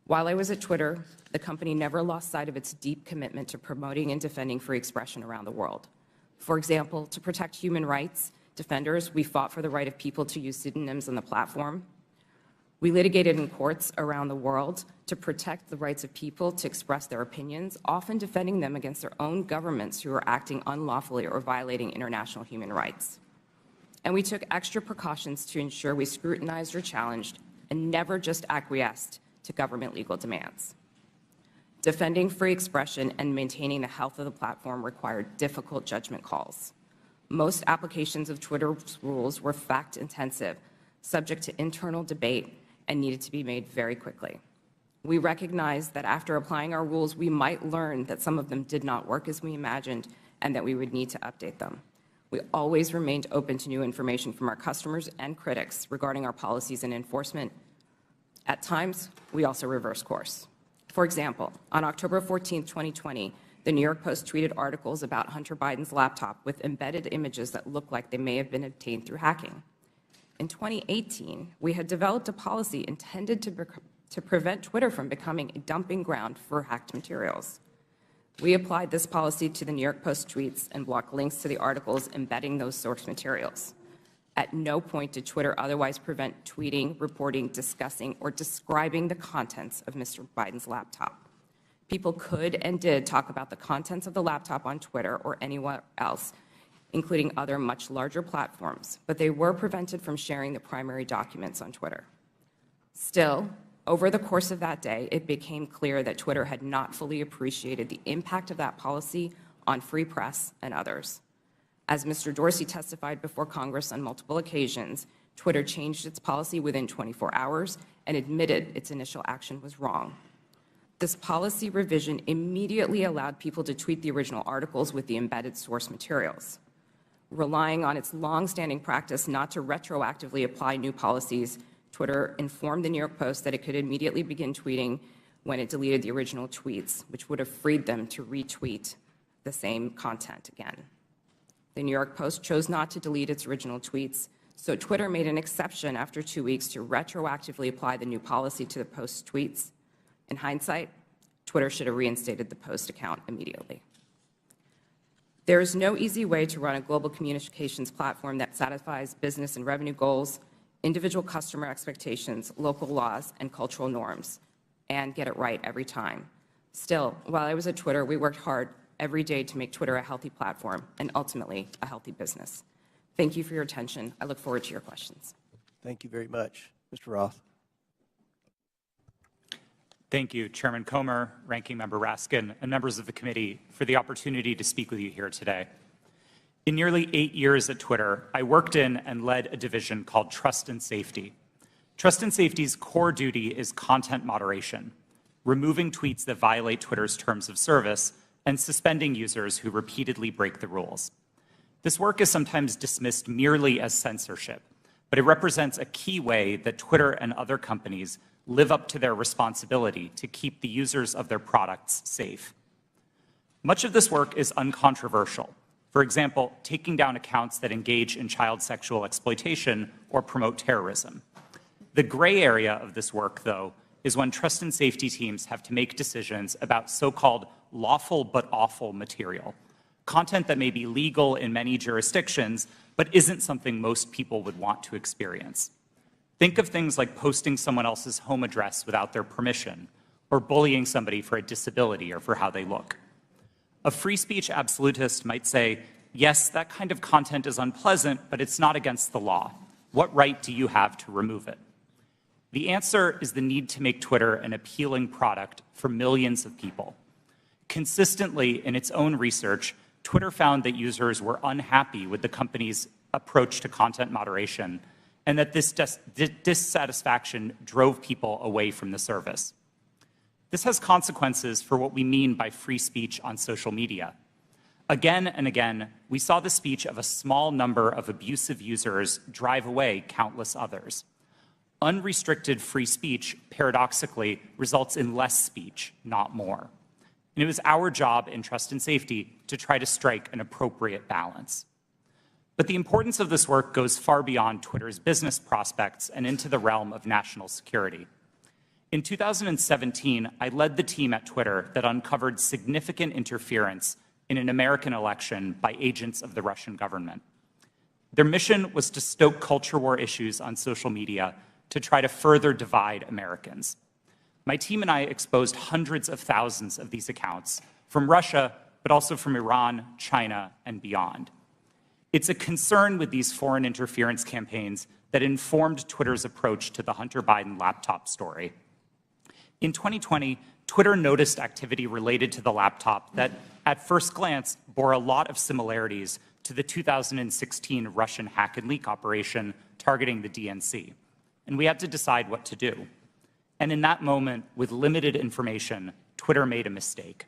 While I was at Twitter, the company never lost sight of its deep commitment to promoting and defending free expression around the world. For example, to protect human rights defenders, we fought for the right of people to use pseudonyms on the platform. We litigated in courts around the world to protect the rights of people to express their opinions, often defending them against their own governments who are acting unlawfully or violating international human rights. And we took extra precautions to ensure we scrutinized or challenged and never just acquiesced to government legal demands. Defending free expression and maintaining the health of the platform required difficult judgment calls. Most applications of Twitter's rules were fact-intensive, subject to internal debate, and needed to be made very quickly. We recognized that after applying our rules, we might learn that some of them did not work as we imagined and that we would need to update them. We always remained open to new information from our customers and critics regarding our policies and enforcement. At times, we also reversed course. For example, on October 14, 2020, the New York Post tweeted articles about Hunter Biden's laptop with embedded images that looked like they may have been obtained through hacking. In 2018, we had developed a policy intended to prevent Twitter from becoming a dumping ground for hacked materials. We applied this policy to the New York Post tweets and blocked links to the articles embedding those source materials. At no point did Twitter otherwise prevent tweeting, reporting, discussing, or describing the contents of Mr. Biden's laptop. People could and did talk about the contents of the laptop on Twitter or anywhere else, including other much larger platforms, but they were prevented from sharing the primary documents on Twitter. Still, over the course of that day, it became clear that Twitter had not fully appreciated the impact of that policy on free press and others. As Mr. Dorsey testified before Congress on multiple occasions, Twitter changed its policy within 24 hours and admitted its initial action was wrong. This policy revision immediately allowed people to tweet the original articles with the embedded source materials. Relying on its long-standing practice not to retroactively apply new policies, Twitter informed the New York Post that it could immediately begin tweeting when it deleted the original tweets, which would have freed them to retweet the same content again. The New York Post chose not to delete its original tweets, so Twitter made an exception after 2 weeks to retroactively apply the new policy to the Post's tweets. In hindsight, Twitter should have reinstated the Post account immediately. There is no easy way to run a global communications platform that satisfies business and revenue goals, individual customer expectations, local laws, and cultural norms, and get it right every time. Still, while I was at Twitter, we worked hard every day to make Twitter a healthy platform and ultimately a healthy business. Thank you for your attention. I look forward to your questions. Thank you very much. Mr. Roth. Thank you, Chairman Comer, Ranking Member Raskin, and members of the committee for the opportunity to speak with you here today. In nearly 8 years at Twitter, I worked in and led a division called Trust and Safety. Trust and Safety's core duty is content moderation, removing tweets that violate Twitter's terms of service and suspending users who repeatedly break the rules. This work is sometimes dismissed merely as censorship, but it represents a key way that Twitter and other companies live up to their responsibility to keep the users of their products safe. Much of this work is uncontroversial. For example, taking down accounts that engage in child sexual exploitation or promote terrorism. The gray area of this work, though, is when trust and safety teams have to make decisions about so-called lawful but awful material, content that may be legal in many jurisdictions, but isn't something most people would want to experience. Think of things like posting someone else's home address without their permission, or bullying somebody for a disability or for how they look. A free speech absolutist might say, yes, that kind of content is unpleasant, but it's not against the law. What right do you have to remove it? The answer is the need to make Twitter an appealing product for millions of people. Consistently, in its own research, Twitter found that users were unhappy with the company's approach to content moderation, and that this dissatisfaction drove people away from the service. This has consequences for what we mean by free speech on social media. Again and again, we saw the speech of a small number of abusive users drive away countless others. Unrestricted free speech, paradoxically, results in less speech, not more. And it was our job in trust and safety to try to strike an appropriate balance. But the importance of this work goes far beyond Twitter's business prospects and into the realm of national security. In 2017, I led the team at Twitter that uncovered significant interference in an American election by agents of the Russian government. Their mission was to stoke culture war issues on social media to try to further divide Americans. My team and I exposed hundreds of thousands of these accounts from Russia, but also from Iran, China, and beyond. It's a concern with these foreign interference campaigns that informed Twitter's approach to the Hunter Biden laptop story. In 2020, Twitter noticed activity related to the laptop that, at first glance, bore a lot of similarities to the 2016 Russian hack and leak operation targeting the DNC. And we had to decide what to do. And in that moment, with limited information, Twitter made a mistake.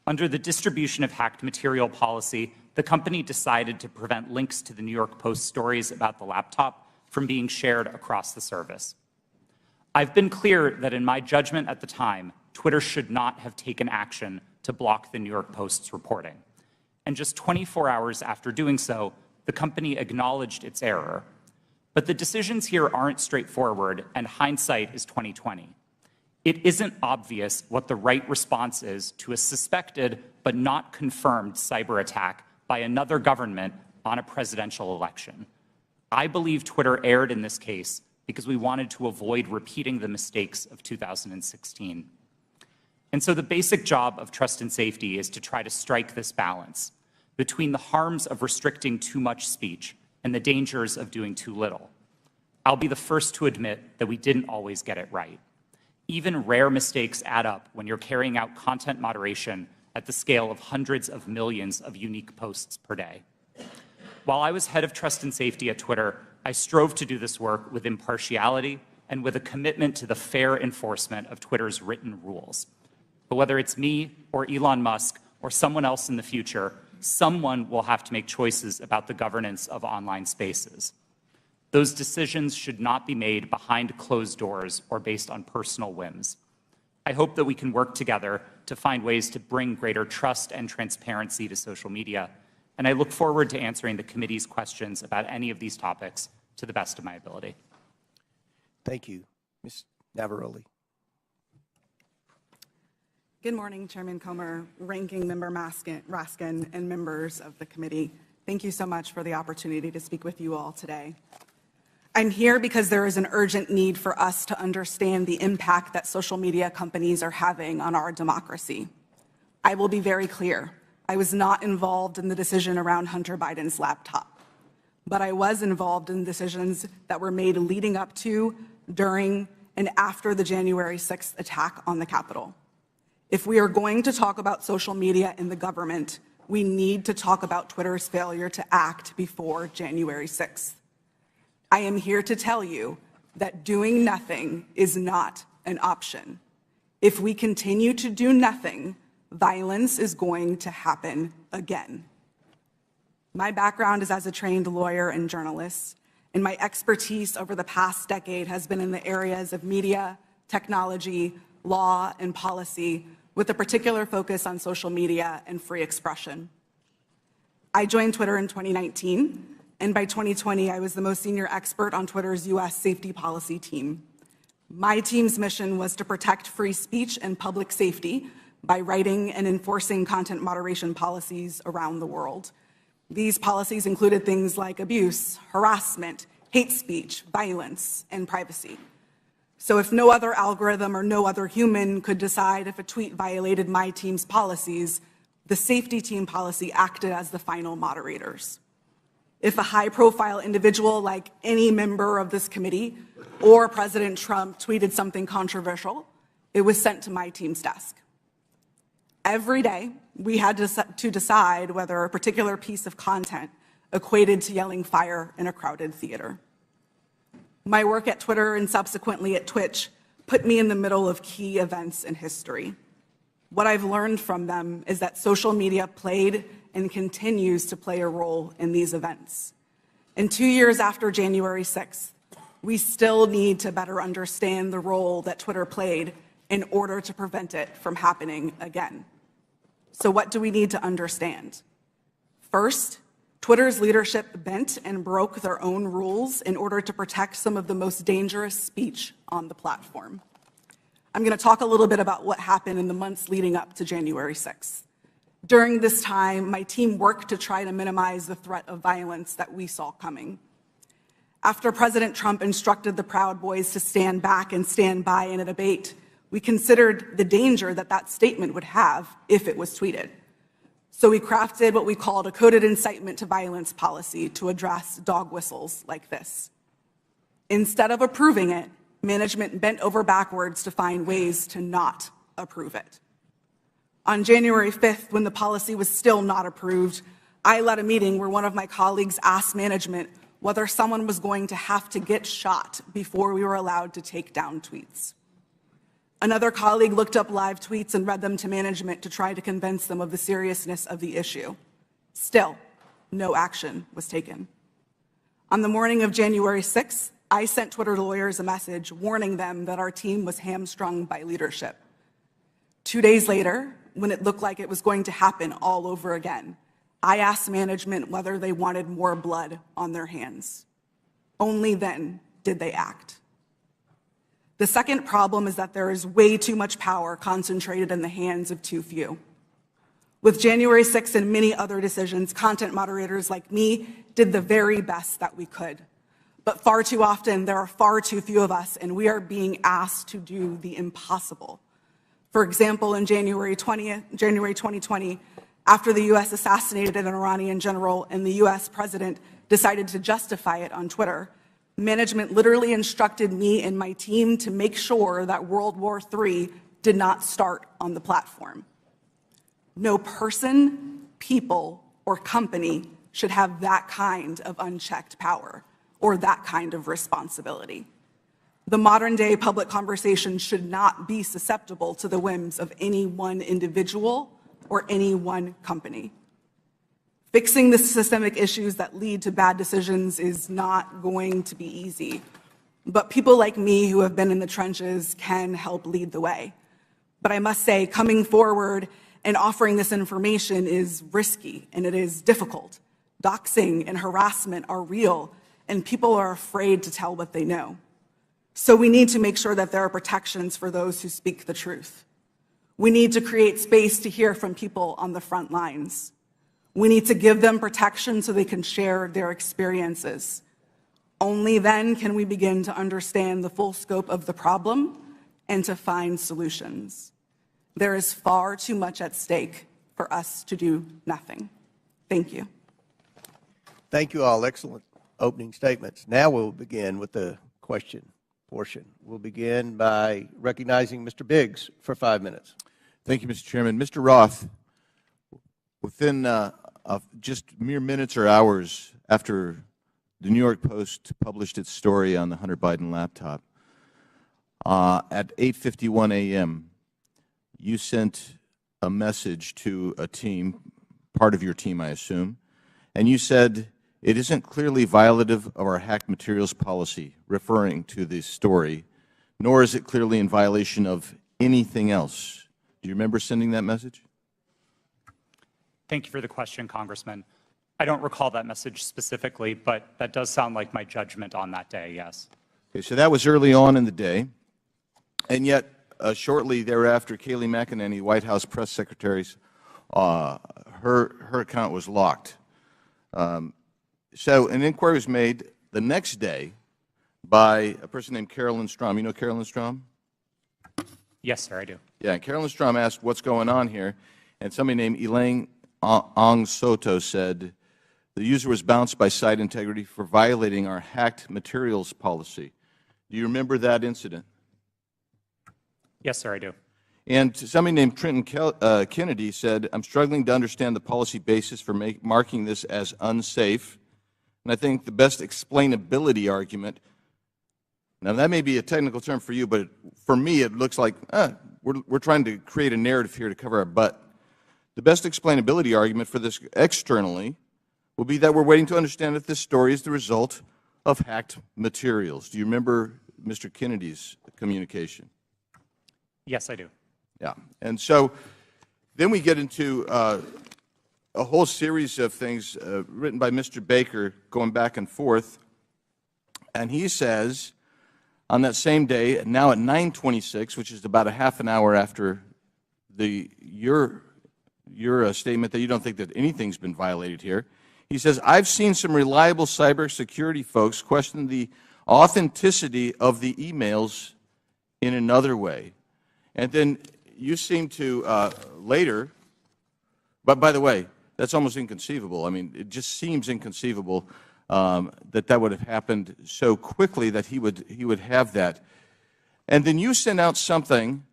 Under the distribution of hacked material policy, the company decided to prevent links to the New York Post stories about the laptop from being shared across the service. I've been clear that in my judgment at the time, Twitter should not have taken action to block the New York Post's reporting. And just 24 hours after doing so, the company acknowledged its error. But the decisions here aren't straightforward, and hindsight is 2020. It isn't obvious what the right response is to a suspected but not confirmed cyber attack by another government on a presidential election. I believe Twitter erred in this case because we wanted to avoid repeating the mistakes of 2016. And so the basic job of trust and safety is to try to strike this balance between the harms of restricting too much speech and the dangers of doing too little. I'll be the first to admit that we didn't always get it right. Even rare mistakes add up when you're carrying out content moderation at the scale of hundreds of millions of unique posts per day. While I was head of trust and safety at Twitter, I strove to do this work with impartiality and with a commitment to the fair enforcement of Twitter's written rules. But whether it's me or Elon Musk or someone else in the future, someone will have to make choices about the governance of online spaces. Those decisions should not be made behind closed doors or based on personal whims. I hope that we can work together to find ways to bring greater trust and transparency to social media, and I look forward to answering the committee's questions about any of these topics to the best of my ability. Thank you. Ms. Navaroli. Good morning, Chairman Comer, Ranking Member Raskin, and members of the committee. Thank you so much for the opportunity to speak with you all today. I'm here because there is an urgent need for us to understand the impact that social media companies are having on our democracy. I will be very clear. I was not involved in the decision around Hunter Biden's laptop, but I was involved in decisions that were made leading up to, during, and after the January 6th attack on the Capitol. If we are going to talk about social media in the government, we need to talk about Twitter's failure to act before January 6th. I am here to tell you that doing nothing is not an option. If we continue to do nothing, violence is going to happen again. My background is as a trained lawyer and journalist, and my expertise over the past decade has been in the areas of media, technology, law, and policy, with a particular focus on social media and free expression. I joined Twitter in 2019, and by 2020, I was the most senior expert on Twitter's US safety policy team. My team's mission was to protect free speech and public safety by writing and enforcing content moderation policies around the world. These policies included things like abuse, harassment, hate speech, violence, and privacy. So if no other algorithm or no other human could decide if a tweet violated my team's policies, the safety team policy acted as the final moderators. If a high-profile individual like any member of this committee or President Trump tweeted something controversial, it was sent to my team's desk. Every day, we had to decide whether a particular piece of content equated to yelling fire in a crowded theater. My work at Twitter and subsequently at Twitch put me in the middle of key events in history. What I've learned from them is that social media played and continues to play a role in these events. And 2 years after January 6th, we still need to better understand the role that Twitter played in order to prevent it from happening again. So what do we need to understand? First, Twitter's leadership bent and broke their own rules in order to protect some of the most dangerous speech on the platform. I'm going to talk a little bit about what happened in the months leading up to January 6th. During this time, my team worked to try to minimize the threat of violence that we saw coming. After President Trump instructed the Proud Boys to stand back and stand by in a debate, we considered the danger that that statement would have if it was tweeted. So we crafted what we called a coded incitement to violence policy to address dog whistles like this. Instead of approving it, management bent over backwards to find ways to not approve it. On January 5th, when the policy was still not approved, I led a meeting where one of my colleagues asked management whether someone was going to have to get shot before we were allowed to take down tweets. Another colleague looked up live tweets and read them to management to try to convince them of the seriousness of the issue. Still, no action was taken. On the morning of January 6th, I sent Twitter lawyers a message warning them that our team was hamstrung by leadership. 2 days later, when it looked like it was going to happen all over again, I asked management whether they wanted more blood on their hands. Only then did they act. The second problem is that there is way too much power concentrated in the hands of too few. With January 6th and many other decisions, content moderators like me did the very best that we could. But far too often, there are far too few of us, and we are being asked to do the impossible. For example, in January 2020, after the U.S. assassinated an Iranian general and the U.S. president decided to justify it on Twitter, management literally instructed me and my team to make sure that World War III did not start on the platform. No person, people, or company should have that kind of unchecked power or that kind of responsibility. The modern-day public conversation should not be susceptible to the whims of any one individual or any one company. Fixing the systemic issues that lead to bad decisions is not going to be easy, but people like me who have been in the trenches can help lead the way. But I must say, coming forward and offering this information is risky and it is difficult. Doxing and harassment are real, and people are afraid to tell what they know. So we need to make sure that there are protections for those who speak the truth. We need to create space to hear from people on the front lines. We need to give them protection so they can share their experiences. Only then can we begin to understand the full scope of the problem and to find solutions. There is far too much at stake for us to do nothing. Thank you. Thank you all. Excellent opening statements. Now we'll begin with the question portion. We'll begin by recognizing Mr. Biggs for 5 minutes. Thank you, Mr. Chairman. Mr. Roth, within just mere minutes or hours after the New York Post published its story on the Hunter Biden laptop, at 8:51 a.m., you sent a message to a team, part of your team, I assume, and you said it isn't clearly violative of our hacked materials policy, referring to the story, nor is it clearly in violation of anything else. Do you remember sending that message? Thank you for the question, Congressman. I don't recall that message specifically, but that does sound like my judgment on that day, yes. Okay, so that was early on in the day, and yet shortly thereafter, Kayleigh McEnany, White House press secretary's, her account was locked. So an inquiry was made the next day by a person named Carolyn Strom. You know Carolyn Strom? Yes, sir, I do. Yeah, and Carolyn Strom asked what's going on here, and somebody named Elaine Ong Soto said the user was bounced by site integrity for violating our hacked materials policy. Do you remember that incident? Yes, sir, I do. And somebody named Trenton Kennedy said, I'm struggling to understand the policy basis for marking this as unsafe. And I think the best explainability argument, now that may be a technical term for you, but for me it looks like we're trying to create a narrative here to cover our butt. The best explainability argument for this externally will be that we're waiting to understand if this story is the result of hacked materials. Do you remember Mr. Kennedy's communication? Yes, I do. Yeah. And so then we get into a whole series of things written by Mr. Baker going back and forth. And he says on that same day, now at 9:26, which is about a half an hour after your statement that you don't think that anything's been violated here, he says, I've seen some reliable cybersecurity folks question the authenticity of the emails in another way. And then you seem to later, but by the way, that's almost inconceivable. I mean, it just seems inconceivable that would have happened so quickly that he would have that. And then you sent out something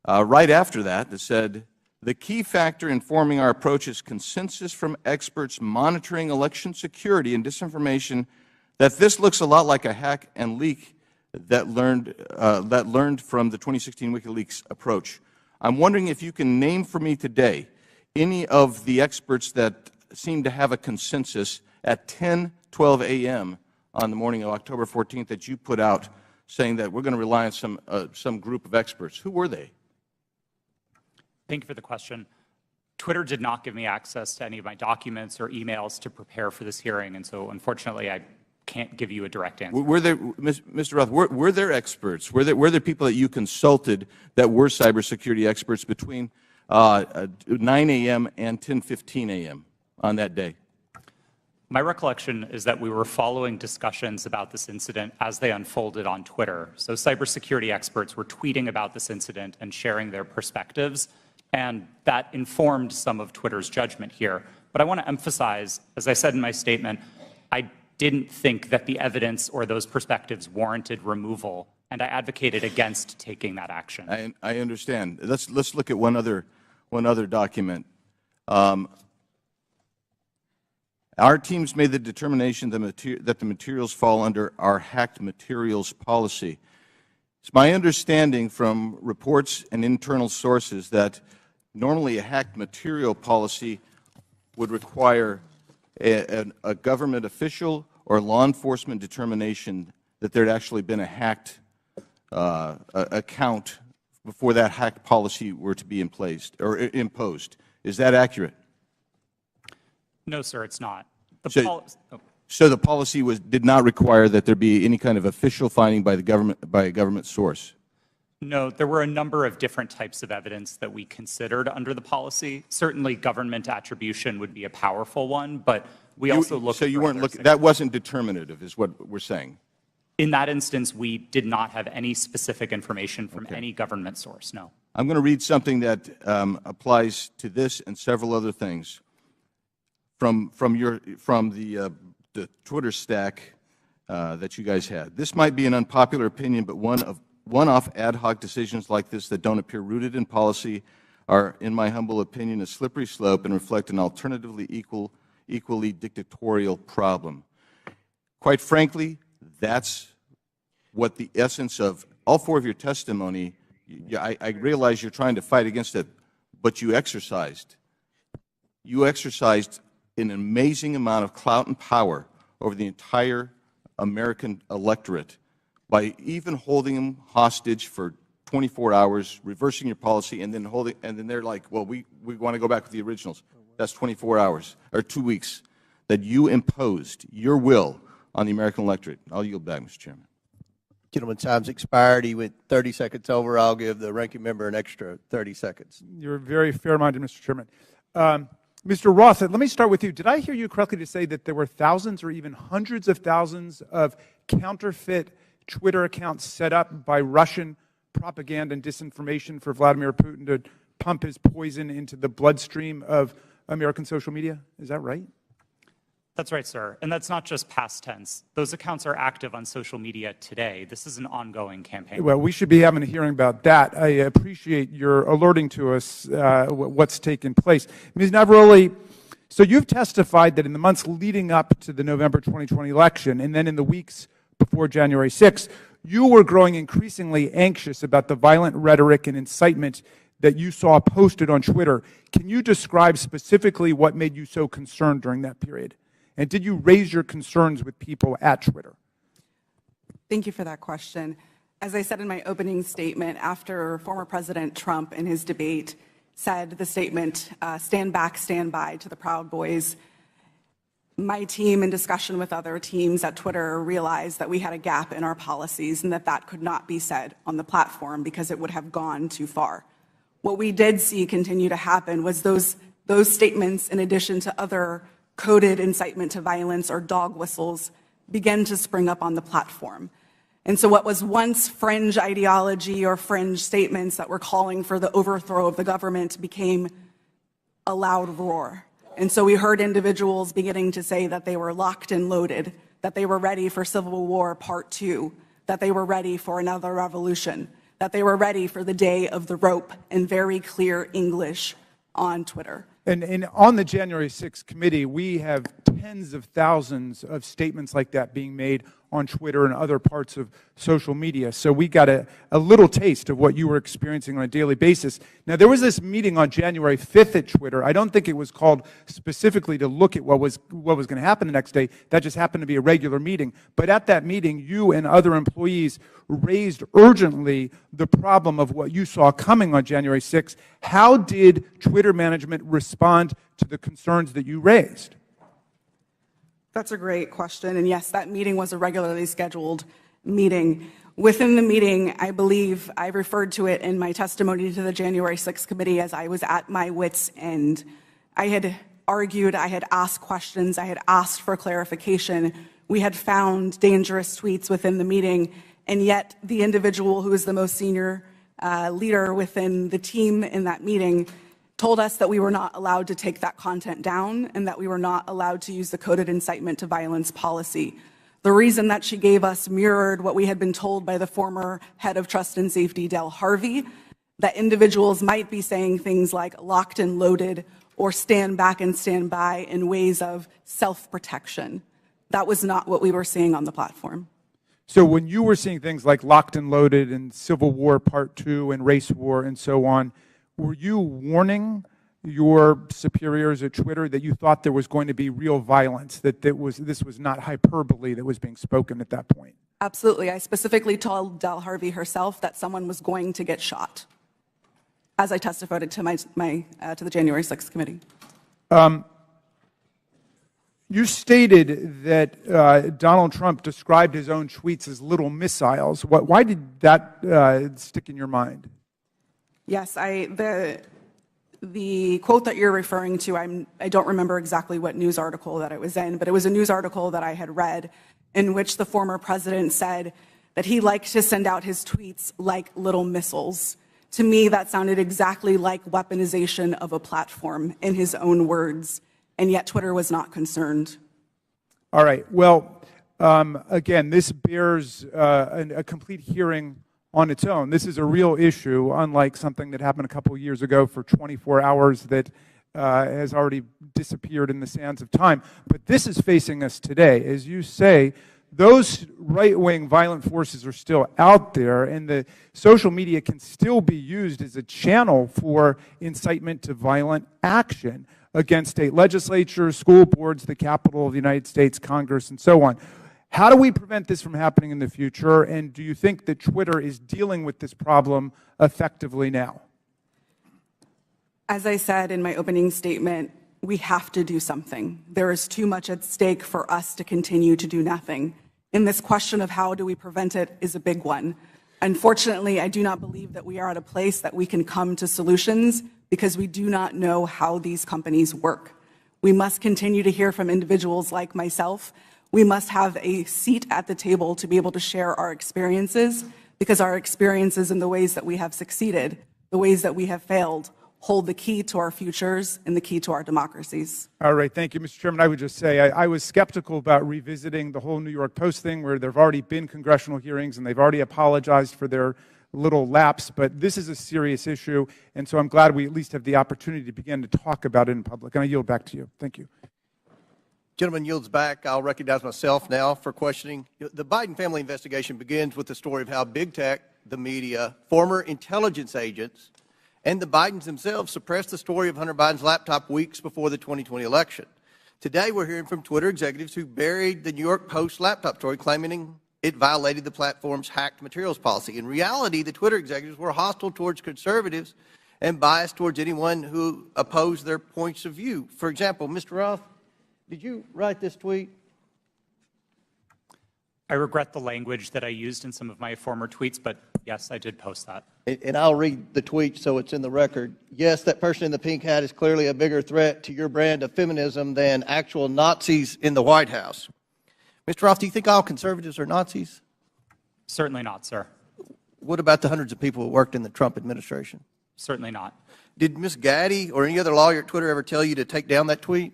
right after that said, the key factor informing our approach is consensus from experts monitoring election security and disinformation that this looks a lot like a hack and leak that learned from the 2016 WikiLeaks approach. I'm wondering if you can name for me today any of the experts that seem to have a consensus at 10:12 a.m. on the morning of October 14th that you put out saying that we're going to rely on some group of experts. Who were they? Thank you for the question. Twitter did not give me access to any of my documents or emails to prepare for this hearing, and so unfortunately I can't give you a direct answer. Were there, Mr. Roth, were there experts? Were there people that you consulted that were cybersecurity experts between 9 a.m. and 10:15 a.m. on that day? My recollection is that we were following discussions about this incident as they unfolded on Twitter. So cybersecurity experts were tweeting about this incident and sharing their perspectives, and that informed some of Twitter's judgment here. But I want to emphasize, as I said in my statement, I didn't think that the evidence or those perspectives warranted removal, and I advocated against taking that action. I understand. Let's look at one other document. Our teams made the determination that the materials fall under our hacked materials policy. It's my understanding from reports and internal sources that normally a hacked material policy would require a government official or law enforcement determination that there had actually been a hacked account before that hacked policy were to be in place or imposed. Is that accurate? No, sir, it's not. So the policy did not require that there be any kind of official finding by the government, by a government source? No, there were a number of different types of evidence that we considered under the policy. Certainly government attribution would be a powerful one, but we also looked. So you weren't looking, that wasn't determinative is what we're saying? In that instance, we did not have any specific information from any government source, no. I'm going to read something that applies to this and several other things from the Twitter stack that you guys had. This might be an unpopular opinion, but one-off ad hoc decisions like this that don't appear rooted in policy are, in my humble opinion, a slippery slope and reflect an alternatively equally dictatorial problem. Quite frankly, that's what the essence of all four of your testimony. I realize you're trying to fight against it, but you exercised an amazing amount of clout and power over the entire American electorate by even holding them hostage for 24 hours, reversing your policy, and then they're like, well, we want to go back with the originals. That's 24 hours, or 2 weeks, that you imposed your will on the American electorate. I'll yield back, Mr. Chairman. Gentleman's time's expired. He went 30 seconds over. I'll give the ranking member an extra 30 seconds. You're very fair-minded, Mr. Chairman. Mr. Roth, let me start with you. Did I hear you correctly to say that there were thousands or even hundreds of thousands of counterfeit Twitter accounts set up by Russian propaganda and disinformation for Vladimir Putin to pump his poison into the bloodstream of American social media? Is that right? That's right, sir. And that's not just past tense. Those accounts are active on social media today. This is an ongoing campaign. Well, we should be having a hearing about that. I appreciate your alerting to us what's taken place. Ms. Navaroli, so you've testified that in the months leading up to the November 2020 election and then in the weeks before January 6th, you were growing increasingly anxious about the violent rhetoric and incitement that you saw posted on Twitter. Can you describe specifically what made you so concerned during that period? And did you raise your concerns with people at Twitter? Thank you for that question. As I said in my opening statement, after former President Trump in his debate said the statement, stand back, stand by to the Proud Boys, my team, in discussion with other teams at Twitter, realized that we had a gap in our policies and that could not be said on the platform because it would have gone too far. What we did see continue to happen was those statements, in addition to other coded incitement to violence or dog whistles, began to spring up on the platform. And so what was once fringe ideology or fringe statements that were calling for the overthrow of the government became a loud roar. And so we heard individuals beginning to say that they were locked and loaded, that they were ready for Civil War Part 2, that they were ready for another revolution, that they were ready for the day of the rope in very clear English on Twitter. And on the January 6th committee, we have tens of thousands of statements like that being made on Twitter and other parts of social media. So we got a little taste of what you were experiencing on a daily basis. Now, there was this meeting on January 5th at Twitter. I don't think it was called specifically to look at what was going to happen the next day. That just happened to be a regular meeting. But at that meeting, you and other employees raised urgently the problem of what you saw coming on January 6th. How did Twitter management respond to the concerns that you raised? That's a great question. And yes, that meeting was a regularly scheduled meeting. Within the meeting, I believe I referred to it in my testimony to the January 6th committee as I was at my wit's end. I had argued, I had asked questions, I had asked for clarification. We had found dangerous tweets within the meeting, and yet the individual who is the most senior leader within the team in that meeting told us that we were not allowed to take that content down and that we were not allowed to use the coded incitement to violence policy. The reason that she gave us mirrored what we had been told by the former head of Trust and Safety, Del Harvey, that individuals might be saying things like locked and loaded or stand back and stand by in ways of self-protection. That was not what we were seeing on the platform. So when you were seeing things like locked and loaded and Civil War Part 2 and race war and so on, were you warning your superiors at Twitter that you thought there was going to be real violence, that this was not hyperbole that was being spoken at that point? Absolutely. I specifically told Del Harvey herself that someone was going to get shot, as I testified to to the January 6th committee. You stated that Donald Trump described his own tweets as little missiles. Why did that stick in your mind? Yes, the quote that you're referring to, I don't remember exactly what news article that it was in, but it was a news article that I had read in which the former president said that he liked to send out his tweets like little missiles. To me, that sounded exactly like weaponization of a platform in his own words, and yet Twitter was not concerned. All right. Well, again, this bears a complete hearing on its own. This is a real issue, unlike something that happened a couple of years ago for 24 hours that has already disappeared in the sands of time. But this is facing us today. As you say, those right-wing violent forces are still out there, and the social media can still be used as a channel for incitement to violent action against state legislatures, school boards, the Capitol of the United States, Congress, and so on. How do we prevent this from happening in the future, and do you think that Twitter is dealing with this problem effectively now? As I said in my opening statement, we have to do something. There is too much at stake for us to continue to do nothing. And this question of how do we prevent it is a big one. Unfortunately, I do not believe that we are at a place that we can come to solutions because we do not know how these companies work. We must continue to hear from individuals like myself. We must have a seat at the table to be able to share our experiences, because our experiences and the ways that we have succeeded, the ways that we have failed, hold the key to our futures and the key to our democracies. All right, thank you, Mr. Chairman. I would just say I was skeptical about revisiting the whole New York Post thing, where there have already been congressional hearings and they've already apologized for their little lapse, but this is a serious issue, and so I'm glad we at least have the opportunity to begin to talk about it in public. And I yield back to you. Thank you. Gentleman yields back. I'll recognize myself now for questioning. The Biden family investigation begins with the story of how big tech, the media, former intelligence agents, and the Bidens themselves suppressed the story of Hunter Biden's laptop weeks before the 2020 election. Today, we're hearing from Twitter executives who buried the New York Post laptop story, claiming it violated the platform's hacked materials policy. In reality, the Twitter executives were hostile towards conservatives and biased towards anyone who opposed their points of view. For example, Mr. Roth, did you write this tweet? I regret the language that I used in some of my former tweets, but yes, I did post that. And I'll read the tweet so it's in the record. Yes, that person in the pink hat is clearly a bigger threat to your brand of feminism than actual Nazis in the White House. Mr. Roth, do you think all conservatives are Nazis? Certainly not, sir. What about the hundreds of people who worked in the Trump administration? Certainly not. Did Ms. Gaddy or any other lawyer at Twitter ever tell you to take down that tweet?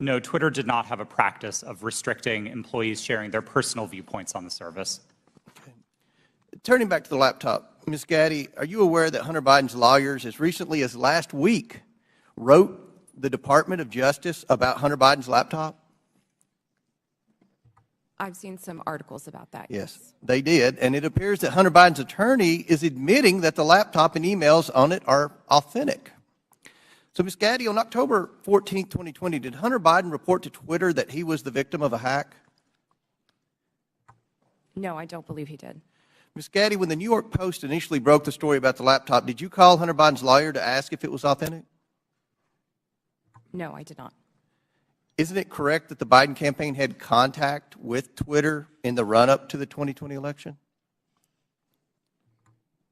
No, Twitter did not have a practice of restricting employees sharing their personal viewpoints on the service. Okay. Turning back to the laptop, Ms. Gaddy, are you aware that Hunter Biden's lawyers, as recently as last week, wrote the Department of Justice about Hunter Biden's laptop? I've seen some articles about that. Yes, they did. And it appears that Hunter Biden's attorney is admitting that the laptop and emails on it are authentic. So, Ms. Gaddy, on October 14, 2020, did Hunter Biden report to Twitter that he was the victim of a hack? No, I don't believe he did. Ms. Gaddy, when the New York Post initially broke the story about the laptop, did you call Hunter Biden's lawyer to ask if it was authentic? No, I did not. Isn't it correct that the Biden campaign had contact with Twitter in the run-up to the 2020 election?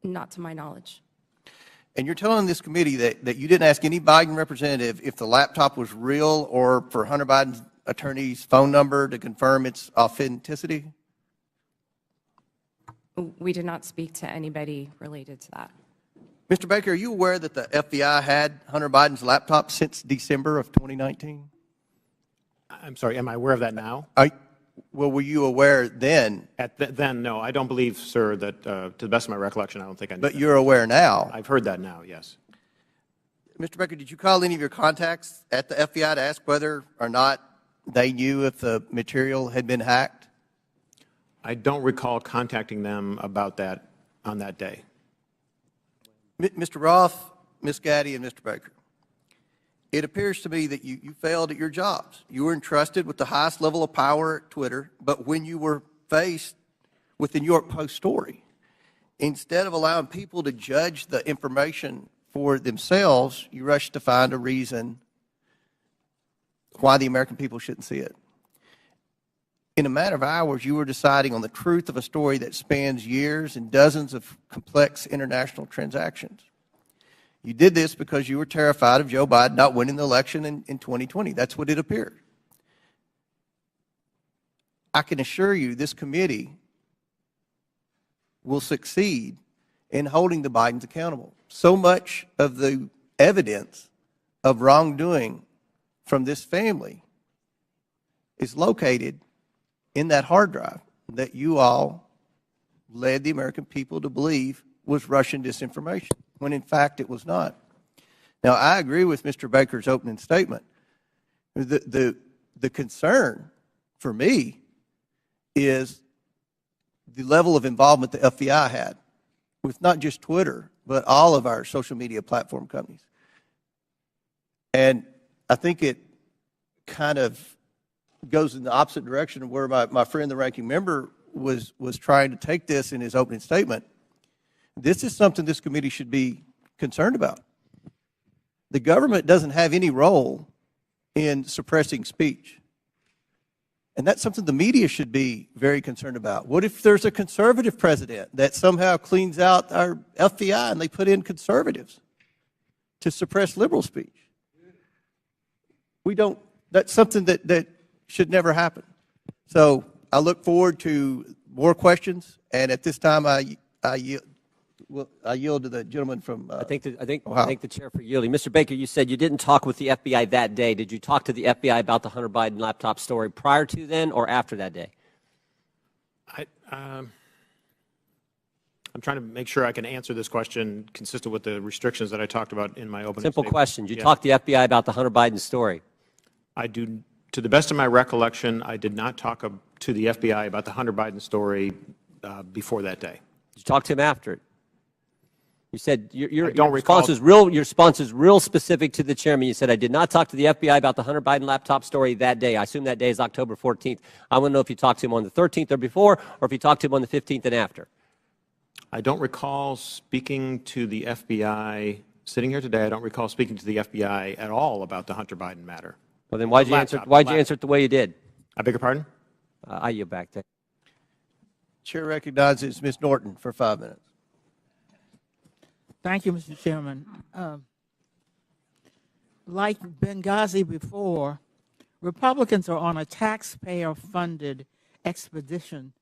Not to my knowledge. And you're telling this committee that you didn't ask any Biden representative if the laptop was real or for Hunter Biden's attorney's phone number to confirm its authenticity? We did not speak to anybody related to that. Mr. Baker, are you aware that the FBI had Hunter Biden's laptop since December of 2019? I'm sorry, am I aware of that now? Well, were you aware then? Then, no. I don't believe, sir, that to the best of my recollection, I don't think I knew But that. you're aware now? I've heard that now, yes. Mr. Baker, did you call any of your contacts at the FBI to ask whether or not they knew if the material had been hacked? I don't recall contacting them about that on that day. Mr. Roth, Ms. Gaddy, and Mr. Baker, it appears to me that you failed at your jobs. You were entrusted with the highest level of power at Twitter, but when you were faced with the New York Post story, instead of allowing people to judge the information for themselves, you rushed to find a reason why the American people shouldn't see it. In a matter of hours, you were deciding on the truth of a story that spans years and dozens of complex international transactions. You did this because you were terrified of Joe Biden not winning the election in 2020. That's what it appeared. I can assure you this committee will succeed in holding the Bidens accountable. So much of the evidence of wrongdoing from this family is located in that hard drive that you all led the American people to believe was Russian disinformation, when in fact it was not. Now, I agree with Mr. Baker's opening statement. The concern for me is the level of involvement the FBI had with not just Twitter, but all of our social media platform companies. And I think it kind of goes in the opposite direction of where my friend, the ranking member, was trying to take this in his opening statement. This is something this committee should be concerned about. The government doesn't have any role in suppressing speech. And that's something the media should be very concerned about. What if there's a conservative president that somehow cleans out our FBI and they put in conservatives to suppress liberal speech? That's something that should never happen. So I look forward to more questions, and at this time I yield to the gentleman from I think Ohio. the chair for yielding. Mr. Baker, you said you didn't talk with the FBI that day. Did you talk to the FBI about the Hunter Biden laptop story prior to then or after that day? I'm trying to make sure I can answer this question consistent with the restrictions that I talked about in my opening Simple statement. question. Did you talk to the FBI about the Hunter Biden story? To the best of my recollection, I did not talk to the FBI about the Hunter Biden story before that day. Did you talk to him after it? You said your response is real specific to the chairman. You said, I did not talk to the FBI about the Hunter Biden laptop story that day. I assume that day is October 14th. I want to know if you talked to him on the 13th or before, or if you talked to him on the 15th and after. I don't recall speaking to the FBI, sitting here today, I don't recall speaking to the FBI at all about the Hunter Biden matter. Well, then why'd you answer it the way you did? I beg your pardon? I yield back to. Chair recognizes Ms. Norton for 5 minutes. Thank you, Mr. Chairman. Like Benghazi before, Republicans are on a taxpayer-funded expedition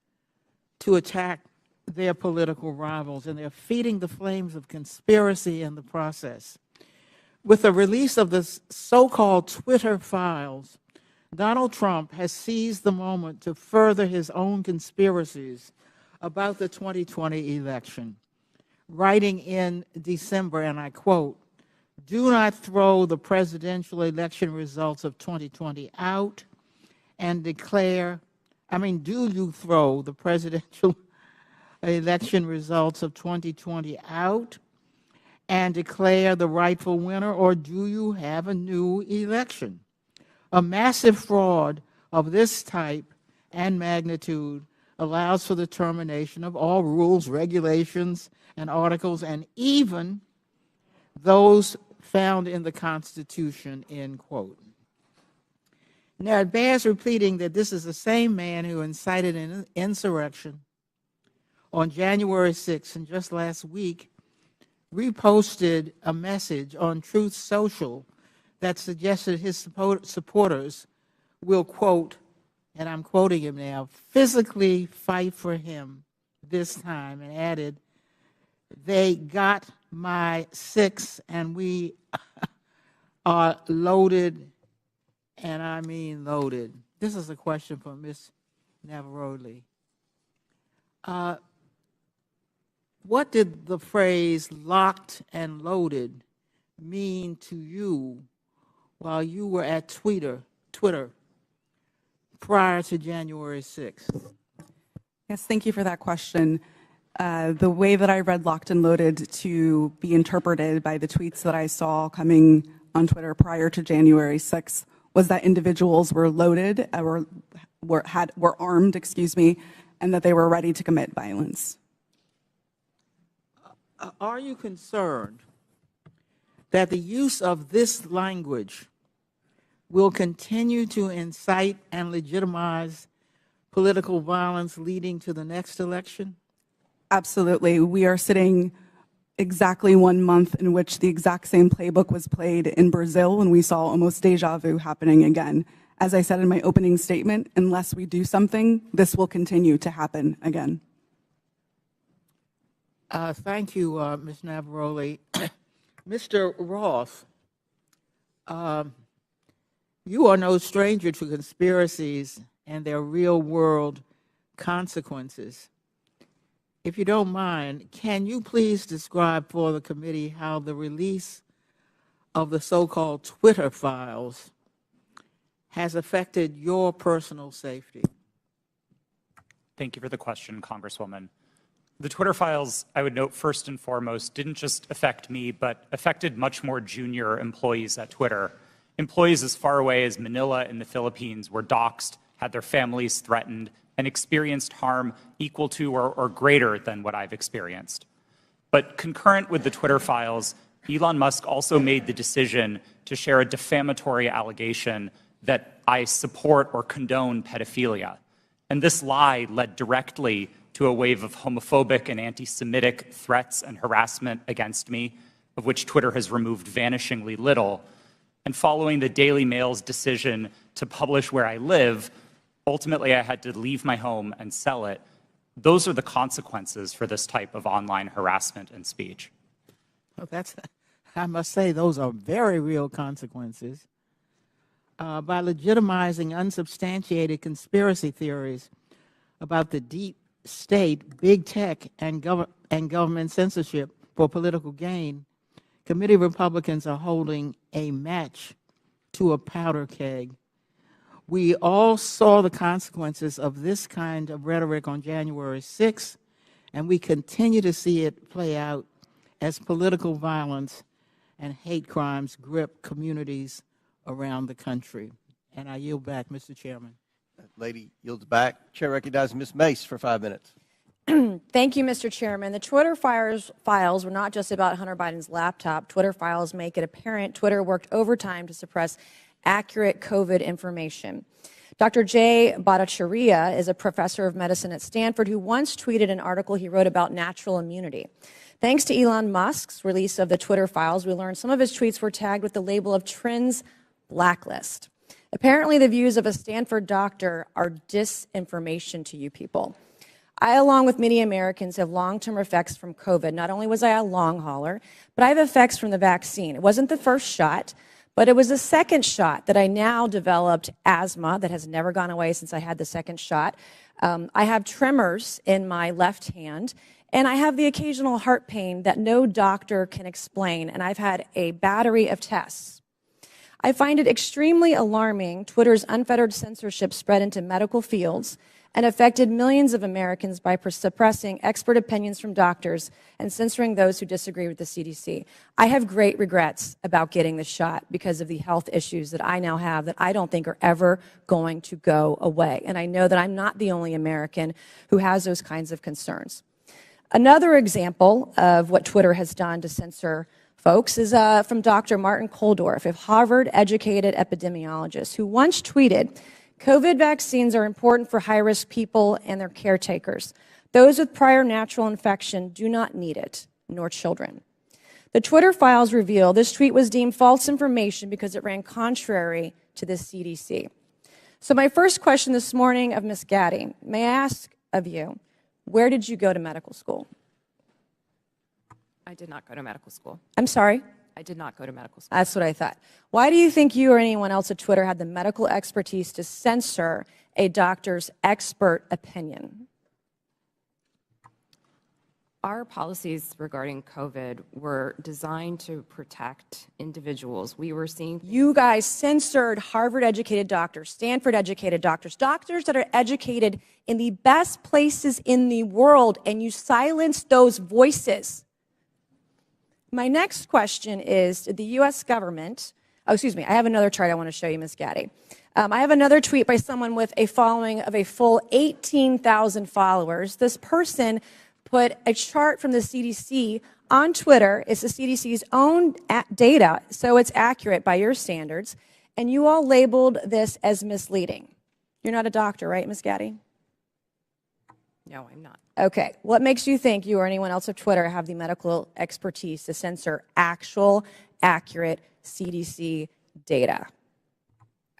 to attack their political rivals, and they're feeding the flames of conspiracy in the process. With the release of the so-called Twitter files, Donald Trump has seized the moment to further his own conspiracies about the 2020 election, writing in December, and I quote, "Do not throw the presidential election results of 2020 out and declare, do you throw the presidential election results of 2020 out and declare the rightful winner, or do you have a new election?" A massive fraud of this type and magnitude allows for the termination of all rules, regulations, and articles, and even those found in the Constitution, end quote. Now, it bears repeating that this is the same man who incited an insurrection on January 6th, and just last week reposted a message on Truth Social that suggested his supporters will, quote, and I'm quoting him now, physically fight for him this time, and added, "They got my 6 and we are loaded, and I mean loaded." This is a question for Ms. Navaroli. What did the phrase locked and loaded mean to you while you were at Twitter prior to January 6th? Yes, thank you for that question. The way that I read locked and loaded to be interpreted by the tweets that I saw coming on Twitter prior to January 6th was that individuals were loaded, were armed, and that they were ready to commit violence. Are you concerned that the use of this language will continue to incite and legitimize political violence leading to the next election? Absolutely. We are sitting exactly 1 month in which the exact same playbook was played in Brazil, when we saw almost deja vu happening again. As I said in my opening statement, unless we do something, this will continue to happen again. Thank you, Ms. Navaroli. Mr. Roth, you are no stranger to conspiracies and their real-world consequences. If you don't mind, can you please describe for the committee how the release of the so-called Twitter files has affected your personal safety? Thank you for the question, Congresswoman. The Twitter files, I would note first and foremost, didn't just affect me, but affected much more junior employees at Twitter. Employees as far away as Manila in the Philippines were doxxed, had their families threatened, and experienced harm equal to or greater than what I've experienced. But concurrent with the Twitter files, Elon Musk also made the decision to share a defamatory allegation that I support or condone pedophilia. And this lie led directly to a wave of homophobic and anti-Semitic threats and harassment against me, of which Twitter has removed vanishingly little. And following the Daily Mail's decision to publish where I live, ultimately I had to leave my home and sell it. Those are the consequences for this type of online harassment and speech. Well, I must say, those are very real consequences. By legitimizing unsubstantiated conspiracy theories about the deep state, big tech, and government censorship for political gain, committee Republicans are holding a match to a powder keg. We all saw the consequences of this kind of rhetoric on January 6th, and we continue to see it play out as political violence and hate crimes grip communities around the country. And I yield back, Mr. Chairman. That lady yields back. Chair recognizes Ms. Mace for 5 minutes. Thank you, Mr. Chairman. The Twitter files were not just about Hunter Biden's laptop. Twitter files make it apparent Twitter worked overtime to suppress accurate COVID information. Dr. Jay Bhattacharya is a professor of medicine at Stanford who once tweeted an article he wrote about natural immunity. Thanks to Elon Musk's release of the Twitter files, we learned some of his tweets were tagged with the label of Trends Blacklist. Apparently, the views of a Stanford doctor are disinformation to you people. I, along with many Americans, have long-term effects from COVID. Not only was I a long hauler, but I have effects from the vaccine. It wasn't the first shot, but it was the second shot that I now developed asthma that has never gone away since I had the second shot. I have tremors in my left hand, and I have the occasional heart pain that no doctor can explain, and I've had a battery of tests. I find it extremely alarming Twitter's unfettered censorship spread into medical fields and affected millions of Americans by suppressing expert opinions from doctors and censoring those who disagree with the CDC. I have great regrets about getting the shot because of the health issues that I now have that I don't think are ever going to go away. And I know that I'm not the only American who has those kinds of concerns. Another example of what Twitter has done to censor folks is from Dr. Martin Koldorf, a Harvard-educated epidemiologist, who once tweeted, COVID vaccines are important for high-risk people and their caretakers. Those with prior natural infection do not need it, nor children. The Twitter files reveal this tweet was deemed false information because it ran contrary to the CDC. So my first question this morning of Ms. Gaddy, may I ask of you, where did you go to medical school? I did not go to medical school. I'm sorry? I did not go to medical school. That's what I thought. Why do you think you or anyone else at Twitter had the medical expertise to censor a doctor's expert opinion? Our policies regarding COVID were designed to protect individuals. We were seeing... You guys censored Harvard-educated doctors, Stanford-educated doctors, doctors that are educated in the best places in the world, and you silenced those voices. My next question is, did the U.S. government, I have another chart I want to show you, Ms. Gaddy. I have another tweet by someone with a following of a full 18,000 followers. This person put a chart from the CDC on Twitter. It's the CDC's own data, so it's accurate by your standards, and you all labeled this as misleading. You're not a doctor, right, Ms. Gaddy? No, I'm not. Okay. What makes you think you or anyone else at Twitter have the medical expertise to censor actual, accurate CDC data?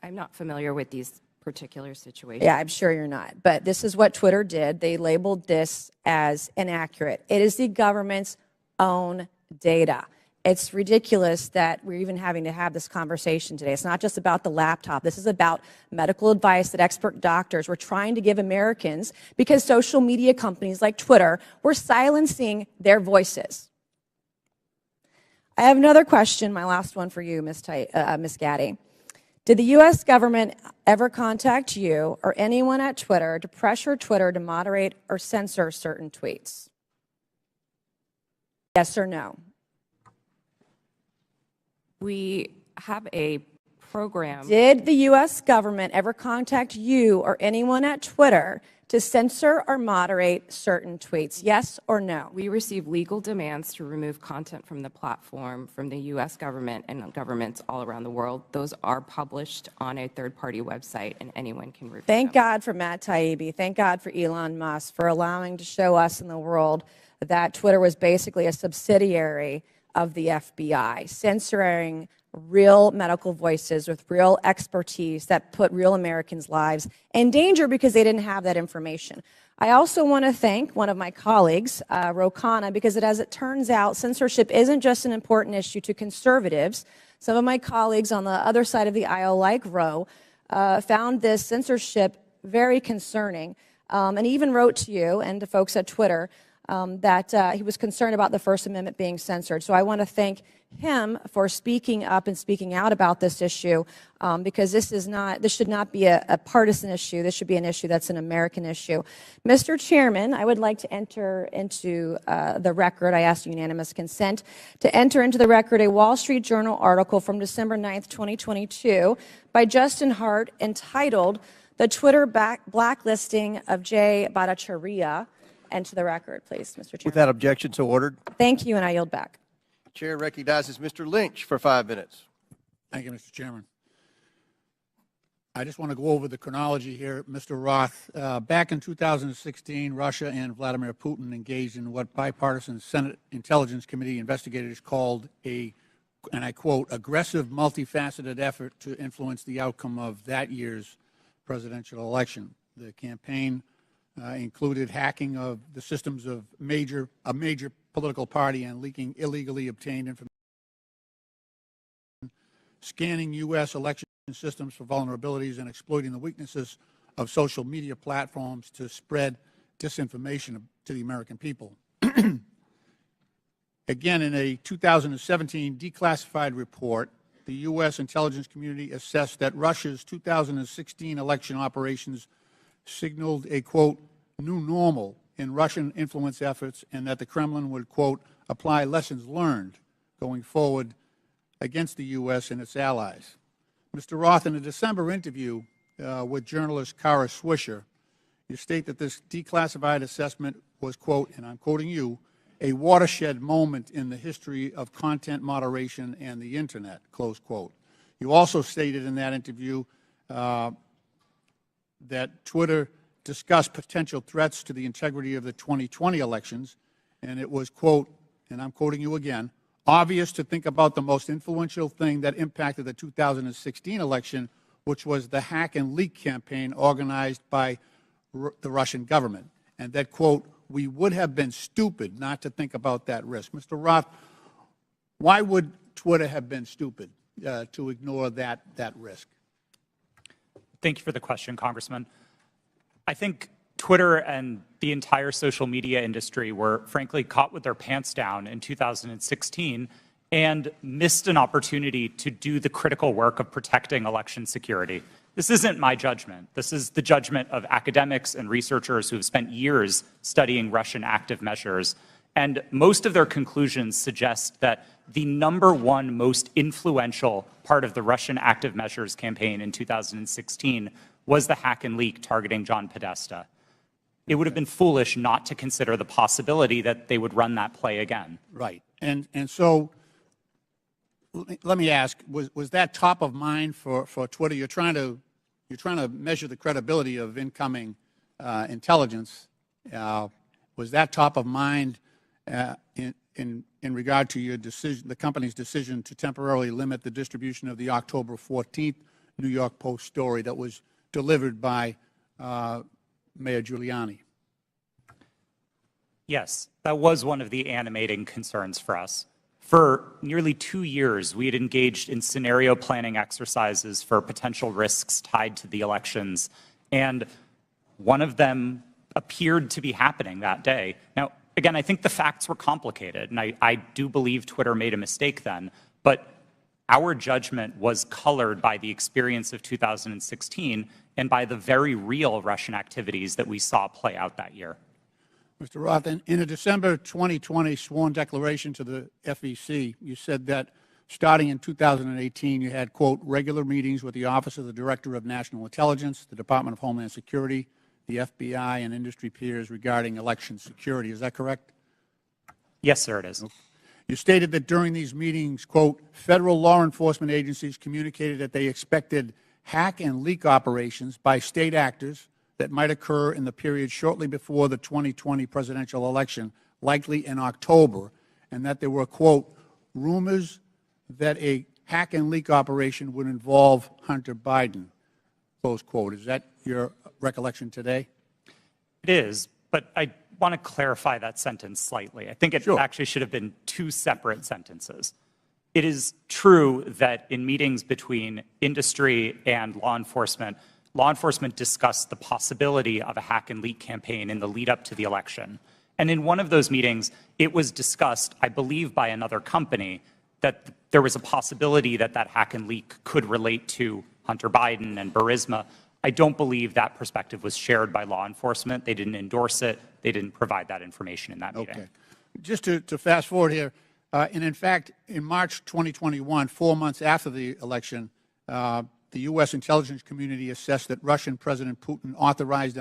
I'm not familiar with these particular situations. Yeah, I'm sure you're not. But this is what Twitter did. They labeled this as inaccurate. It is the government's own data. It's ridiculous that we're even having to have this conversation today. It's not just about the laptop. This is about medical advice that expert doctors were trying to give Americans because social media companies like Twitter were silencing their voices. I have another question, my last one for you, Ms. Gaddy. Did the U.S. government ever contact you or anyone at Twitter to pressure Twitter to moderate or censor certain tweets? Yes or no? We have a program. Did the U.S. government ever contact you or anyone at Twitter to censor or moderate certain tweets? Yes or no? We receive legal demands to remove content from the platform from the U.S. government and governments all around the world. Those are published on a third-party website, and anyone can review Thank God for Matt Taibbi. Thank God for Elon Musk for allowing to show us in the world that Twitter was basically a subsidiary of the FBI, censoring real medical voices with real expertise that put real Americans' lives in danger because they didn't have that information. I also want to thank one of my colleagues, Ro Khanna, because as it turns out, censorship isn't just an important issue to conservatives. Some of my colleagues on the other side of the aisle, like Ro, found this censorship very concerning, and even wrote to you and to folks at Twitter that he was concerned about the First Amendment being censored. So I want to thank him for speaking up and speaking out about this issue, because this should not be a partisan issue. This should be an issue that's an American issue. Mr. Chairman, I would like to enter into the record, I ask unanimous consent, to enter into the record a Wall Street Journal article from December 9th, 2022 by Justin Hart entitled "The Twitter Blacklisting of Jay Bhattacharya." Enter the record, please, Mr. Chairman. Without objection, so ordered. Thank you, and I yield back. Chair recognizes Mr. Lynch for 5 minutes. Thank you, Mr. Chairman. I just want to go over the chronology here, Mr. Roth. Back in 2016, Russia and Vladimir Putin engaged in what bipartisan Senate Intelligence Committee investigators called a, and I quote, aggressive, multifaceted effort to influence the outcome of that year's presidential election. The campaign included hacking of the systems of a major political party and leaking illegally obtained information, scanning U.S. election systems for vulnerabilities, and exploiting the weaknesses of social media platforms to spread disinformation to the American people. Again, in a 2017 declassified report, the U.S. intelligence community assessed that Russia's 2016 election operations signaled a, quote, new normal in Russian influence efforts, and that the Kremlin would, quote, apply lessons learned going forward against the U.S. and its allies. Mr. Roth, in a December interview with journalist Kara Swisher, you state that this declassified assessment was, quote, and I'm quoting you, a watershed moment in the history of content moderation and the Internet, close quote. You also stated in that interview that Twitter discussed potential threats to the integrity of the 2020 elections, and it was, quote, and I'm quoting you again, obvious to think about the most influential thing that impacted the 2016 election, which was the hack and leak campaign organized by the Russian government, and that, quote, we would have been stupid not to think about that risk. Mr. Roth, why would Twitter have been stupid to ignore that risk? Thank you for the question, Congressman. I think Twitter and the entire social media industry were, frankly, caught with their pants down in 2016 and missed an opportunity to do the critical work of protecting election security. This isn't my judgment. This is the judgment of academics and researchers who have spent years studying Russian active measures. And most of their conclusions suggest that the #1 most influential part of the Russian active measures campaign in 2016 was the hack and leak targeting John Podesta. It would have been foolish not to consider the possibility that they would run that play again. Right. And so let me ask, was that top of mind for Twitter? You're trying to measure the credibility of incoming intelligence. Was that top of mind in regard to your decision, the company's decision to temporarily limit the distribution of the October 14th New York Post story that was delivered by Mayor Giuliani? Yes, that was one of the animating concerns for us. For nearly 2 years, we had engaged in scenario planning exercises for potential risks tied to the elections, and one of them appeared to be happening that day. Now, again, I think the facts were complicated, and I do believe Twitter made a mistake then, but our judgment was colored by the experience of 2016 and by the very real Russian activities that we saw play out that year. Mr. Roth, in a December 2020 sworn declaration to the FEC, you said that starting in 2018, you had, quote, regular meetings with the Office of the Director of National Intelligence, the Department of Homeland Security, the FBI, and industry peers regarding election security. Is that correct? Yes, sir, it is. You stated that during these meetings, quote, federal law enforcement agencies communicated that they expected hack and leak operations by state actors that might occur in the period shortly before the 2020 presidential election, likely in October, and that there were, quote, rumors that a hack and leak operation would involve Hunter Biden, close quote. Is that your recollection today? It is, but I want to clarify that sentence slightly. I think it actually should have been two separate sentences. It is true that in meetings between industry and law enforcement discussed the possibility of a hack and leak campaign in the lead up to the election. And in one of those meetings, it was discussed, I believe by another company, that there was a possibility that that hack and leak could relate to Hunter Biden and Burisma. I don't believe that perspective was shared by law enforcement. They didn't endorse it. They didn't provide that information in that meeting. Okay. Just to fast forward here, and in fact, in March 2021, 4 months after the election, the U.S. intelligence community assessed that Russian President Putin authorized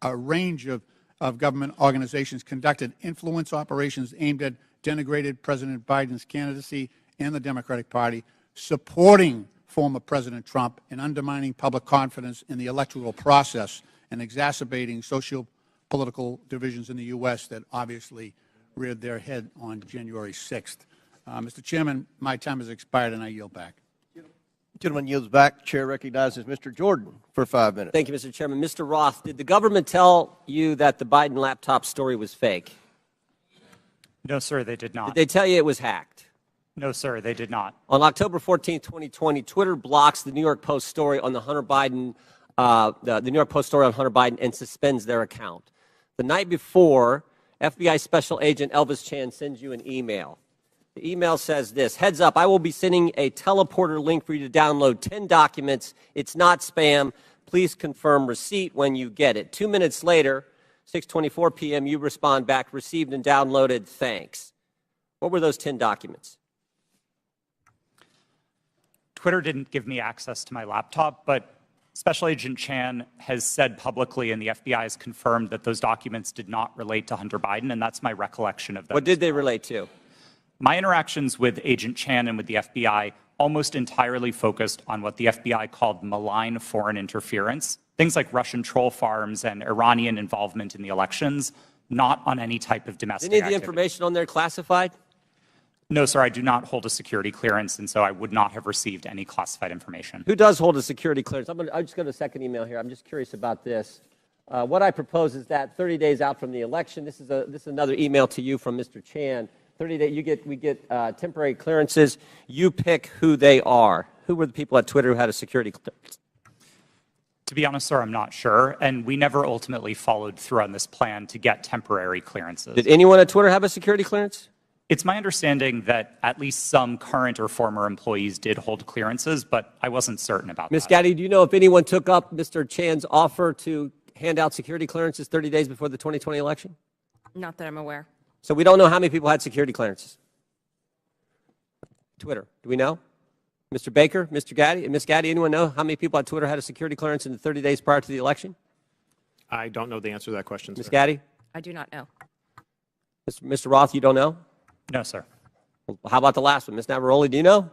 a range of government organizations conducted influence operations aimed at denigrating President Biden's candidacy and the Democratic Party, supporting former President Trump, and undermining public confidence in the electoral process and exacerbating socio-political divisions in the U.S. that obviously reared their head on January 6th. Mr. Chairman, my time has expired, and I yield back. Gentleman yields back. Chair recognizes Mr. Jordan for 5 minutes. Thank you, Mr. Chairman. Mr. Roth, did the government tell you that the Biden laptop story was fake? No, sir, they did not. Did they tell you it was hacked? No, sir, they did not. On October 14, 2020, Twitter blocks the New York Post story on the Hunter Biden, the New York Post story on Hunter Biden, and suspends their account. The night before, FBI Special Agent Elvis Chan sends you an email. The email says this: heads up, I will be sending a teleporter link for you to download 10 documents. It's not spam. Please confirm receipt when you get it. 2 minutes later, 6:24 p.m., you respond back, received and downloaded, thanks. What were those 10 documents? Twitter didn't give me access to my laptop, but Special Agent Chan has said publicly, and the FBI has confirmed that those documents did not relate to Hunter Biden, and that's my recollection of them. What did they relate to? My interactions with Agent Chan and with the FBI almost entirely focused on what the FBI called malign foreign interference, things like Russian troll farms and Iranian involvement in the elections, not on any type of domestic Any of the activity. information on there classified? No, sir, I do not hold a security clearance, and so I would not have received any classified information. Who does hold a security clearance? I'll just go to the second email here. I'm just curious about this. What I propose is that 30 days out from the election, this is another email to you from Mr. Chan. 30 days, we get temporary clearances. You pick who they are. Who were the people at Twitter who had a security clearance? To be honest, sir, I'm not sure, and we never ultimately followed through on this plan to get temporary clearances. Did anyone at Twitter have a security clearance? It's my understanding that at least some current or former employees did hold clearances, but I wasn't certain about that. Ms. Gaddy, do you know if anyone took up Mr. Chan's offer to hand out security clearances 30 days before the 2020 election? Not that I'm aware. So we don't know how many people had security clearances. Twitter, do we know? Mr. Baker, Mr. Gaddy, Ms. Gaddy, anyone know how many people at Twitter had a security clearance in the 30 days prior to the election? I don't know the answer to that question, Ms. sir. Gaddy? I do not know. Mr. Roth, you don't know? No, sir. Well, how about the last one? Ms. Navaroli, do you know?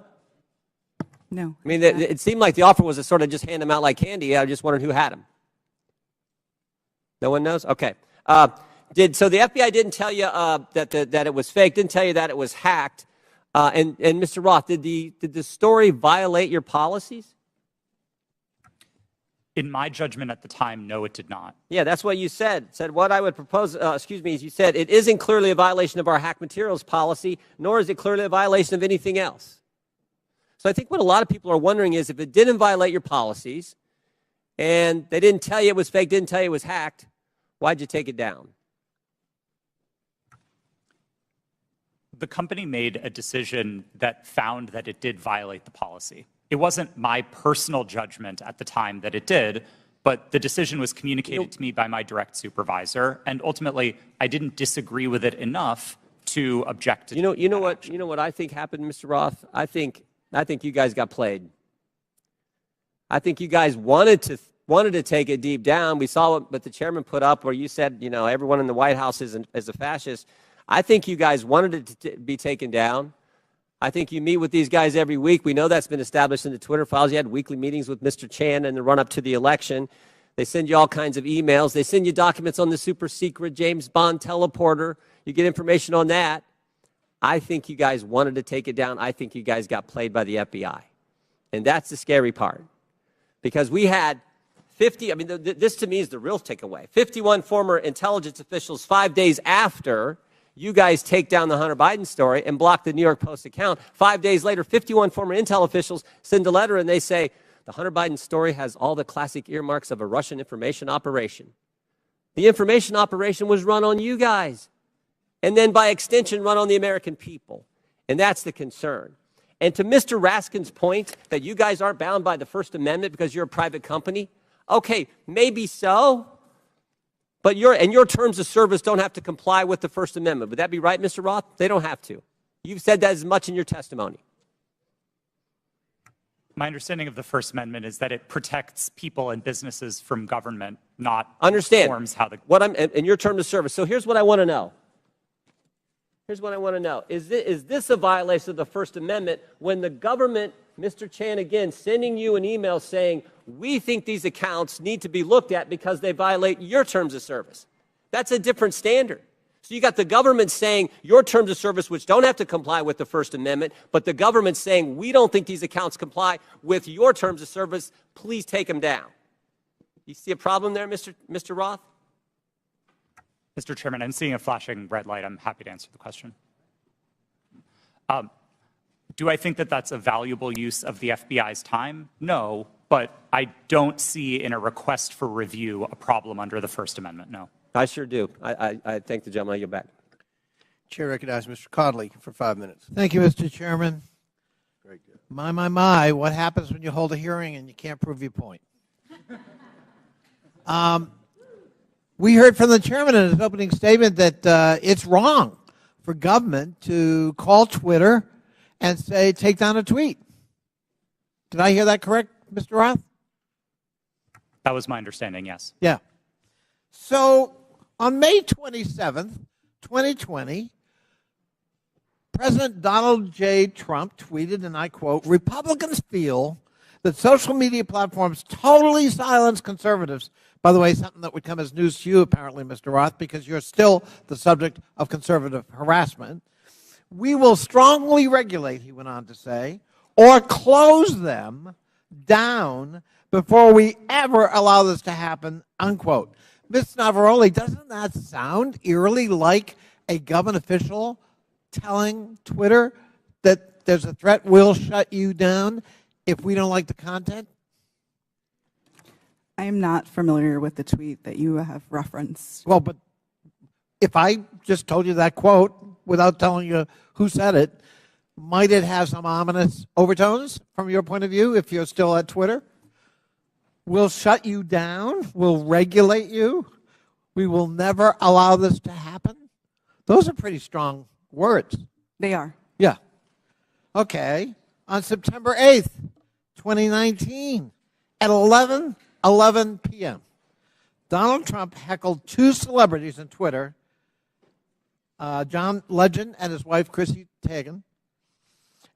No. I mean, it seemed like the offer was to sort of just hand them out like candy. I just wondered who had them. No one knows? Okay. So the FBI didn't tell you that it was fake, didn't tell you that it was hacked. And Mr. Roth, did the story violate your policies? In my judgment at the time, no, it did not. Yeah, that's what you said. Said what I would propose, is you said it isn't clearly a violation of our hack materials policy, nor is it clearly a violation of anything else. So I think what a lot of people are wondering is if it didn't violate your policies and they didn't tell you it was fake, didn't tell you it was hacked, why'd you take it down? the company made a decision that found that it did violate the policy. It wasn't my personal judgment at the time that it did, but the decision was communicated to me by my direct supervisor, and ultimately I didn't disagree with it enough to object to You know what I think happened, Mr. Roth? I think you guys got played. I think you guys wanted to take it deep down. We saw what the chairman put up where you said, everyone in the White House is a fascist. I think you guys wanted it to be taken down. I think you meet with these guys every week. We know that's been established in the Twitter files. You had weekly meetings with Mr. Chan in the run-up to the election. They send you all kinds of emails. They send you documents on the super secret James Bond teleporter. You get information on that. I think you guys wanted to take it down. I think you guys got played by the FBI. And that's the scary part. Because we had 50, this to me is the real takeaway. 51 former intelligence officials 5 days after you guys take down the Hunter Biden story and block the New York Post account. 5 days later, 51 former intel officials send a letter and they say, the Hunter Biden story has all the classic earmarks of a Russian information operation. The information operation was run on you guys. And then by extension, run on the American people. And that's the concern. And to Mr. Raskin's point that you guys aren't bound by the First Amendment because you're a private company, okay, maybe so. But your terms of service don't have to comply with the First Amendment. Would that be right, Mr. Roth? They don't have to. You've said that as much in your testimony. My understanding of the First Amendment is that it protects people and businesses from government, not informs how the... in your terms of service. So here's what I want to know. Here's what I want to know. Is this a violation of the First Amendment when the government, Mr. Chan, again, sending you an email saying, we think these accounts need to be looked at because they violate your terms of service? That's a different standard. So you got the government saying your terms of service, which don't have to comply with the First Amendment, but the government saying we don't think these accounts comply with your terms of service, please take them down. You see a problem there, Mr. Roth? Mr. Chairman, I'm seeing a flashing red light. I'm happy to answer the question. Do I think that that's a valuable use of the FBI's time? No, but I don't see in a request for review a problem under the First Amendment, no. I sure do. I thank the gentleman. I yield back. Chair recognizes Mr. Conley for 5 minutes. Thank you, Mr. Chairman. Very good. My, what happens when you hold a hearing and you can't prove your point? We heard from the chairman in his opening statement that it's wrong for government to call Twitter and say, take down a tweet. Did I hear that correct, Mr. Roth? That was my understanding, yes. Yeah. So on May 27th, 2020, President Donald J. Trump tweeted, and I quote, Republicans feel that social media platforms totally silence conservatives. By the way, something that would come as news to you, apparently, Mr. Roth, because you're still the subject of conservative harassment. We will strongly regulate, he went on to say, or close them down before we ever allow this to happen, unquote. Ms. Navaroli, doesn't that sound eerily like a government official telling Twitter that there's a threat, we'll shut you down if we don't like the content? I am not familiar with the tweet that you have referenced. Well, but if I just told you that quote without telling you who said it, might it have some ominous overtones from your point of view if you're still at Twitter? We'll shut you down. We'll regulate you. We will never allow this to happen. Those are pretty strong words. They are. Yeah. Okay. On September 8th, 2019, at 11:11 p.m., Donald Trump heckled two celebrities on Twitter, John Legend and his wife, Chrissy Teigen,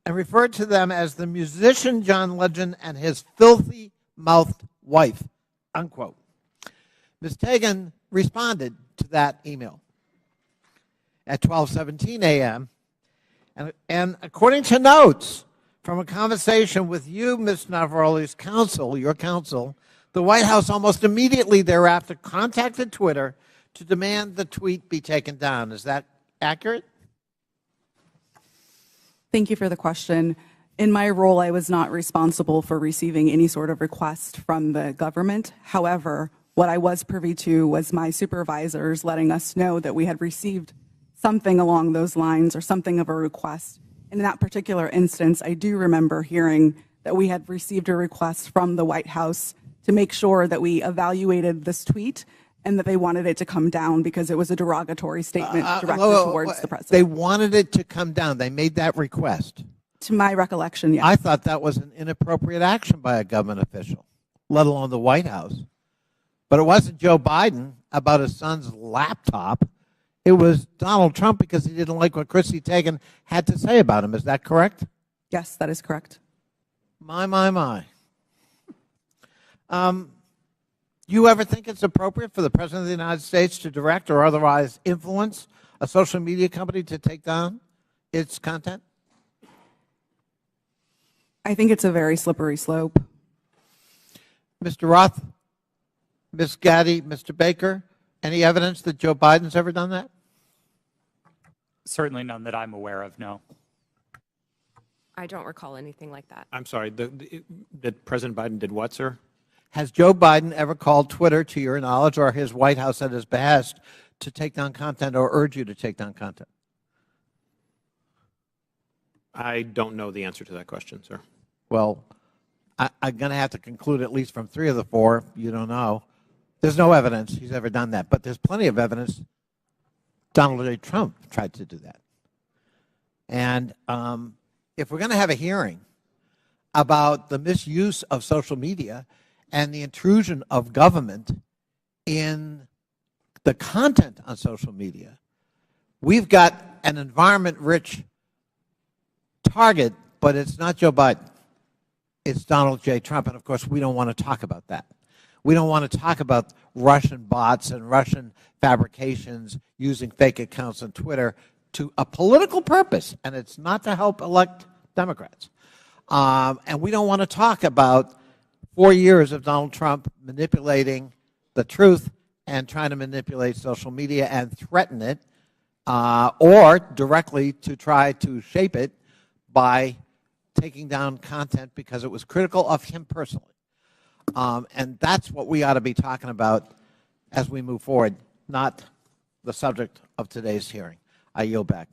and referred to them as the musician John Legend and his filthy-mouthed wife, unquote. Ms. Teigen responded to that email at 12:17 a.m., and according to notes from a conversation with you, Ms. Navaroli's counsel, your counsel, the White House almost immediately thereafter contacted Twitter to demand the tweet be taken down. Is that accurate? Thank you for the question. In my role, I was not responsible for receiving any sort of request from the government. However, what I was privy to was my supervisors letting us know that we had received something along those lines or something of a request. In that particular instance, I do remember hearing that we had received a request from the White House to make sure that we evaluated this tweet and that they wanted it to come down because it was a derogatory statement directed towards the president. They wanted it to come down. They made that request. To my recollection, yes. I thought that was an inappropriate action by a government official, let alone the White House. But it wasn't Joe Biden about his son's laptop. It was Donald Trump because he didn't like what Chrissy Teigen had to say about him. Is that correct? Yes, that is correct. My. You ever think it's appropriate for the President of the United States to direct or otherwise influence a social media company to take down its content? I think it's a very slippery slope. Mr. Roth, Ms. Gaddy, Mr. Baker, any evidence that Joe Biden's ever done that? Certainly none that I'm aware of, no. I don't recall anything like that. I'm sorry, that President Biden did what, sir? Has Joe Biden ever called Twitter, to your knowledge, or his White House at his behest, to take down content or urge you to take down content? I don't know the answer to that question, sir. Well, I'm going to have to conclude at least from 3 of the 4, you don't know. There's no evidence he's ever done that, but there's plenty of evidence Donald J. Trump tried to do that. And if we're going to have a hearing about the misuse of social media and the intrusion of government in the content on social media, we've got an environment-rich target, but it's not Joe Biden. It's Donald J. Trump, and of course, we don't want to talk about that. We don't want to talk about Russian bots and Russian fabrications using fake accounts on Twitter to a political purpose, and it's not to help elect Democrats. And we don't want to talk about 4 years of Donald Trump manipulating the truth and trying to manipulate social media and threaten it, or directly to try to shape it by taking down content because it was critical of him personally. And that's what we ought to be talking about as we move forward, not the subject of today's hearing. I yield back.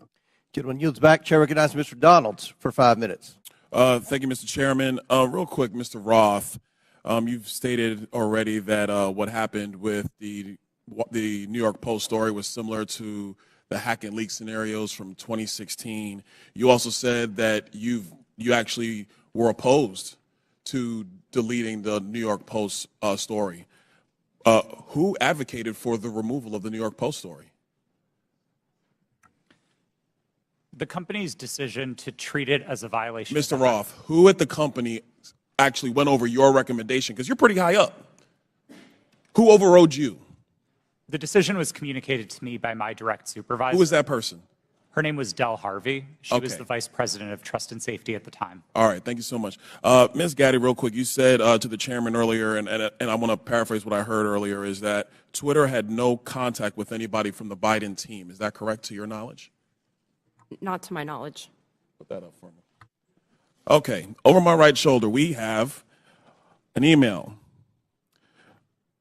Gentleman yields back. Chair recognizes Mr. Donalds for 5 minutes. Thank you, Mr. Chairman. Real quick, Mr. Roth, you've stated already that what happened with the New York Post story was similar to the hack and leak scenarios from 2016. You also said that you actually were opposed to deleting the New York Post story. Who advocated for the removal of the New York Post story? The company's decision to treat it as a violation. Mr. Roth, who at the company actually went over your recommendation? Because you're pretty high up. Who overrode you? The decision was communicated to me by my direct supervisor. Who was that person? Her name was Del Harvey. She was Okay. the vice president of trust and safety at the time. All right, thank you so much. Ms. Gaddy, real quick, you said to the chairman earlier, and I want to paraphrase what I heard earlier, is that Twitter had no contact with anybody from the Biden team. Is that correct to your knowledge? Not to my knowledge. Put that up for me. Okay, over my right shoulder, we have an email.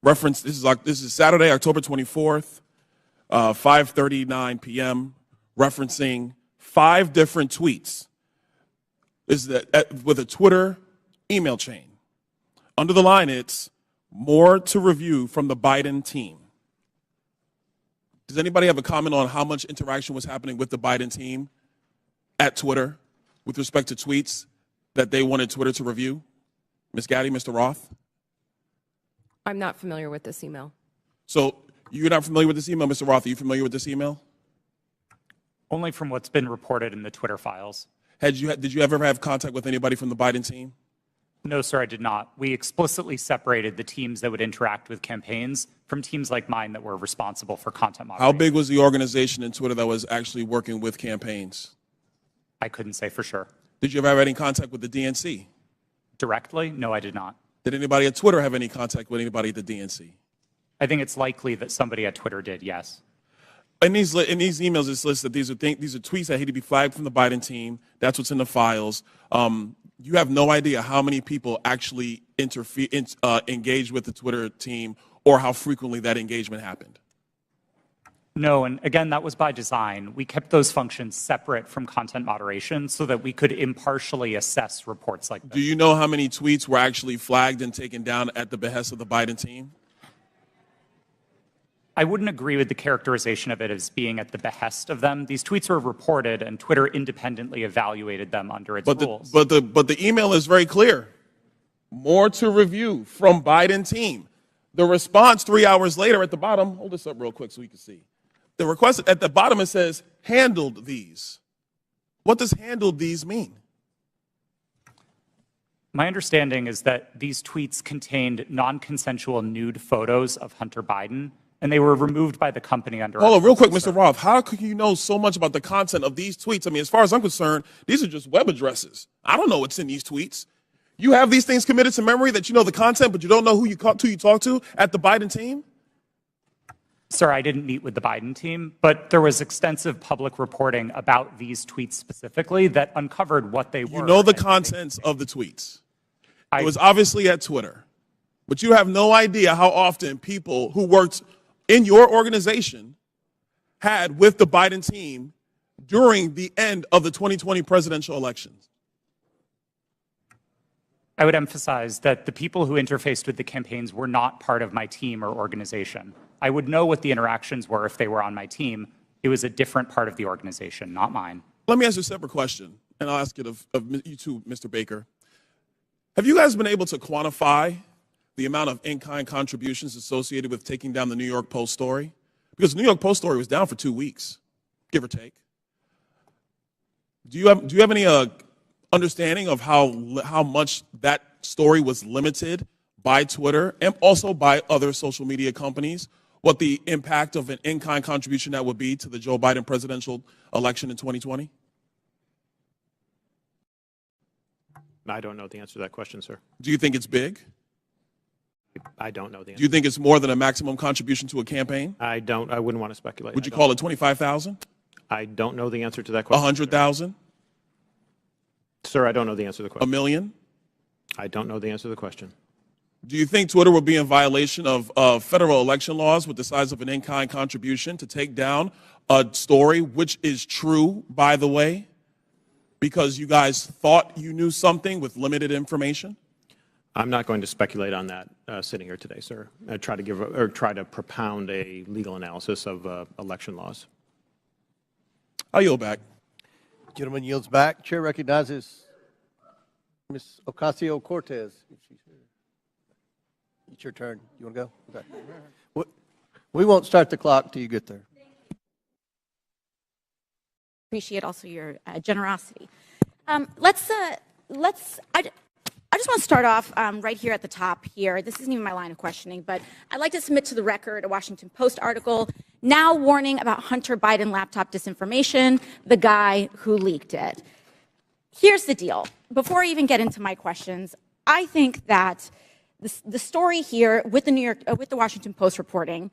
Reference, this is Saturday, October 24th, 5:39 p.m., referencing 5 different tweets. This is with a Twitter email chain. Under the line, it's more to review from the Biden team. Does anybody have a comment on how much interaction was happening with the Biden team at Twitter with respect to tweets that they wanted Twitter to review? Ms. Gaddy, Mr. Roth? I'm not familiar with this email. So you're not familiar with this email, Mr. Roth? Are you familiar with this email? Only from what's been reported in the Twitter files. Did you ever have contact with anybody from the Biden team? No, sir, I did not. We explicitly separated the teams that would interact with campaigns from teams like mine that were responsible for content moderation. How big was the organization in Twitter that was actually working with campaigns? I couldn't say for sure. Did you ever have any contact with the DNC? Directly? No, I did not. Did anybody at Twitter have any contact with anybody at the DNC? I think it's likely that somebody at Twitter did, yes. In these emails, it's listed these are tweets that had to be flagged from the Biden team. That's what's in the files. You have no idea how many people actually engaged with the Twitter team or how frequently that engagement happened. No, and again, that was by design. We kept those functions separate from content moderation so that we could impartially assess reports like this. Do you know how many tweets were actually flagged and taken down at the behest of the Biden team? I wouldn't agree with the characterization of it as being at the behest of them. These tweets were reported, and Twitter independently evaluated them under its rules. But the email is very clear. More to review from Biden team. The response 3 hours later at the bottom, hold this up real quick so we can see. The request at the bottom, it says, handled these. What does handled these mean? My understanding is that these tweets contained non-consensual nude photos of Hunter Biden, and they were removed by the company under. Hold on, real quick, Mr. Roth. How could you know so much about the content of these tweets? I mean, as far as I'm concerned, these are just web addresses. I don't know what's in these tweets. You have these things committed to memory that you know the content, but you don't know who you talk to at the Biden team? Sir, I didn't meet with the Biden team, but there was extensive public reporting about these tweets specifically that uncovered what they were. You know the contents of the tweets. It was obviously at Twitter, but you have no idea how often people who worked in your organization had with the Biden team during the end of the 2020 presidential elections. I would emphasize that the people who interfaced with the campaigns were not part of my team or organization. I would know what the interactions were if they were on my team. It was a different part of the organization, not mine. Let me ask you a separate question, and I'll ask it of you too, Mr. Baker. Have you guys been able to quantify the amount of in-kind contributions associated with taking down the New York Post story? Because the New York Post story was down for 2 weeks, give or take. Do you have any understanding of how much that story was limited by Twitter and also by other social media companies? What the impact of an in-kind contribution that would be to the Joe Biden presidential election in 2020? I don't know the answer to that question, sir. Do you think it's big? I don't know the answer. Do you think it's more than a maximum contribution to a campaign? I wouldn't want to speculate. Would you call it 25,000? I don't know the answer to that question. 100,000? Sir, I don't know the answer to the question. $1 million? I don't know the answer to the question. Do you think Twitter will be in violation of federal election laws with the size of an in-kind contribution to take down a story, which is true, by the way, because you guys thought you knew something with limited information? I'm not going to speculate on that sitting here today, sir. I try to propound a legal analysis of election laws. I'll yield back. Gentleman yields back. Chair recognizes Ms. Ocasio-Cortez. It's your turn. You want to go? Okay. We won't start the clock till you get there. Appreciate also your generosity. I just want to start off right here at the top here. This isn't even my line of questioning, but I'd like to submit to the record a Washington Post article now warning about Hunter Biden laptop disinformation, the guy who leaked it. Here's the deal. Before I even get into my questions, I think that the story here with the Washington Post reporting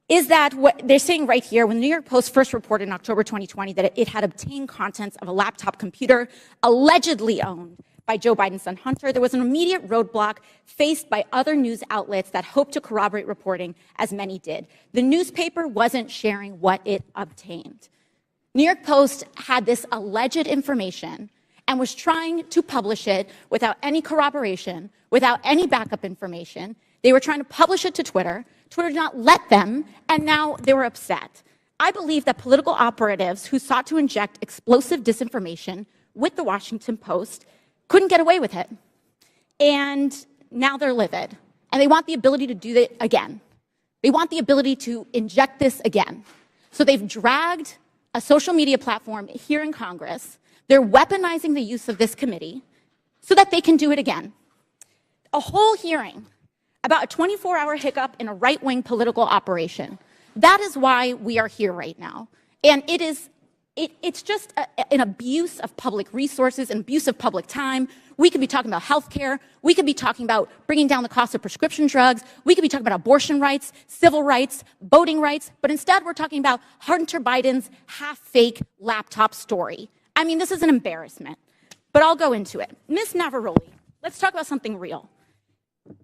is that what they're saying right here, when the New York Post first reported in October 2020 that it had obtained contents of a laptop computer allegedly owned by Joe Biden's son Hunter, there was an immediate roadblock faced by other news outlets that hoped to corroborate reporting, as many did. The newspaper wasn't sharing what it obtained. New York Post had this alleged information and was trying to publish it without any corroboration, without any backup information. They were trying to publish it to Twitter. Twitter did not let them, and now they were upset. I believe that political operatives who sought to inject explosive disinformation with the Washington Post couldn't get away with it. And now they're livid. And they want the ability to do it again. They want the ability to inject this again. So they've dragged a social media platform here in Congress. They're weaponizing the use of this committee so that they can do it again. A whole hearing about a 24-hour hiccup in a right-wing political operation. That is why we are here right now. And it's just an abuse of public resources, an abuse of public time. We could be talking about health care. We could be talking about bringing down the cost of prescription drugs. We could be talking about abortion rights, civil rights, voting rights. But instead, we're talking about Hunter Biden's half-fake laptop story. I mean, this is an embarrassment. But I'll go into it. Ms. Navarrete, let's talk about something real.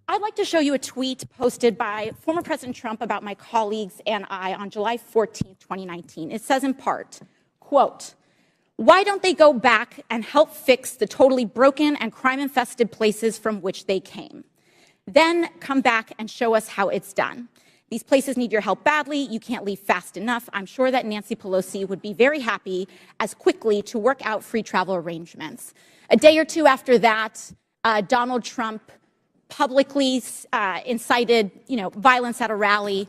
I'd like to show you a tweet posted by former President Trump about my colleagues and I on July 14, 2019. It says in part, quote, "Why don't they go back and help fix the totally broken and crime-infested places from which they came? Then come back and show us how it's done. These places need your help badly. You can't leave fast enough. I'm sure that Nancy Pelosi would be very happy as quickly to work out free travel arrangements." A day or two after that, Donald Trump publicly incited, violence at a rally,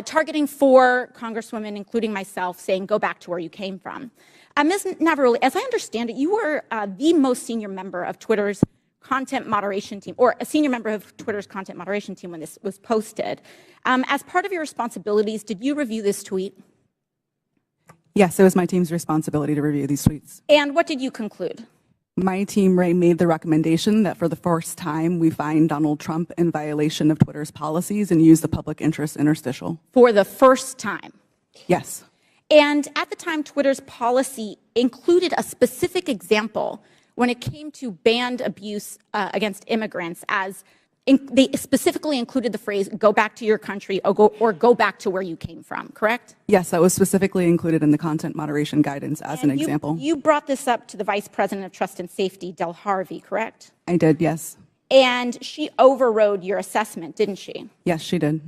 targeting 4 congresswomen, including myself, saying, "Go back to where you came from." Ms. Navaroli, as I understand it, you were the most senior member of Twitter's content moderation team, or a senior member of Twitter's content moderation team when this was posted. As part of your responsibilities, did you review this tweet? Yes, it was my team's responsibility to review these tweets. And what did you conclude? My team, Ray, made the recommendation that for the first time we find Donald Trump in violation of Twitter's policies and use the public interest interstitial. For the first time? Yes. And at the time, Twitter's policy included a specific example when it came to banned abuse against immigrants, as they specifically included the phrase, "Go back to your country," or go back to where you came from, correct? Yes, that was specifically included in the content moderation guidance as an example. You brought this up to the Vice President of Trust and Safety, Del Harvey, correct? I did, yes. And she overrode your assessment, didn't she? Yes, she did.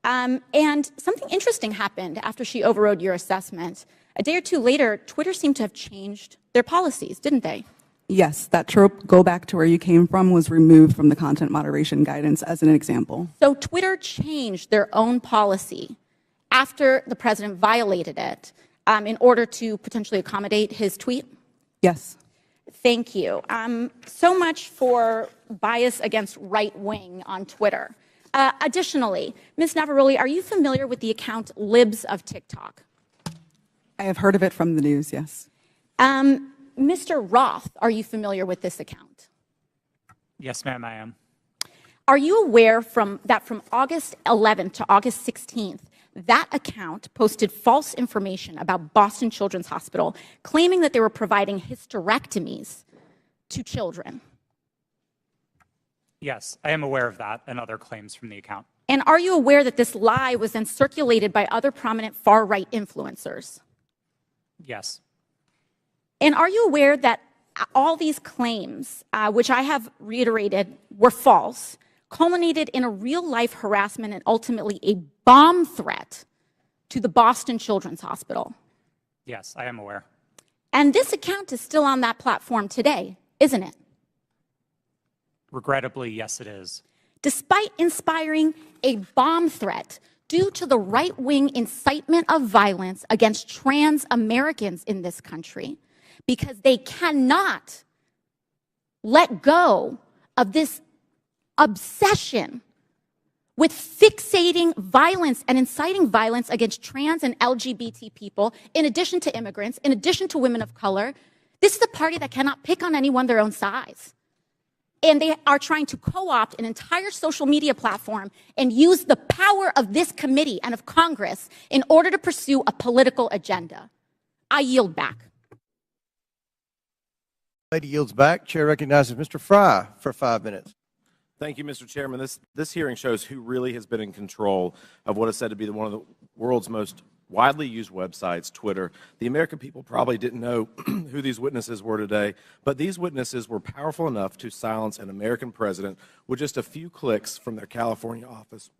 And something interesting happened after she overrode your assessment. A day or two later, Twitter seemed to have changed their policies, didn't they? Yes, that trope, "Go back to where you came from," was removed from the content moderation guidance as an example. So Twitter changed their own policy after the president violated it in order to potentially accommodate his tweet? Yes. Thank you. So much for bias against right wing on Twitter. Additionally, Ms. Navaroli, are you familiar with the account Libs of TikTok? I have heard of it from the news, yes. Mr. Roth, are you familiar with this account? Yes, ma'am, I am. Are you aware that from August 11th to August 16th, that account posted false information about Boston Children's Hospital, claiming that they were providing hysterectomies to children? Yes, I am aware of that and other claims from the account. And are you aware that this lie was then circulated by other prominent far-right influencers? Yes. And are you aware that all these claims, which I have reiterated were false, culminated in a real-life harassment and ultimately a bomb threat to the Boston Children's Hospital? Yes, I am aware. And this account is still on that platform today, isn't it? Regrettably, yes, it is. Despite inspiring a bomb threat due to the right-wing incitement of violence against trans Americans in this country, because they cannot let go of this obsession with fixating violence and inciting violence against trans and LGBT people, in addition to immigrants, in addition to women of color. This is a party that cannot pick on anyone their own size. And they are trying to co-opt an entire social media platform and use the power of this committee and of Congress in order to pursue a political agenda. I yield back. Lady yields back. Chair recognizes Mr. Fry for 5 minutes. Thank you, Mr. Chairman. This hearing shows who really has been in control of what is said to be one of the world's most widely used websites, Twitter. The American people probably didn't know who these witnesses were today, but these witnesses were powerful enough to silence an American president with just a few clicks from their California office.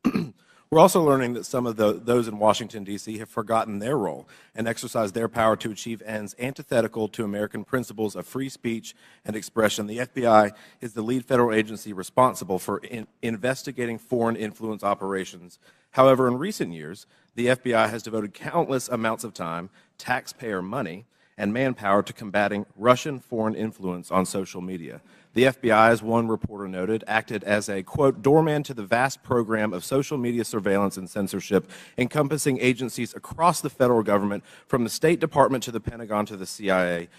We're also learning that some of those in Washington, D.C. have forgotten their role and exercised their power to achieve ends antithetical to American principles of free speech and expression. The FBI is the lead federal agency responsible for investigating foreign influence operations. However, in recent years, the FBI has devoted countless amounts of time, taxpayer money, and manpower to combating Russian foreign influence on social media. The FBI, as one reporter noted, acted as a, quote, doorman to the vast program of social media surveillance and censorship encompassing agencies across the federal government, from the State Department to the Pentagon to the CIA.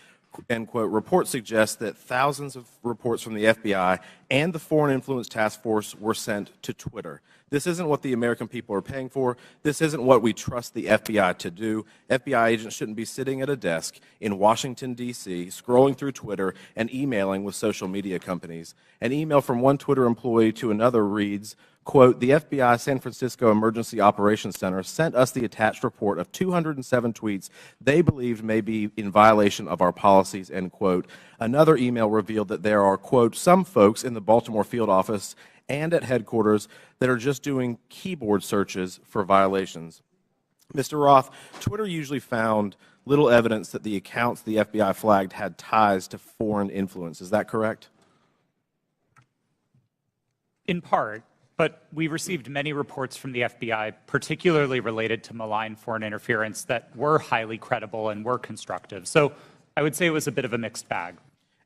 end quote, report suggests that thousands of reports from the FBI and the Foreign Influence Task Force were sent to Twitter. This isn't what the American people are paying for. This isn't what we trust the FBI to do. FBI agents shouldn't be sitting at a desk in Washington, D.C., scrolling through Twitter and emailing with social media companies. An email from one Twitter employee to another reads, quote, the FBI San Francisco Emergency Operations Center sent us the attached report of 207 tweets they believed may be in violation of our policies, end quote. Another email revealed that there are, quote, some folks in the Baltimore field office and at headquarters that are just doing keyboard searches for violations. Mr. Roth, Twitter usually found little evidence that the accounts the FBI flagged had ties to foreign influence. Is that correct? In part, but we received many reports from the FBI, particularly related to malign foreign interference, that were highly credible and were constructive. So I would say it was a bit of a mixed bag.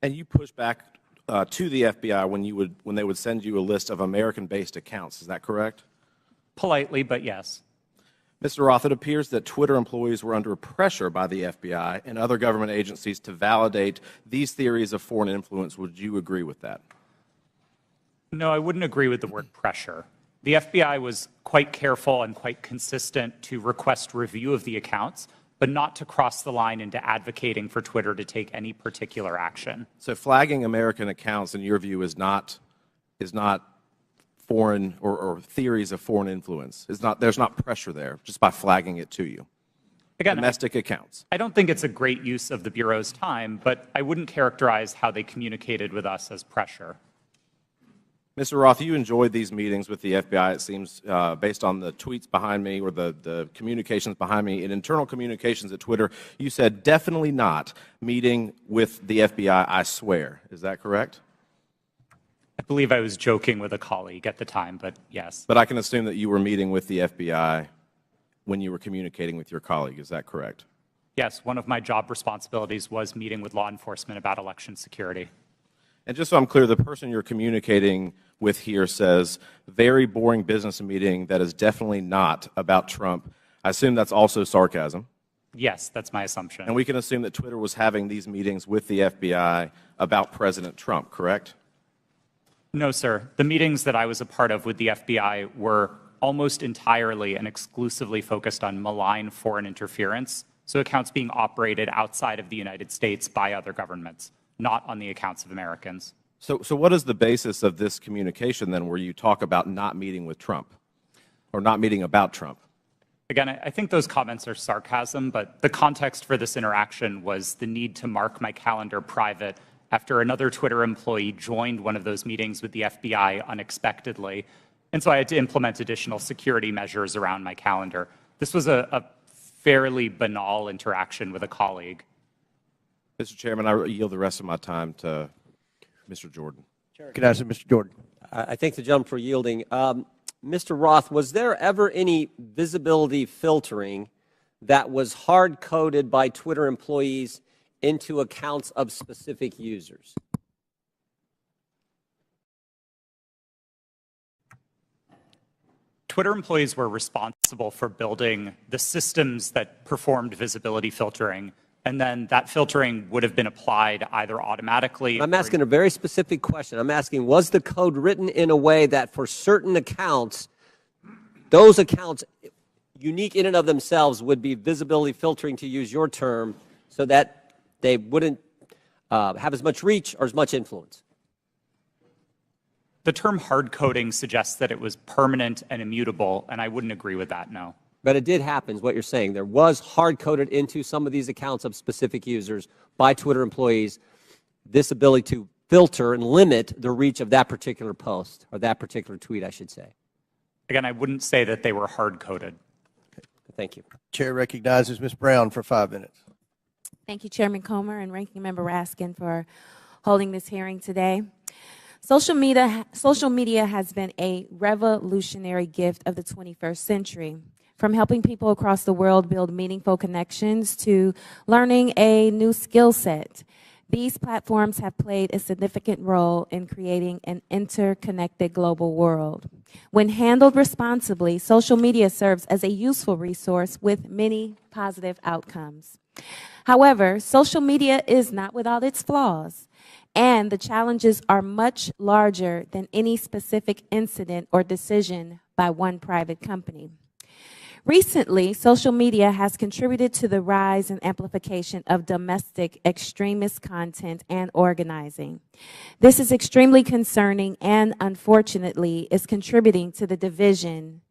And you pushed back to the FBI when they would send you a list of American-based accounts. Is that correct? Politely, but yes. Mr. Roth, it appears that Twitter employees were under pressure by the FBI and other government agencies to validate these theories of foreign influence. Would you agree with that? No, I wouldn't agree with the word pressure. The FBI was quite careful and quite consistent to request review of the accounts, but not to cross the line into advocating for Twitter to take any particular action. So flagging American accounts, in your view, is not foreign or theories of foreign influence. There's not pressure there just by flagging it to you. Again, domestic accounts. I don't think it's a great use of the Bureau's time, but I wouldn't characterize how they communicated with us as pressure. Mr. Roth, you enjoyed these meetings with the FBI, it seems, based on the tweets behind me or the communications behind me. In internal communications at Twitter, you said definitely not meeting with the FBI, I swear. Is that correct? I believe I was joking with a colleague at the time, but yes. But I can assume that you were meeting with the FBI when you were communicating with your colleague. Is that correct? Yes, one of my job responsibilities was meeting with law enforcement about election security. And just so I'm clear, the person you're communicating with here says, very boring business meeting that is definitely not about Trump. I assume that's also sarcasm. Yes, that's my assumption. And we can assume that Twitter was having these meetings with the FBI about President Trump, correct? No, sir. The meetings that I was a part of with the FBI were almost entirely and exclusively focused on malign foreign interference, so accounts being operated outside of the United States by other governments, not on the accounts of Americans. So what is the basis of this communication then where you talk about not meeting with Trump or not meeting about Trump? Again, I think those comments are sarcasm, but the context for this interaction was the need to mark my calendar private after another Twitter employee joined one of those meetings with the FBI unexpectedly. And so I had to implement additional security measures around my calendar. This was a fairly banal interaction with a colleague. Mr. Chairman, I yield the rest of my time to Mr. Jordan. Can I ask Mr. Jordan? I thank the gentleman for yielding. Mr. Roth, was there ever any visibility filtering that was hard-coded by Twitter employees into accounts of specific users? Twitter employees were responsible for building the systems that performed visibility filtering, and then that filtering would have been applied either automatically. I'm asking a very specific question. I'm asking, was the code written in a way that for certain accounts, those accounts, unique in and of themselves, would be visibility filtering, to use your term, so that they wouldn't have as much reach or as much influence? The term hard coding suggests that it was permanent and immutable, and I wouldn't agree with that, no. But it did happen, is what you're saying. There was hard-coded into some of these accounts of specific users by Twitter employees this ability to filter and limit the reach of that particular post, or that particular tweet, I should say. Again, I wouldn't say that they were hard-coded. Thank you. Chair recognizes Ms. Brown for 5 minutes. Thank you, Chairman Comer and Ranking Member Raskin, for holding this hearing today. Social media has been a revolutionary gift of the 21st century. From helping people across the world build meaningful connections to learning a new skill set, these platforms have played a significant role in creating an interconnected global world. When handled responsibly, social media serves as a useful resource with many positive outcomes. However, social media is not without its flaws, and the challenges are much larger than any specific incident or decision by one private company. Recently, social media has contributed to the rise and amplification of domestic extremist content and organizing. This is extremely concerning and, unfortunately, is contributing to the division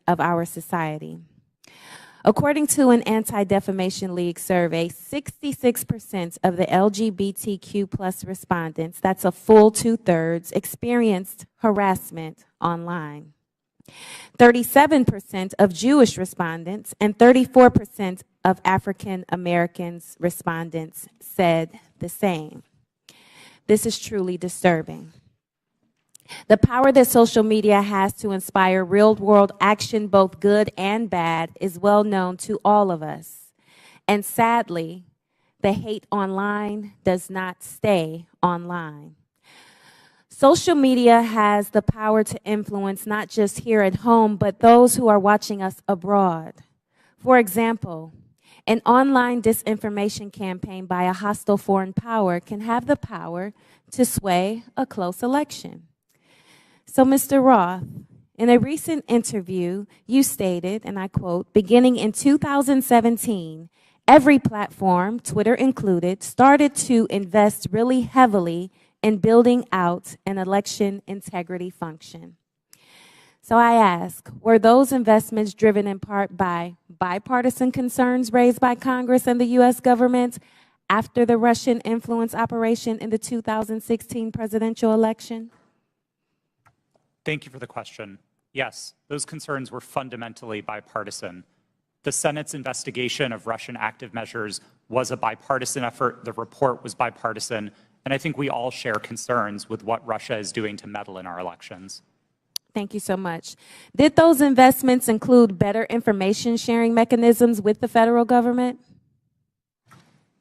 of our society. According to an Anti-Defamation League survey, 66% of the LGBTQ plus respondents, that's a full 2/3, experienced harassment online. 37% of Jewish respondents and 34% of African Americans respondents said the same. This is truly disturbing. The power that social media has to inspire real-world action, both good and bad, is well known to all of us. And sadly, the hate online does not stay online. Social media has the power to influence not just here at home, but those who are watching us abroad. For example, an online disinformation campaign by a hostile foreign power can have the power to sway a close election. So, Mr. Roth, in a recent interview, you stated, and I quote, beginning in 2017, every platform, Twitter included, started to invest really heavily in building out an election integrity function. So I ask, were those investments driven in part by bipartisan concerns raised by Congress and the U.S. government after the Russian influence operation in the 2016 presidential election? Thank you for the question. Yes, those concerns were fundamentally bipartisan. The Senate's investigation of Russian active measures was a bipartisan effort. The report was bipartisan. And I think we all share concerns with what Russia is doing to meddle in our elections. Thank you so much. Did those investments include better information sharing mechanisms with the federal government?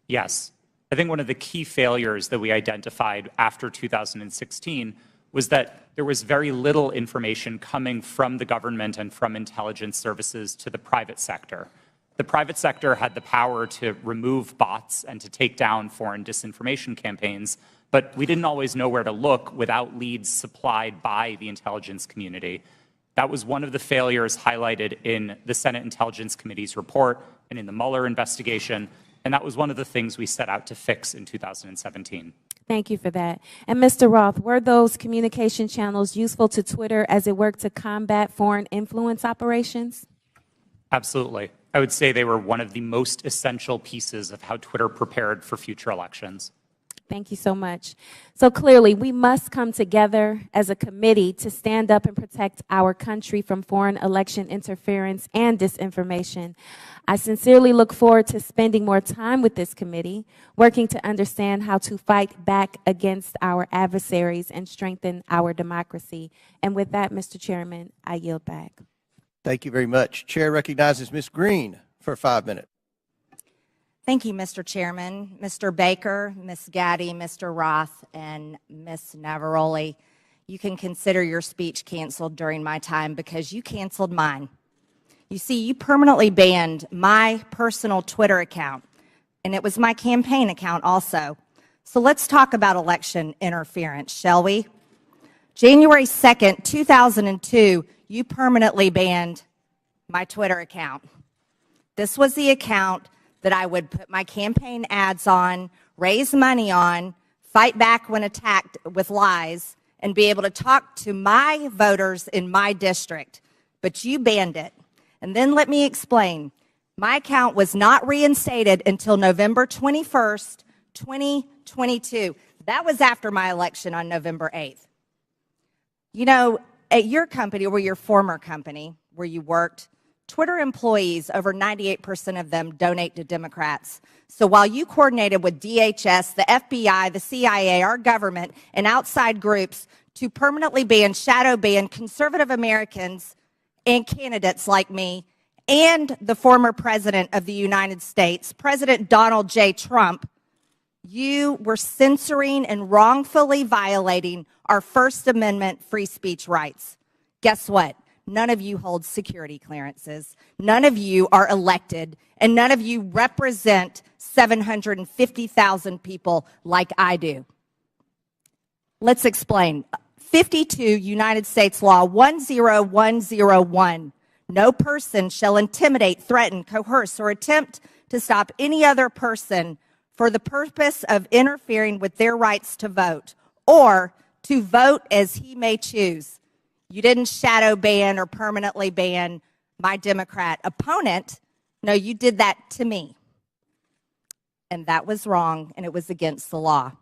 Yes. I think one of the key failures that we identified after 2016 was that there was very little information coming from the government and from intelligence services to the private sector. The private sector had the power to remove bots and to take down foreign disinformation campaigns, but we didn't always know where to look without leads supplied by the intelligence community. That was one of the failures highlighted in the Senate Intelligence Committee's report and in the Mueller investigation, and that was one of the things we set out to fix in 2017. Thank you for that. And Mr. Roth, were those communication channels useful to Twitter as it worked to combat foreign influence operations? Absolutely. I would say they were one of the most essential pieces of how Twitter prepared for future elections. Thank you so much. So clearly, we must come together as a committee to stand up and protect our country from foreign election interference and disinformation. I sincerely look forward to spending more time with this committee, working to understand how to fight back against our adversaries and strengthen our democracy. And with that, Mr. Chairman, I yield back. Thank you very much. Chair recognizes Ms. Green for 5 minutes. Thank you, Mr. Chairman. Mr. Baker, Ms. Gaddy, Mr. Roth, and Ms. Navaroli, you can consider your speech canceled during my time because you canceled mine. You see, you permanently banned my personal Twitter account, and it was my campaign account also. So let's talk about election interference, shall we? January 2nd, 2002, you permanently banned my Twitter account. This was the account that I would put my campaign ads on, raise money on, fight back when attacked with lies, and be able to talk to my voters in my district. But you banned it. And then let me explain. My account was not reinstated until November 21st, 2022. That was after my election on November 8th. You know, at your company or your former company where you worked, Twitter employees, over 98% of them donate to Democrats. So while you coordinated with DHS, the FBI, the CIA, our government, and outside groups to permanently shadow ban conservative Americans and candidates like me and the former president of the United States, President Donald J. Trump, you were censoring and wrongfully violating our First Amendment free speech rights. Guess what? none of you hold security clearances, none of you are elected, and none of you represent 750,000 people like I do. Let's explain. 52 United States Law 10101. No person shall intimidate, threaten, coerce, or attempt to stop any other person for the purpose of interfering with their rights to vote or to vote as he may choose. You didn't shadow ban or permanently ban my Democrat opponent. No, you did that to me. And that was wrong, and it was against the law.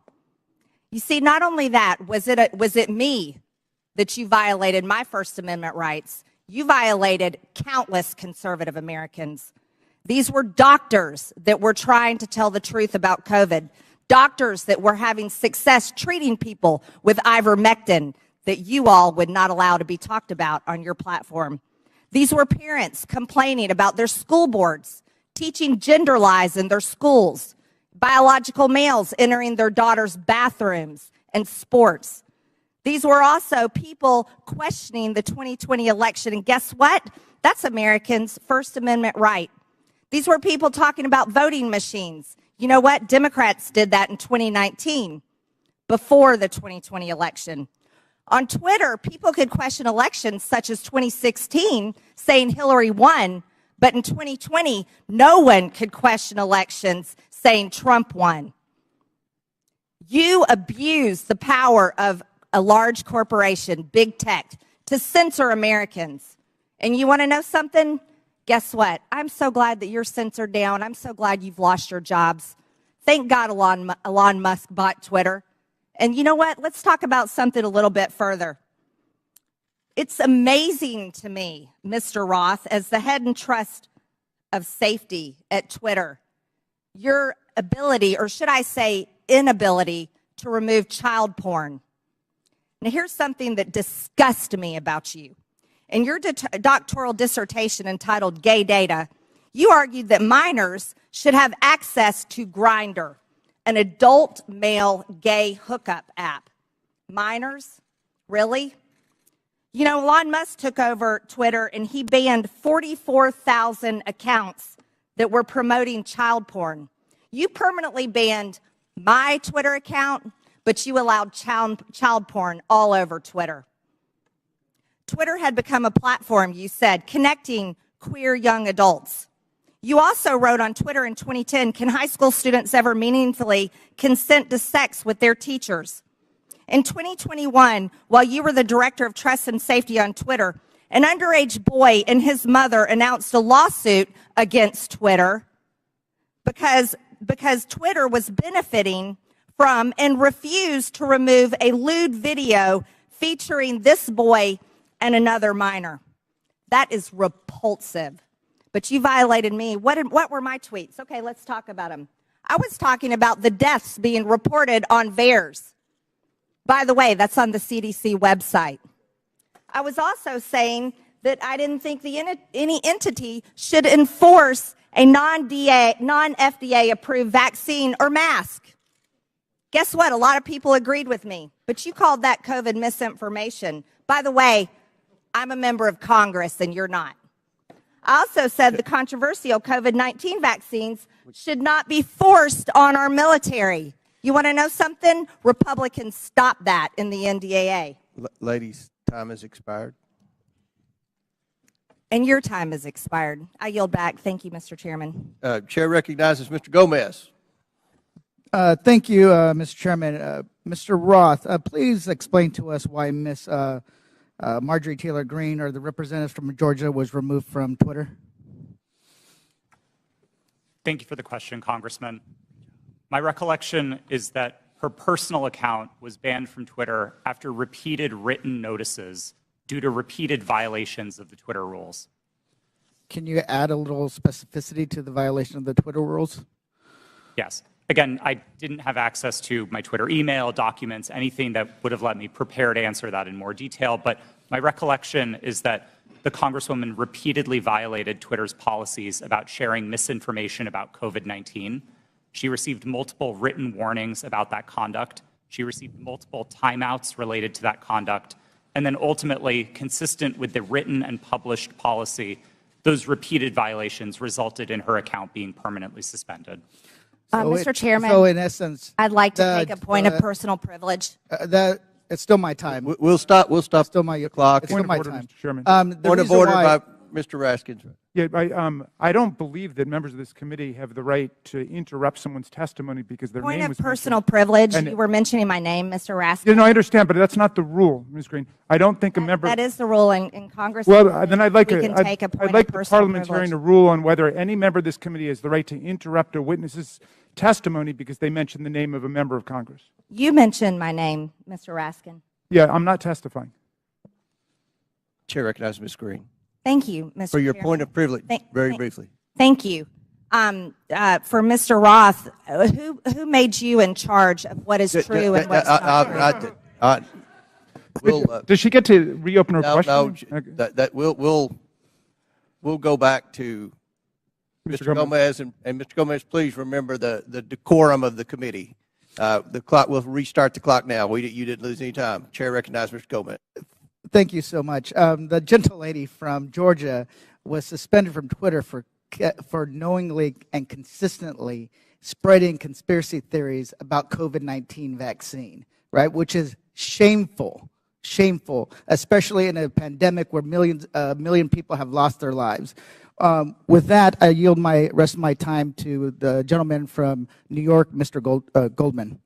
You see, not only that, was it me that you violated my First Amendment rights, you violated countless conservative Americans. These were doctors that were trying to tell the truth about COVID, doctors that were having success treating people with ivermectin that you all would not allow to be talked about on your platform. These were parents complaining about their school boards, teaching gender lies in their schools, biological males entering their daughters' bathrooms and sports. These were also people questioning the 2020 election, and guess what? That's Americans' First Amendment right. These were people talking about voting machines. You know what? Democrats did that in 2019, before the 2020 election. On Twitter, people could question elections such as 2016, saying Hillary won, but in 2020, no one could question elections saying Trump won. You abuse the power of a large corporation, big tech, to censor Americans. And you want to know something? Guess what? I'm so glad that you're censored down. I'm so glad you've lost your jobs. Thank God Elon Musk bought Twitter. And you know what? Let's talk about something a little bit further. It's amazing to me, Mr. Roth, as the head and trust of safety at Twitter, your ability, or should I say inability, to remove child porn. Now, here's something that disgusts me about you. In your doctoral dissertation entitled Gay Data, you argued that minors should have access to Grindr, an adult male gay hookup app. Minors? Really? You know, Elon Musk took over Twitter and he banned 44,000 accounts that were promoting child porn. You permanently banned my Twitter account, but you allowed child porn all over Twitter. Twitter had become a platform, you said, connecting queer young adults. You also wrote on Twitter in 2010, can high school students ever meaningfully consent to sex with their teachers? In 2021, while you were the director of trust and safety on Twitter, an underage boy and his mother announced a lawsuit against Twitter because Twitter was benefiting from and refused to remove a lewd video featuring this boy and another minor. That is repulsive. But you violated me. What were my tweets? Okay, let's talk about them. I was talking about the deaths being reported on VAERS. By the way, that's on the CDC website. I was also saying that I didn't think any entity should enforce a non-FDA approved vaccine or mask. Guess what? A lot of people agreed with me, but you called that COVID misinformation. By the way, I'm a member of Congress and you're not. I also said the controversial COVID-19 vaccines should not be forced on our military. You want to know something? Republicans stopped that in the NDAA. Ladies, time has expired. And your time has expired. I yield back. Thank you, Mr. Chairman. Chair recognizes Mr. Gomez. Thank you, Mr. Chairman. Mr. Roth, please explain to us why Ms. Marjorie Taylor Greene, or the representative from Georgia, was removed from Twitter. Thank you for the question, Congressman. My recollection is that her personal account was banned from Twitter after repeated written notices due to repeated violations of the Twitter rules. Can you add a little specificity to the violation of the Twitter rules? Yes. Again, I didn't have access to my Twitter email, documents, anything that would have let me prepare to answer that in more detail, but my recollection is that the Congresswoman repeatedly violated Twitter's policies about sharing misinformation about COVID-19. She received multiple written warnings about that conduct. She received multiple timeouts related to that conduct. And then ultimately, consistent with the written and published policy, those repeated violations resulted in her account being permanently suspended. Mr. Chairman, so in essence, I'd like to make a point of personal privilege. It's still my time. We'll stop. We'll stop. Still my clock. It's still my time. Mr. Chairman. Point of order by Mr. Raskins. Yeah, I don't believe that members of this committee have the right to interrupt someone's testimony because their Point name of was personal mentioned. privilege. And- You were mentioning my name, Mr. Raskin. You know, I understand, but that's not the rule, Ms. Green. I don't think a member. That is the rule in Congress. Well, then I'd like we can take a point I'd like of the personal parliamentarian privilege. to rule on whether any member of this committee has the right to interrupt a witness's testimony because they mentioned the name of a member of Congress. You mentioned my name, Mr. Raskin. Yeah, I'm not testifying. Chair recognizes Ms. Green. Thank you, Mr. For your Chairman. point of privilege, very briefly. Thank you. For Mr. Roth, who made you in charge of what is true and what's not true? Does she get to reopen her question? No, we'll go back to Mr. Gomez, and Mr. Gomez, please remember the decorum of the committee. The clock. We'll restart the clock now. You didn't lose any time. Chair recognizes Mr. Gomez. Thank you so much. The gentle lady from Georgia was suspended from Twitter for knowingly and consistently spreading conspiracy theories about COVID-19 vaccine, right? Which is shameful, especially in a pandemic where a million people have lost their lives. With that, I yield my rest of my time to the gentleman from New York, Mr. Goldman.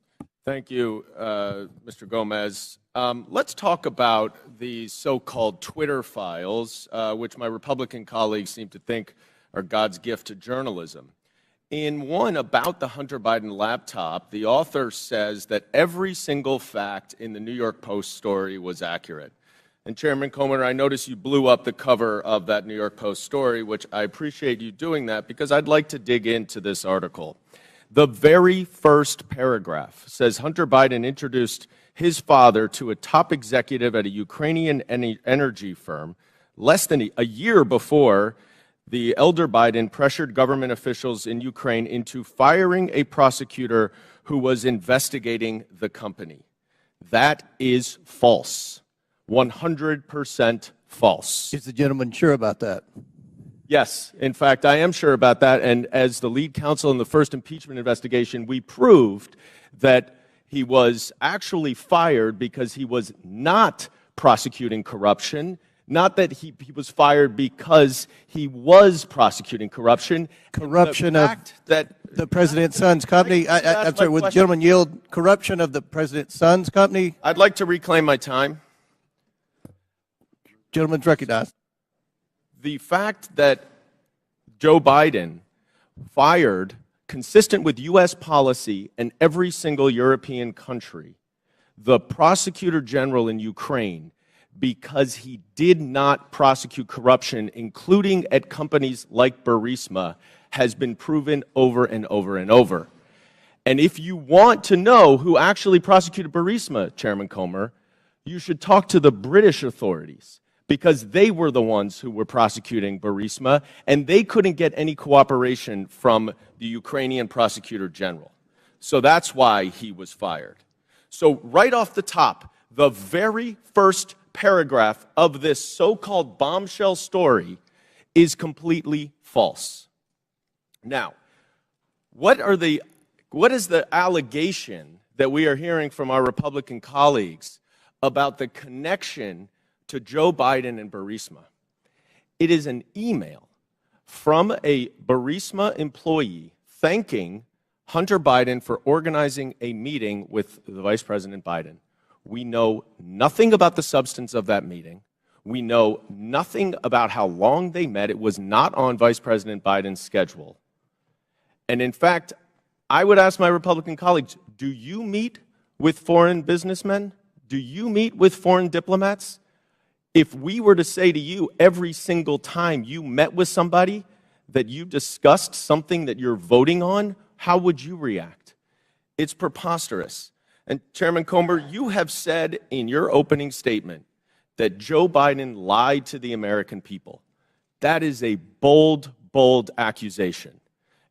Thank you, Mr. Gomez. Let's talk about the so-called Twitter files, which my Republican colleagues seem to think are God's gift to journalism. In one about the Hunter Biden laptop, the author says that every single fact in the New York Post story was accurate. And Chairman Comer, I notice you blew up the cover of that New York Post story, which I appreciate you doing that because I'd like to dig into this article. The very first paragraph says Hunter Biden introduced his father to a top executive at a Ukrainian energy firm less than a year before the elder Biden pressured government officials in Ukraine into firing a prosecutor who was investigating the company. That is false. 100% false. Is the gentleman sure about that? Yes. In fact, I am sure about that. And as the lead counsel in the first impeachment investigation, we proved that he was actually fired because he was not prosecuting corruption, not that he was fired because he was prosecuting corruption. Corruption of the president's son's company. I'm sorry, would the gentleman yield corruption of the president's son's company? I'd like to reclaim my time. Gentleman's recognized. The fact that Joe Biden fired, consistent with U.S. policy and every single European country, the prosecutor general in Ukraine because he did not prosecute corruption, including at companies like Burisma, has been proven over and over and over. And if you want to know who actually prosecuted Burisma, Chairman Comer, you should talk to the British authorities, because they were the ones who were prosecuting Burisma, and they couldn't get any cooperation from the Ukrainian prosecutor general. So that's why he was fired. So right off the top, the very first paragraph of this so-called bombshell story is completely false. Now, what is the allegation that we are hearing from our Republican colleagues about the connection to Joe Biden and Burisma? It is an email from a Burisma employee thanking Hunter Biden for organizing a meeting with the Vice President Biden. We know nothing about the substance of that meeting. We know nothing about how long they met. It was not on Vice President Biden's schedule. And in fact, I would ask my Republican colleagues, do you meet with foreign businessmen? Do you meet with foreign diplomats? If we were to say to you every single time you met with somebody that you discussed something that you're voting on, how would you react? It's preposterous. And Chairman Comer, you have said in your opening statement that Joe Biden lied to the American people. That is a bold, bold accusation.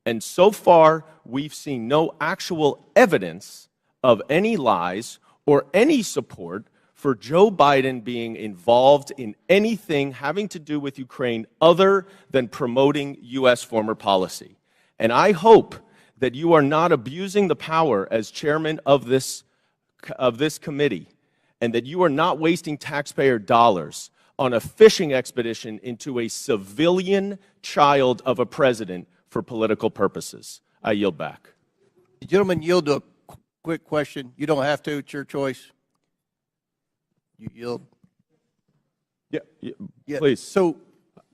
And so far, we've seen no actual evidence of any lies or any support for Joe Biden being involved in anything having to do with Ukraine other than promoting U.S. foreign policy. And I hope that you are not abusing the power as chairman of this committee, and that you are not wasting taxpayer dollars on a fishing expedition into a civilian child of a president for political purposes. I yield back. The gentleman yield to a quick question. You don't have to. It's your choice. You yield. Yeah, please. So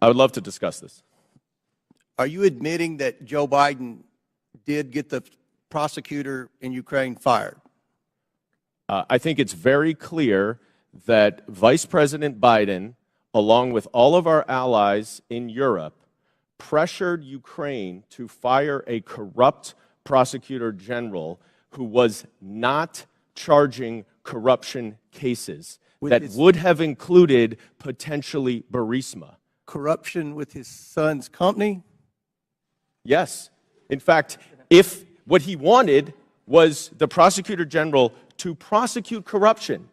I would love to discuss this. are you admitting that Joe Biden did get the prosecutor in Ukraine fired? I think it's very clear that Vice President Biden, along with all of our allies in Europe, pressured Ukraine to fire a corrupt prosecutor general who was not charging corruption cases that would have included potentially Burisma. Corruption with his son's company? Yes. In fact, if what he wanted was the prosecutor general to prosecute corruption,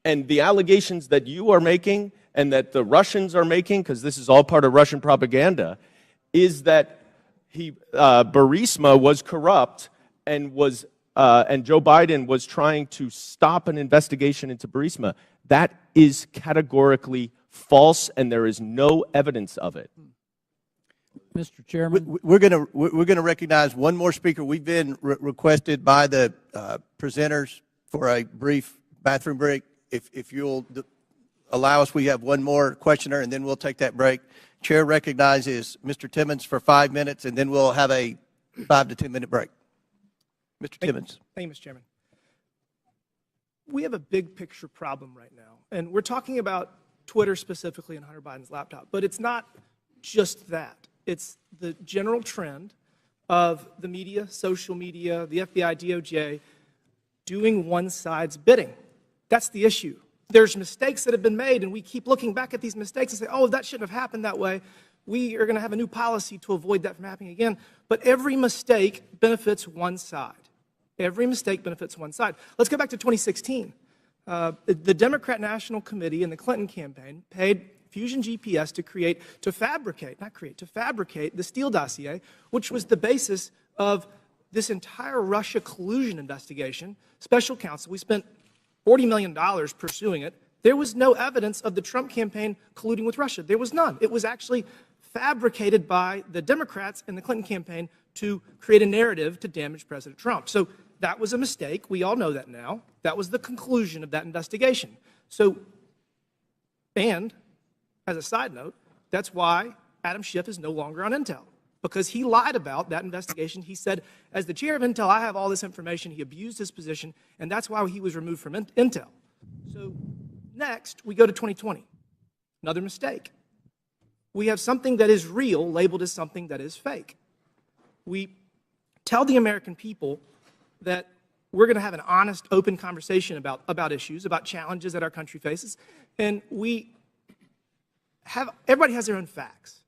and the allegations that you are making and that the Russians are making, because this is all part of Russian propaganda, is that Burisma was corrupt and Joe Biden was trying to stop an investigation into Burisma. That is categorically false, and there is no evidence of it. Mr. Chairman, we're going to recognize one more speaker. We've been requested by the presenters for a brief bathroom break. If you'll allow us, we have one more questioner, and then we'll take that break. Chair recognizes Mr. Timmons for 5 minutes, and then we'll have a 5 to 10 minute break. Mr. Timmons. Thank you, Mr. Chairman. We have a big picture problem right now, and we're talking about Twitter specifically and Hunter Biden's laptop, but it's not just that. It's the general trend of the media, social media, the FBI, DOJ, doing one side's bidding. That's the issue. There's mistakes that have been made, and we keep looking back at these mistakes and say, oh, that shouldn't have happened that way. We are going to have a new policy to avoid that from happening again. But every mistake benefits one side. Every mistake benefits one side. Let's go back to 2016. The Democrat National Committee and the Clinton campaign paid Fusion GPS to fabricate the Steele dossier, which was the basis of this entire Russia collusion investigation. Special counsel, we spent $40 million pursuing it. There was no evidence of the Trump campaign colluding with Russia. There was none. It was actually fabricated by the Democrats and the Clinton campaign to create a narrative to damage President Trump. So that was a mistake. We all know that now. That was the conclusion of that investigation. And as a side note, that's why Adam Schiff is no longer on Intel, because he lied about that investigation. He said, as the chair of Intel, I have all this information. He abused his position, and that's why he was removed from Intel. So next, we go to 2020. Another mistake. We have something that is real labeled as something that is fake. We tell the American people that we're going to have an honest, open conversation about issues, about challenges that our country faces, and everybody has their own facts.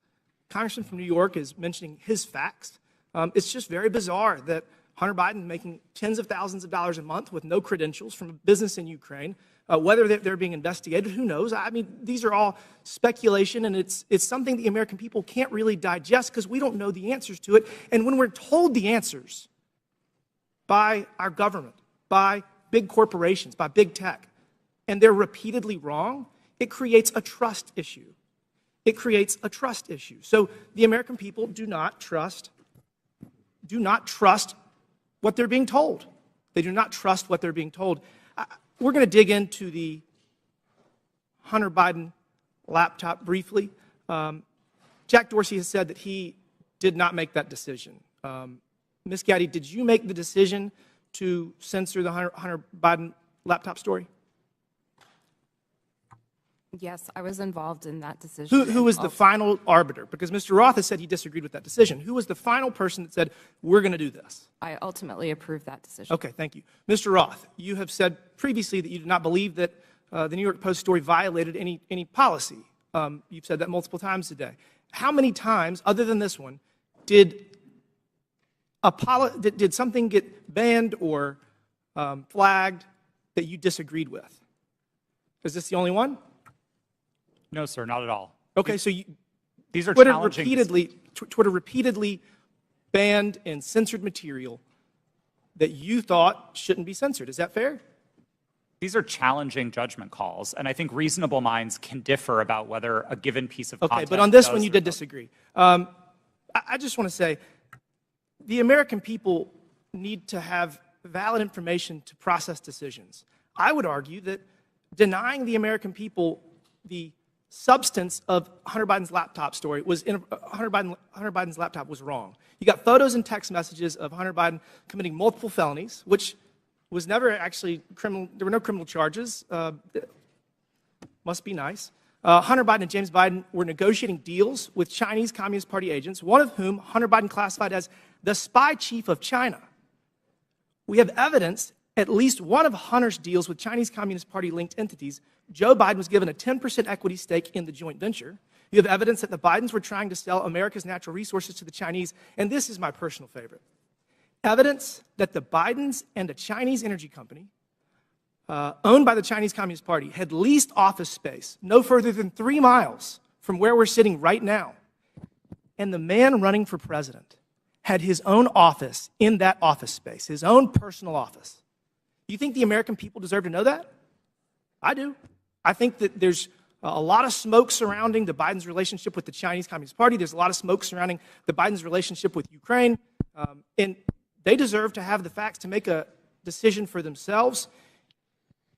Congressman from New York is mentioning his facts. It's just very bizarre that Hunter Biden making tens of thousands of dollars a month with no credentials from a business in Ukraine. Whether they're being investigated, who knows? I mean, these are all speculation, and it's something the American people can't really digest because we don't know the answers to it. And when we're told the answers by our government, by big corporations, by big tech, and they're repeatedly wrong, it creates a trust issue. It creates a trust issue. So the American people do not trust what they're being told. They do not trust what they're being told. We're going to dig into the Hunter Biden laptop briefly. Jack Dorsey has said that he did not make that decision. Ms. Gaddy, did you make the decision to censor the Hunter Biden laptop story? Yes, I was involved in that decision. Who was the final arbiter? Because Mr. Roth has said he disagreed with that decision. Who was the final person that said, we're going to do this? I ultimately approved that decision. Okay, thank you. Mr. Roth, you have said previously that you did not believe that the New York Post story violated any policy. You've said that multiple times today. How many times, other than this one, did something get banned or flagged that you disagreed with? Is this the only one? No, sir, not at all. Okay, so these are Twitter challenging. Twitter repeatedly banned and censored material that you thought shouldn't be censored. Is that fair? These are challenging judgment calls, and I think reasonable minds can differ about whether a given piece of content. Okay, but on this does one you or did doesn't. disagree. I just want to say the American people need to have valid information to process decisions. I would argue that denying the American people the substance of Hunter Biden's laptop story was Hunter Biden's laptop was wrong. You got photos and text messages of Hunter Biden committing multiple felonies, which was never actually criminal. There were no criminal charges. Must be nice. Hunter Biden and James Biden were negotiating deals with Chinese Communist Party agents, one of whom Hunter Biden classified as the spy chief of China. We have evidence at least one of Hunter's deals with Chinese Communist Party linked entities. Joe Biden was given a 10% equity stake in the joint venture. You have evidence that the Bidens were trying to sell America's natural resources to the Chinese, and this is my personal favorite. Evidence that the Bidens and a Chinese energy company owned by the Chinese Communist Party had leased office space no further than 3 miles from where we're sitting right now. And the man running for president had his own office in that office space, his own personal office. You think the American people deserve to know that? I do. I think that there's a lot of smoke surrounding the Biden's relationship with the Chinese Communist Party. There's a lot of smoke surrounding the Biden's relationship with Ukraine. And they deserve to have the facts to make a decision for themselves.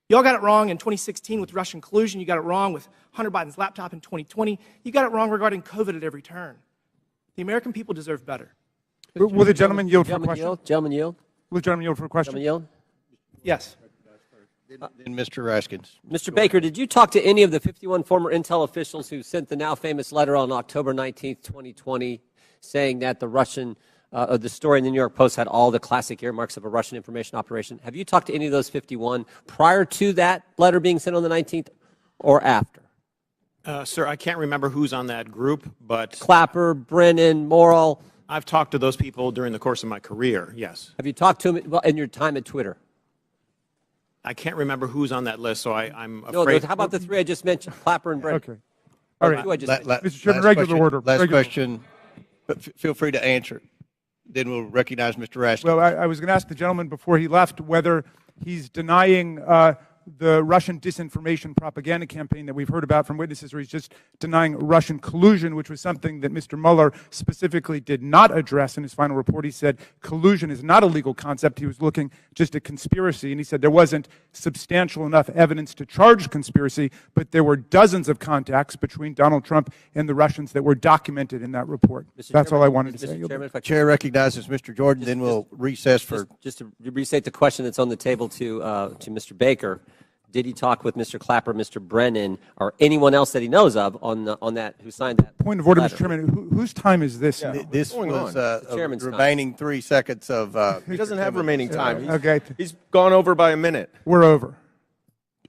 Y'all got it wrong in 2016 with Russian collusion. You got it wrong with Hunter Biden's laptop in 2020. You got it wrong regarding COVID at every turn. The American people deserve better. Will the gentleman yield for a question? Gentleman yield. Will the gentleman yield for a question? Gentleman yield. Yes. Then Mr. Raskins. Mr. Baker, did you talk to any of the 51 former intel officials who sent the now famous letter on October 19th, 2020, saying that the Russian, the story in the New York Post had all the classic earmarks of a Russian information operation? Have you talked to any of those 51 prior to that letter being sent on the 19th or after? Sir, I can't remember who's on that group, but Clapper, Brennan, Morrill. I've talked to those people during the course of my career, yes. Have you talked to them in your time at Twitter? I can't remember who's on that list, so I'm afraid. No, how about the 3 I just mentioned, Clapper and Brennan? Okay. All right. Mr. Chairman, regular order. Last question, but feel free to answer. Then we'll recognize Mr. Raskins. Well, I was going to ask the gentleman before he left whether he's denying the Russian disinformation propaganda campaign that we've heard about from witnesses, or he's just denying Russian collusion, which was something that Mr. Mueller specifically did not address in his final report. He said collusion is not a legal concept. He was looking just at conspiracy, and he said there wasn't substantial enough evidence to charge conspiracy, but there were dozens of contacts between Donald Trump and the Russians that were documented in that report. That's all I wanted to say. Chairman, if I Chair recognizes Mr. Jordan, then we'll recess for... Just to restate the question that's on the table to Mr. Baker. Did he talk with Mr. Clapper, Mr. Brennan, or anyone else that he knows of on that who signed that? Point of order, letter? Mr. Chairman. Whose time is this? Yeah, this was The chairman's time. remaining 3 seconds of... He doesn't have remaining time. Okay. He's gone over by a minute. We're over.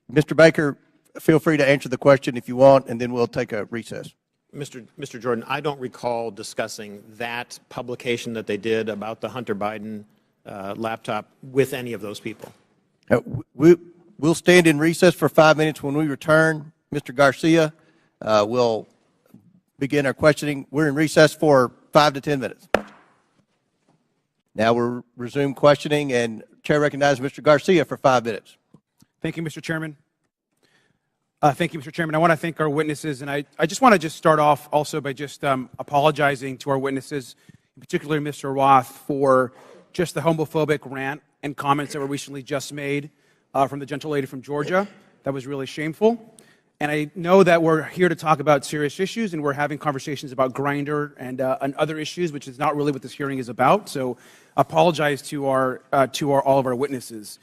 Mr. Baker, feel free to answer the question if you want, and then we'll take a recess. Mr. Jordan, I don't recall discussing that publication that they did about the Hunter Biden laptop with any of those people. We'll stand in recess for 5 minutes. When we return, Mr. Garcia will begin our questioning. We're in recess for 5 to 10 minutes. Now we'll resume questioning, and Chair recognizes Mr. Garcia for 5 minutes. Thank you, Mr. Chairman. Thank you, Mr. Chairman. I want to thank our witnesses, and I just want to start off also by just apologizing to our witnesses, in particular Mr. Roth, for just the homophobic rant and comments that were recently just made from the gentle lady from Georgia. That was really shameful. And I know that we're here to talk about serious issues, and we're having conversations about Grindr and other issues, which is not really what this hearing is about. So apologize to all of our witnesses.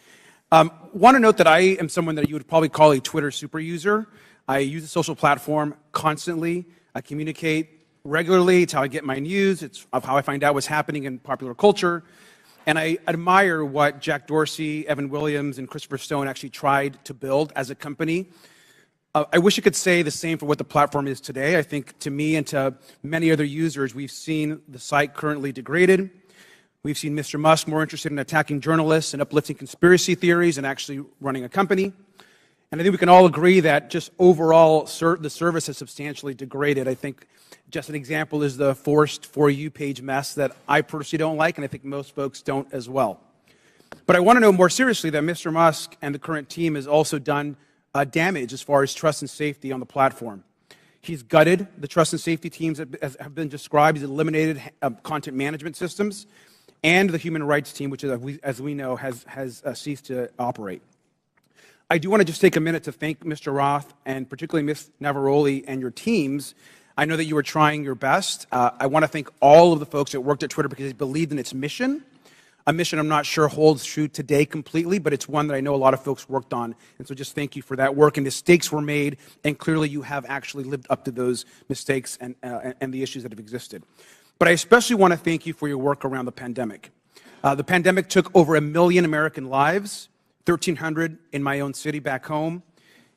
Want to note that I am someone that you would probably call a Twitter super user. I use the social platform constantly. I communicate regularly. It's how I get my news. It's how I find out what's happening in popular culture. And I admire what Jack Dorsey, Evan Williams, and Christopher Stone actually tried to build as a company. I wish I could say the same for what the platform is today. I think to me and to many other users, we've seen the site currently degraded. We've seen Mr. Musk more interested in attacking journalists and uplifting conspiracy theories and actually running a company. And I think we can all agree that just overall the service has substantially degraded. I think just an example is the forced For You page mess that I personally don't like, and I think most folks don't as well. But I want to know more seriously that Mr. Musk and the current team has also done damage as far as trust and safety on the platform. He's gutted the trust and safety teams that have been described. He's eliminated content management systems and the human rights team, which, as we know, has ceased to operate. I do want to just take a minute to thank Mr. Roth and particularly Ms. Navaroli and your teams. I know that you were trying your best. I want to thank all of the folks that worked at Twitter because they believed in its mission, a mission I'm not sure holds true today completely, but it's one that I know a lot of folks worked on. And so just thank you for that work. And mistakes were made, and clearly you have actually lived up to those mistakes and the issues that have existed. But I especially want to thank you for your work around the pandemic. The pandemic took over 1 million American lives, 1,300 in my own city back home,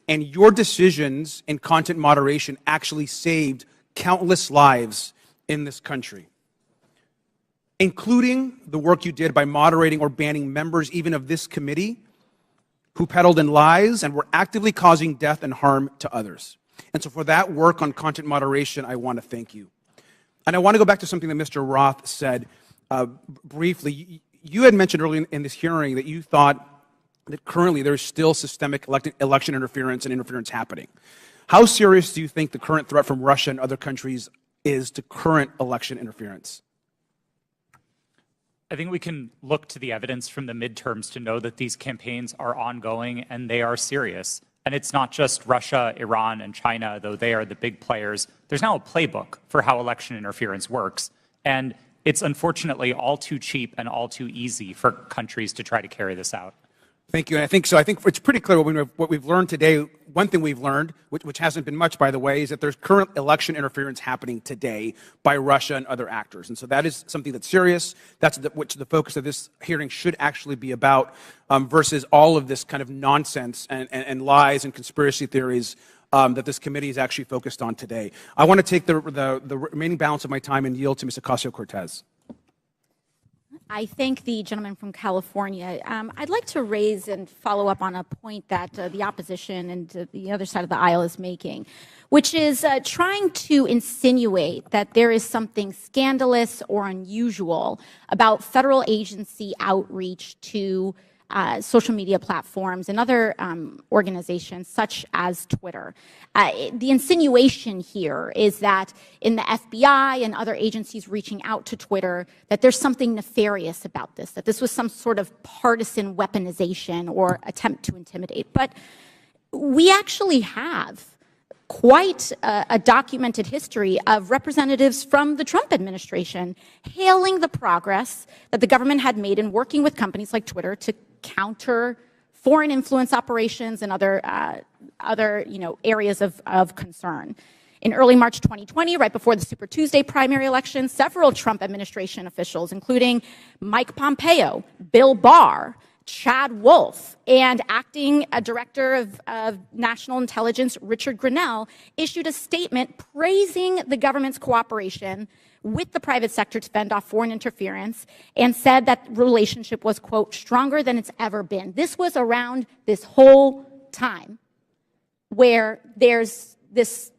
and your decisions in content moderation actually saved countless lives in this country, including the work you did by moderating or banning members even of this committee who peddled in lies and were actively causing death and harm to others. And so for that work on content moderation, I want to thank you. And I want to go back to something that Mr. Roth said briefly. You had mentioned earlier in this hearing that you thought that currently there's still systemic election interference and interference happening. How serious do you think the current threat from Russia and other countries is to current election interference? I think we can look to the evidence from the midterms to know that these campaigns are ongoing and they are serious. And it's not just Russia, Iran, and China, though they are the big players. There's now a playbook for how election interference works. And it's unfortunately all too cheap and all too easy for countries to try to carry this out. Thank you. And I think it's pretty clear what we've learned today. One thing we've learned, which hasn't been much, by the way, is that there's current election interference happening today by Russia and other actors. And so that is something that's serious. That's which the focus of this hearing should actually be about, versus all of this kind of nonsense and lies and conspiracy theories that this committee is actually focused on today. I want to take the remaining balance of my time and yield to Ms. Ocasio-Cortez. I thank the gentleman from California. I'd like to raise and follow up on a point that the opposition and the other side of the aisle is making, which is trying to insinuate that there is something scandalous or unusual about federal agency outreach to social media platforms and other organizations such as Twitter. The insinuation here is that in the FBI and other agencies reaching out to Twitter, that there's something nefarious about this, that this was some sort of partisan weaponization or attempt to intimidate. But we actually have quite a documented history of representatives from the Trump administration hailing the progress that the government had made in working with companies like Twitter to counter foreign influence operations and other areas of concern. In early March 2020, right before the Super Tuesday primary election, several Trump administration officials, including Mike Pompeo, Bill Barr, Chad Wolf, and acting director of national intelligence Richard Grenell issued a statement praising the government's cooperation with the private sector to fend off foreign interference and said that relationship was, quote, stronger than it's ever been. This was around this whole time where there's this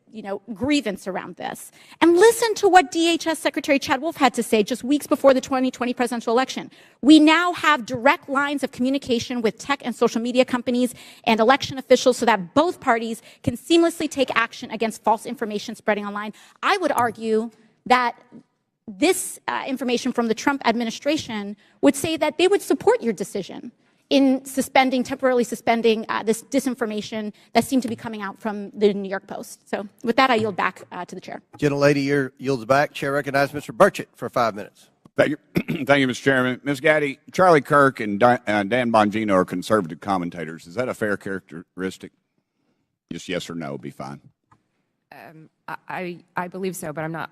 grievance around this. And listen to what DHS Secretary Chad Wolf had to say just weeks before the 2020 presidential election. We now have direct lines of communication with tech and social media companies and election officials so that both parties can seamlessly take action against false information spreading online. I would argue that this information from the Trump administration would say that they would support your decision in temporarily suspending this disinformation that seemed to be coming out from the New York Post. So with that, I yield back to the chair. Gentlelady yields back. Chair recognizes Mr. Burchett for 5 minutes. Thank you, Mr. Chairman. Ms. Gaddy, Charlie Kirk and Dan Bongino are conservative commentators. Is that a fair characteristic? Just yes or no would be fine. I believe so, but I'm not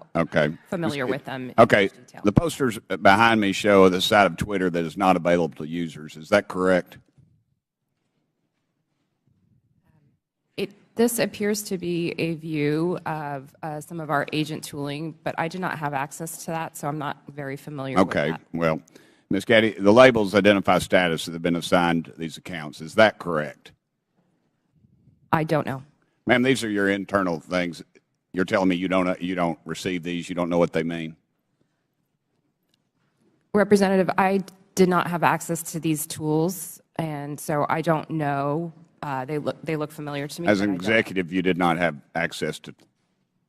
familiar with them. Okay. The posters behind me show the side of Twitter that is not available to users. Is that correct? This appears to be a view of some of our agent tooling, but I do not have access to that, so I'm not very familiar with that. Well, Ms. Gaddy, the labels identify status that have been assigned to these accounts. Is that correct? I don't know. Ma'am, these are your internal things. You're telling me you don't receive these, you don't know what they mean? Representative, I did not have access to these tools, and so I don't know. They look familiar to me. As an executive, you did not have access to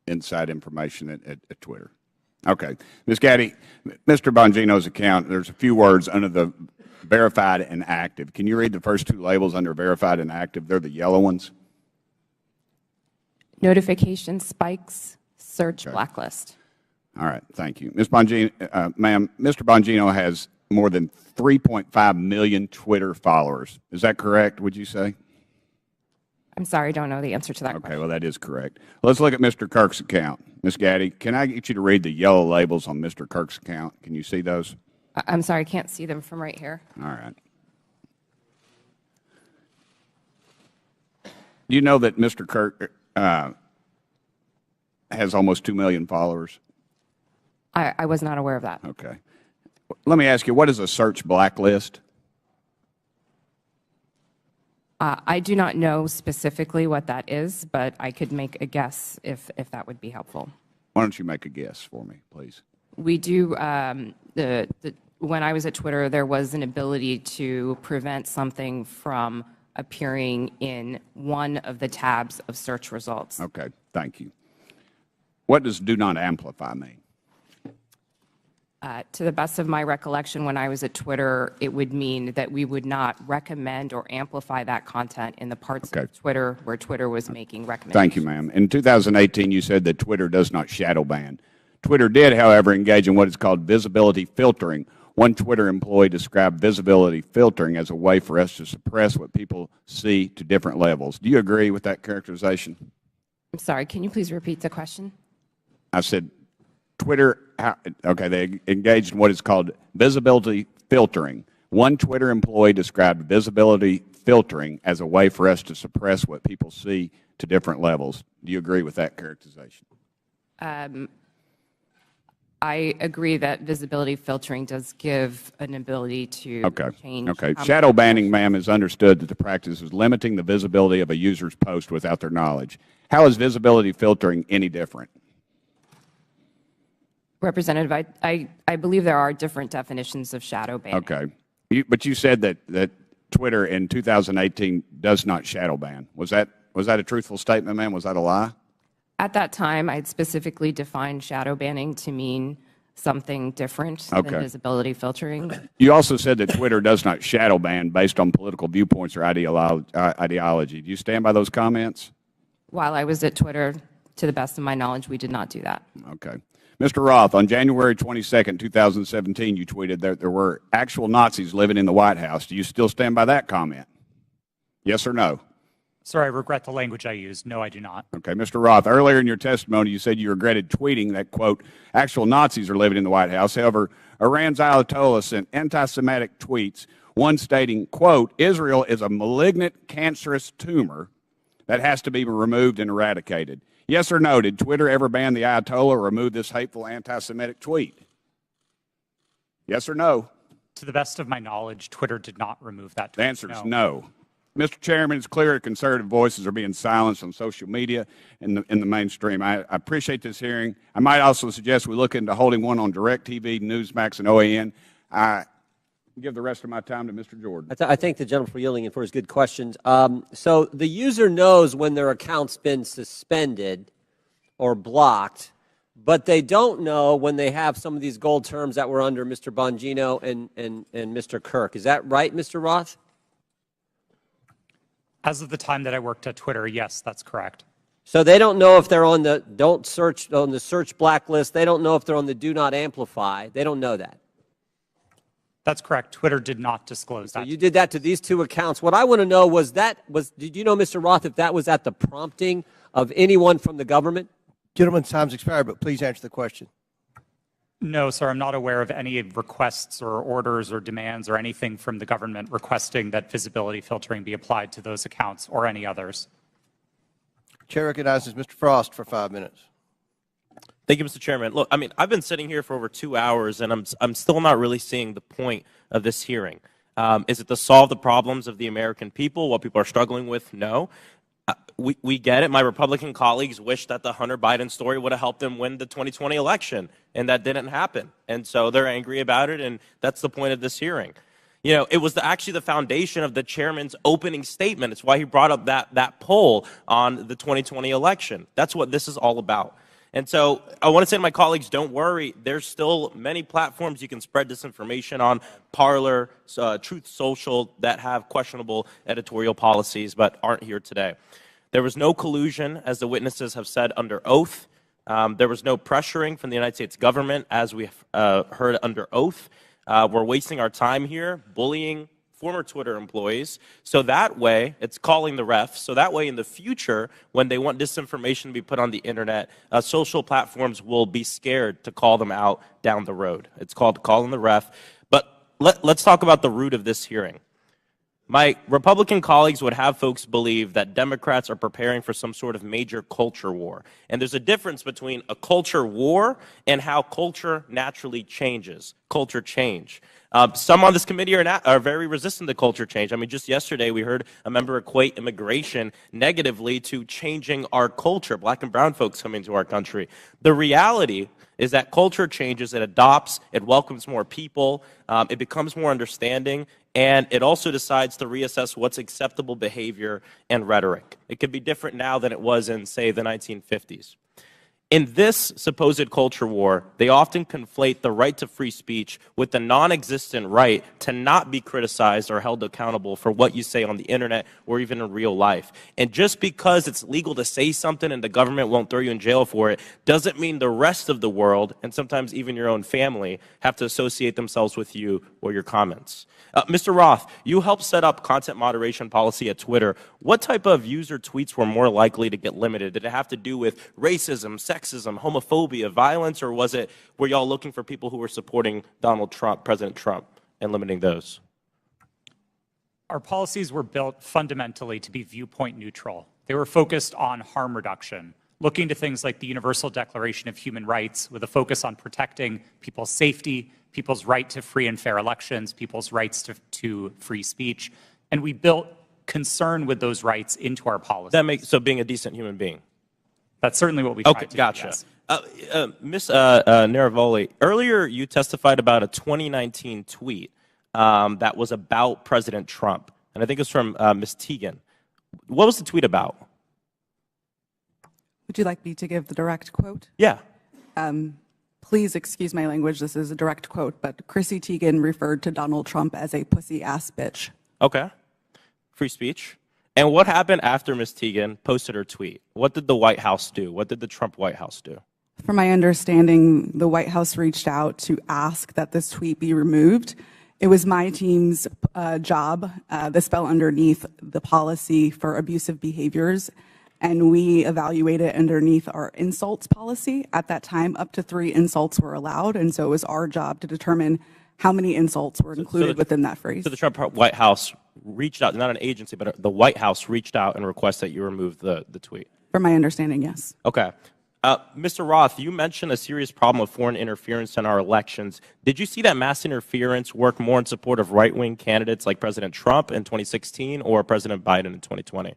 inside information at Twitter. Okay. Ms. Gaddy, Mr. Bongino's account, there's a few words under the verified and active. Can you read the first two labels under verified and active? They're the yellow ones. Notification spikes, search blacklist. All right, thank you. Ms. Bongino, ma'am, Mr. Bongino has more than 3.5 million Twitter followers. Is that correct, would you say? I'm sorry, I don't know the answer to that question. Okay, well, that is correct. Let's look at Mr. Kirk's account. Ms. Gaddy, can I get you to read the yellow labels on Mr. Kirk's account? Can you see those? I'm sorry, I can't see them from right here. All right. Do you know that Mr. Kirk has almost 2 million followers? I was not aware of that. Okay. Let me ask you, what is a search blacklist? I do not know specifically what that is, but I could make a guess if that would be helpful. Why don't you make a guess for me, please? We do, when I was at Twitter, there was an ability to prevent something from appearing in one of the tabs of search results. Okay, thank you. What does do not amplify mean? To the best of my recollection, when I was at Twitter, it would mean that we would not recommend or amplify that content in the parts of Twitter where Twitter was making recommendations. Thank you, ma'am. In 2018, you said that Twitter does not shadow ban. Twitter did, however, engage in what is called visibility filtering. One Twitter employee described visibility filtering as a way for us to suppress what people see to different levels. Do you agree with that characterization? I'm sorry, can you please repeat the question? I said Twitter, okay, they engaged in what is called visibility filtering. One Twitter employee described visibility filtering as a way for us to suppress what people see to different levels. Do you agree with that characterization? I agree that visibility filtering does give an ability to change. Okay. Shadow banning, ma'am, is understood that the practice is limiting the visibility of a user's post without their knowledge. How is visibility filtering any different? Representative, I believe there are different definitions of shadow banning. Okay. But you said that Twitter in 2018 does not shadow ban. Was that a truthful statement, ma'am? Was that a lie? At that time, I had specifically defined shadow banning to mean something different than visibility filtering. You also said that Twitter does not shadow ban based on political viewpoints or ideology. Do you stand by those comments? While I was at Twitter, to the best of my knowledge, we did not do that. Okay. Mr. Roth, on January 22nd, 2017, you tweeted that there were actual Nazis living in the White House. Do you still stand by that comment? Yes or no? Sir, I regret the language I used. No, I do not. Okay. Mr. Roth, earlier in your testimony, you said you regretted tweeting that, quote, actual Nazis are living in the White House. However, Iran's Ayatollah sent anti-Semitic tweets, one stating, quote, Israel is a malignant, cancerous tumor that has to be removed and eradicated. Yes or no, did Twitter ever ban the Ayatollah or remove this hateful anti-Semitic tweet? Yes or no? To the best of my knowledge, Twitter did not remove that tweet. The answer is no. Mr. Chairman, it's clear that conservative voices are being silenced on social media in the mainstream. I appreciate this hearing. I might also suggest we look into holding one on DirecTV, Newsmax, and OAN. I give the rest of my time to Mr. Jordan. I thank the gentleman for yielding and for his good questions. So the user knows when their account's been suspended or blocked, but they don't know when they have some of these gold terms that were under Mr. Bongino and Mr. Kirk. Is that right, Mr. Roth? As of the time that I worked at Twitter, yes, that's correct. So they don't know if they're on the search blacklist. They don't know if they're on the do not amplify. They don't know that. That's correct. Twitter did not disclose that. So you did that to these two accounts. What I want to know did you know, Mr. Roth, if that was at the prompting of anyone from the government? Gentleman's time's expired, but please answer the question. No, sir, I'm not aware of any requests or orders or demands or anything from the government requesting that visibility filtering be applied to those accounts or any others. Chair recognizes Mr. Frost for 5 minutes. Thank you, Mr. Chairman. Look, I mean, I've been sitting here for over 2 hours, and I'm still not really seeing the point of this hearing. Is it to solve the problems of the American people, what people are struggling with? No. We get it. My Republican colleagues wish that the Hunter Biden story would have helped them win the 2020 election, and that didn't happen. And so they're angry about it, and that's the point of this hearing. You know, it was actually the foundation of the chairman's opening statement. It's why he brought up that poll on the 2020 election. That's what this is all about. And so I want to say to my colleagues, don't worry. There's still many platforms you can spread disinformation on, Parler, Truth Social, that have questionable editorial policies but aren't here today. There was no collusion, as the witnesses have said, under oath. There was no pressuring from the United States government, as we heard under oath. We're wasting our time here bullying former Twitter employees. So that way, it's calling the refs. So that way, in the future, when they want disinformation to be put on the internet, social platforms will be scared to call them out down the road. It's called calling the ref. But let's talk about the root of this hearing. My Republican colleagues would have folks believe that Democrats are preparing for some sort of major culture war. And there's a difference between a culture war and how culture naturally changes, culture change. Some on this committee are very resistant to culture change. I mean, just yesterday we heard a member equate immigration negatively to changing our culture, black and brown folks coming to our country. The reality is that culture changes, it adopts, it welcomes more people, it becomes more understanding, and it also decides to reassess what's acceptable behavior and rhetoric. It could be different now than it was in, say, the 1950s. In this supposed culture war, they often conflate the right to free speech with the non-existent right to not be criticized or held accountable for what you say on the internet or even in real life. And just because it's legal to say something and the government won't throw you in jail for it, doesn't mean the rest of the world, and sometimes even your own family, have to associate themselves with you or your comments. Mr. Roth, you helped set up content moderation policy at Twitter. What type of user tweets were more likely to get limited? Did it have to do with racism, sexism, homophobia, violence, or were y'all looking for people who were supporting Donald Trump, President Trump, and limiting those? Our policies were built fundamentally to be viewpoint neutral. They were focused on harm reduction, looking to things like the Universal Declaration of Human Rights with a focus on protecting people's safety, people's right to free and fair elections, people's rights to free speech. And we built concern with those rights into our policy. So being a decent human being. That's certainly what we tried to do. Gotcha. Yes. Ms. Naravoli, earlier you testified about a 2019 tweet that was about President Trump. And I think it was from Ms. Teagan. What was the tweet about? Would you like me to give the direct quote? Yeah. Please excuse my language. This is a direct quote, but Chrissy Teigen referred to Donald Trump as a pussy-ass bitch. Okay. Free speech. And what happened after Ms. Teagan posted her tweet? What did the White House do? What did the Trump White House do? From my understanding, the White House reached out to ask that this tweet be removed. It was my team's job. This fell underneath the policy for abusive behaviors, and we evaluated underneath our insults policy. At that time, up to 3 insults were allowed, and so it was our job to determine how many insults were included within that phrase. So the Trump White House reached out, not an agency, but the White House reached out and requested that you remove the tweet? From my understanding, yes. Okay. Mr. Roth, you mentioned a serious problem of foreign interference in our elections. Did you see that mass interference work more in support of right-wing candidates like President Trump in 2016 or President Biden in 2020?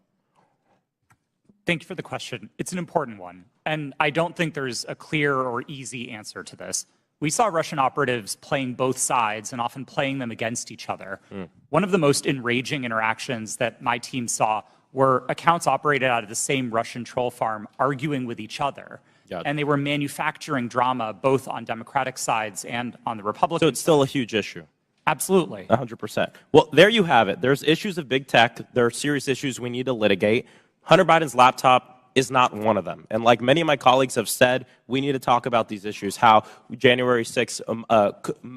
Thank you for the question. It's an important one, and I don't think there's a clear or easy answer to this. We saw Russian operatives playing both sides and often playing them against each other. One of the most enraging interactions that my team saw were accounts operated out of the same Russian troll farm arguing with each other. And they were manufacturing drama both on Democratic sides and on the Republican So it's still a huge issue. Absolutely. 100%. Well, there you have it. There's issues of big tech. There are serious issues we need to litigate. Hunter Biden's laptop is not one of them. And like many of my colleagues have said, we need to talk about these issues, how January 6th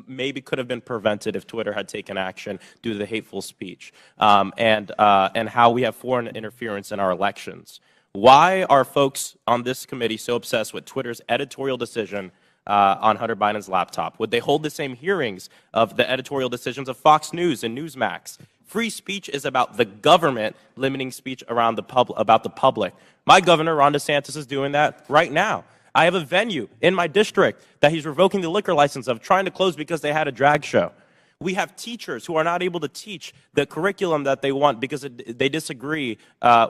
maybe could have been prevented if Twitter had taken action due to the hateful speech, and how we have foreign interference in our elections. Why are folks on this committee so obsessed with Twitter's editorial decision on Hunter Biden's laptop? Would they hold the same hearings of the editorial decisions of Fox News and Newsmax? Free speech is about the government limiting speech around about the public. My governor, Ron DeSantis, is doing that right now. I have a venue in my district that he's revoking the liquor license of, trying to close because they had a drag show. We have teachers who are not able to teach the curriculum that they want because they disagree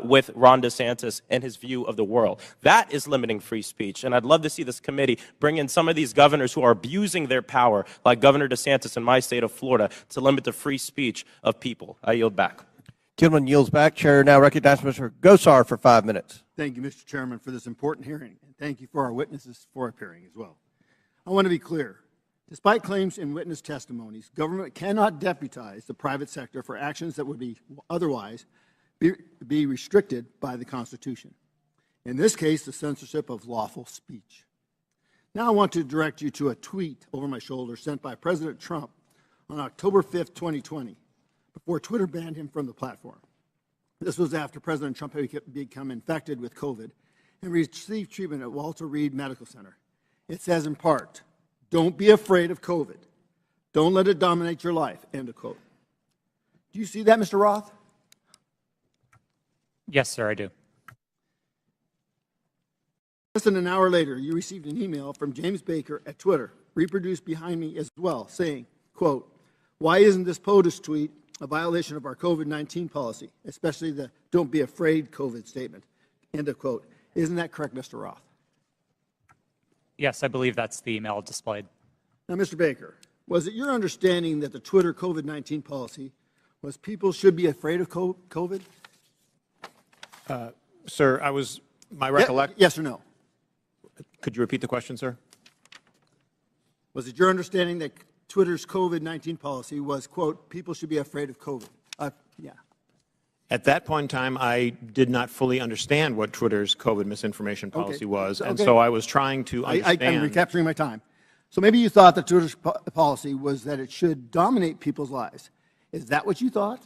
with Ron DeSantis and his view of the world. That is limiting free speech. And I'd love to see this committee bring in some of these governors who are abusing their power, like Governor DeSantis in my state of Florida, to limit the free speech of people. I yield back. Gentleman yields back. Chair now recognizes Mr. Gosar for 5 minutes. Thank you, Mr. Chairman, for this important hearing, and thank you for our witnesses for appearing as well. I want to be clear. Despite claims in witness testimonies, government cannot deputize the private sector for actions that would be otherwise be restricted by the Constitution. In this case, the censorship of lawful speech. Now I want to direct you to a tweet over my shoulder sent by President Trump on October 5th, 2020, before Twitter banned him from the platform. This was after President Trump had become infected with COVID and received treatment at Walter Reed Medical Center. It says in part, "Don't be afraid of COVID. Don't let it dominate your life," end of quote. Do you see that, Mr. Roth? Yes, sir, I do. Less than an hour later, you received an email from James Baker at Twitter, reproduced behind me as well, saying, quote, "Why isn't this POTUS tweet a violation of our COVID-19 policy, especially the don't be afraid COVID statement," end of quote. Isn't that correct, Mr. Roth? Yes, I believe that's the email displayed. Now, Mr. Baker, was it your understanding that the Twitter COVID-19 policy was people should be afraid of COVID? Sir, my recollection. Yes or no? Could you repeat the question, sir? Was it your understanding that Twitter's COVID-19 policy was, quote, people should be afraid of COVID? Yeah. At that point in time, I did not fully understand what Twitter's COVID misinformation policy was, and so I was trying to understand. I'm recapturing my time. So maybe you thought that Twitter's policy was that it should dominate people's lives. Is that what you thought?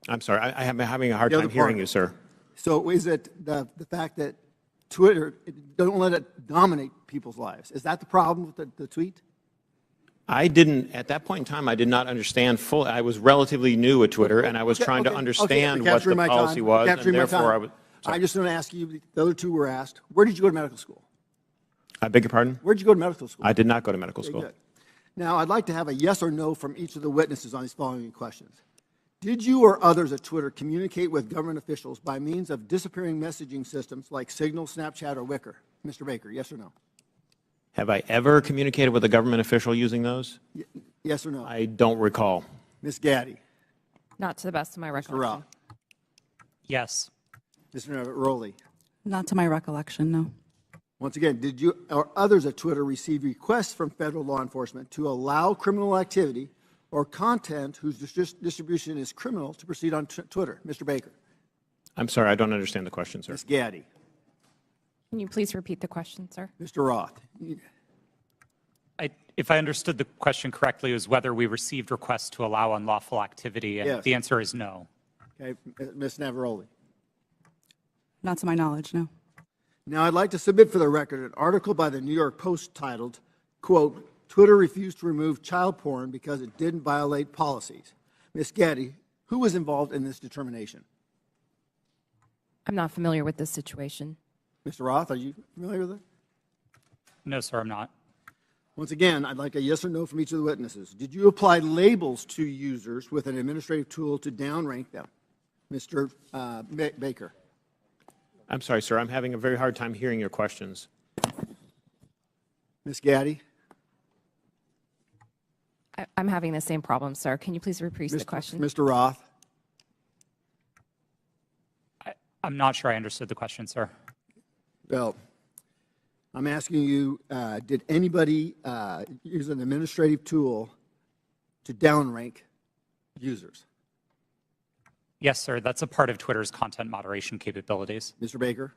I'm sorry, I'm having a hard time hearing you, sir. So is it the fact that Twitter, don't let it dominate people's lives? Is that the problem with the tweet? At that point in time, I did not understand fully. I was relatively new at Twitter, and I was trying to understand what the policy was, and therefore I was. I just want to ask you, the other two were asked, where did you go to medical school? I beg your pardon? Where did you go to medical school? I did not go to medical school. Good. Now, I'd like to have a yes or no from each of the witnesses on these following questions. Did you or others at Twitter communicate with government officials by means of disappearing messaging systems like Signal, Snapchat, or Wicker? Mr. Baker, yes or no? Have I ever communicated with a government official using those? Yes or no? I don't recall. Ms. Gaddy? Not to the best of my recollection. Mr. Rao? Yes. Mr. Rowley? Not to my recollection, no. Once again, did you or others at Twitter receive requests from federal law enforcement to allow criminal activity or content whose distribution is criminal to proceed on Twitter? Mr. Baker? I'm sorry, I don't understand the question, sir. Ms. Gaddy? Can you please repeat the question, sir? Mr. Roth? If I understood the question correctly, it was whether we received requests to allow unlawful activity, and Yes. the answer is no. Okay, Ms. Navaroli? Not to my knowledge, no. Now, I'd like to submit for the record an article by the New York Post titled, quote, "Twitter refused to remove child porn because it didn't violate policies." Ms. Gaddy, who was involved in this determination? I'm not familiar with this situation. Mr. Roth, are you familiar with it? No, sir, I'm not. Once again, I'd like a yes or no from each of the witnesses. Did you apply labels to users with an administrative tool to downrank them? Mr. Baker? I'm sorry, sir. I'm having a very hard time hearing your questions. Ms. Gaddy? I'm having the same problem, sir. Can you please repeat the question? Mr. Roth? I'm not sure I understood the question, sir. Well, I'm asking you, did anybody use an administrative tool to downrank users? Yes, sir. That's a part of Twitter's content moderation capabilities. Mr. Baker?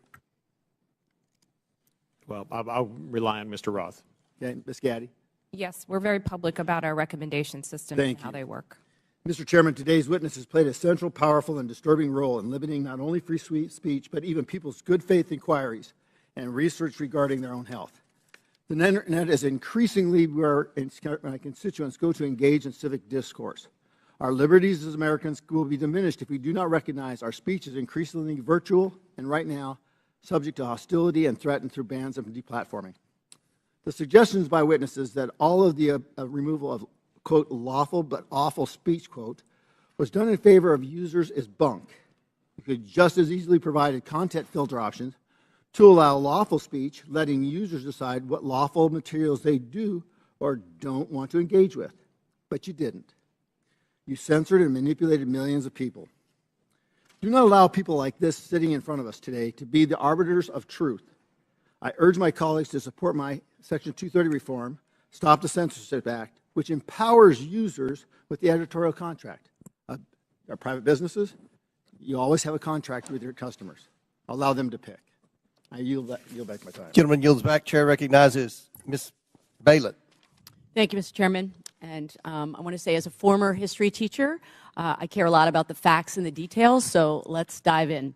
Well, I'll rely on Mr. Roth. Okay, Ms. Gaddy? Yes, we're very public about our recommendation systems and how they work. Mr. Chairman, today's witnesses played a central, powerful, and disturbing role in limiting not only free speech, but even people's good faith inquiries and research regarding their own health. The Internet is increasingly where my constituents go to engage in civic discourse. Our liberties as Americans will be diminished if we do not recognize our speech is increasingly virtual and right now subject to hostility and threatened through bans and deplatforming. The suggestions by witnesses that all of the removal of quote, lawful but awful speech, quote, was done in favor of users is bunk. You could just as easily provide content filter options to allow lawful speech, letting users decide what lawful materials they do or don't want to engage with. But you didn't. You censored and manipulated millions of people. Do not allow people like this sitting in front of us today to be the arbiters of truth. I urge my colleagues to support my Section 230 reform, Stop the Censorship Act, which empowers users with the editorial contract. Our private businesses, you always have a contract with your customers. Allow them to pick. I yield back my time. Gentleman yields back. Chair recognizes Ms. Bailett. Thank you, Mr. Chairman. And I want to say, as a former history teacher, I care a lot about the facts and the details, so let's dive in.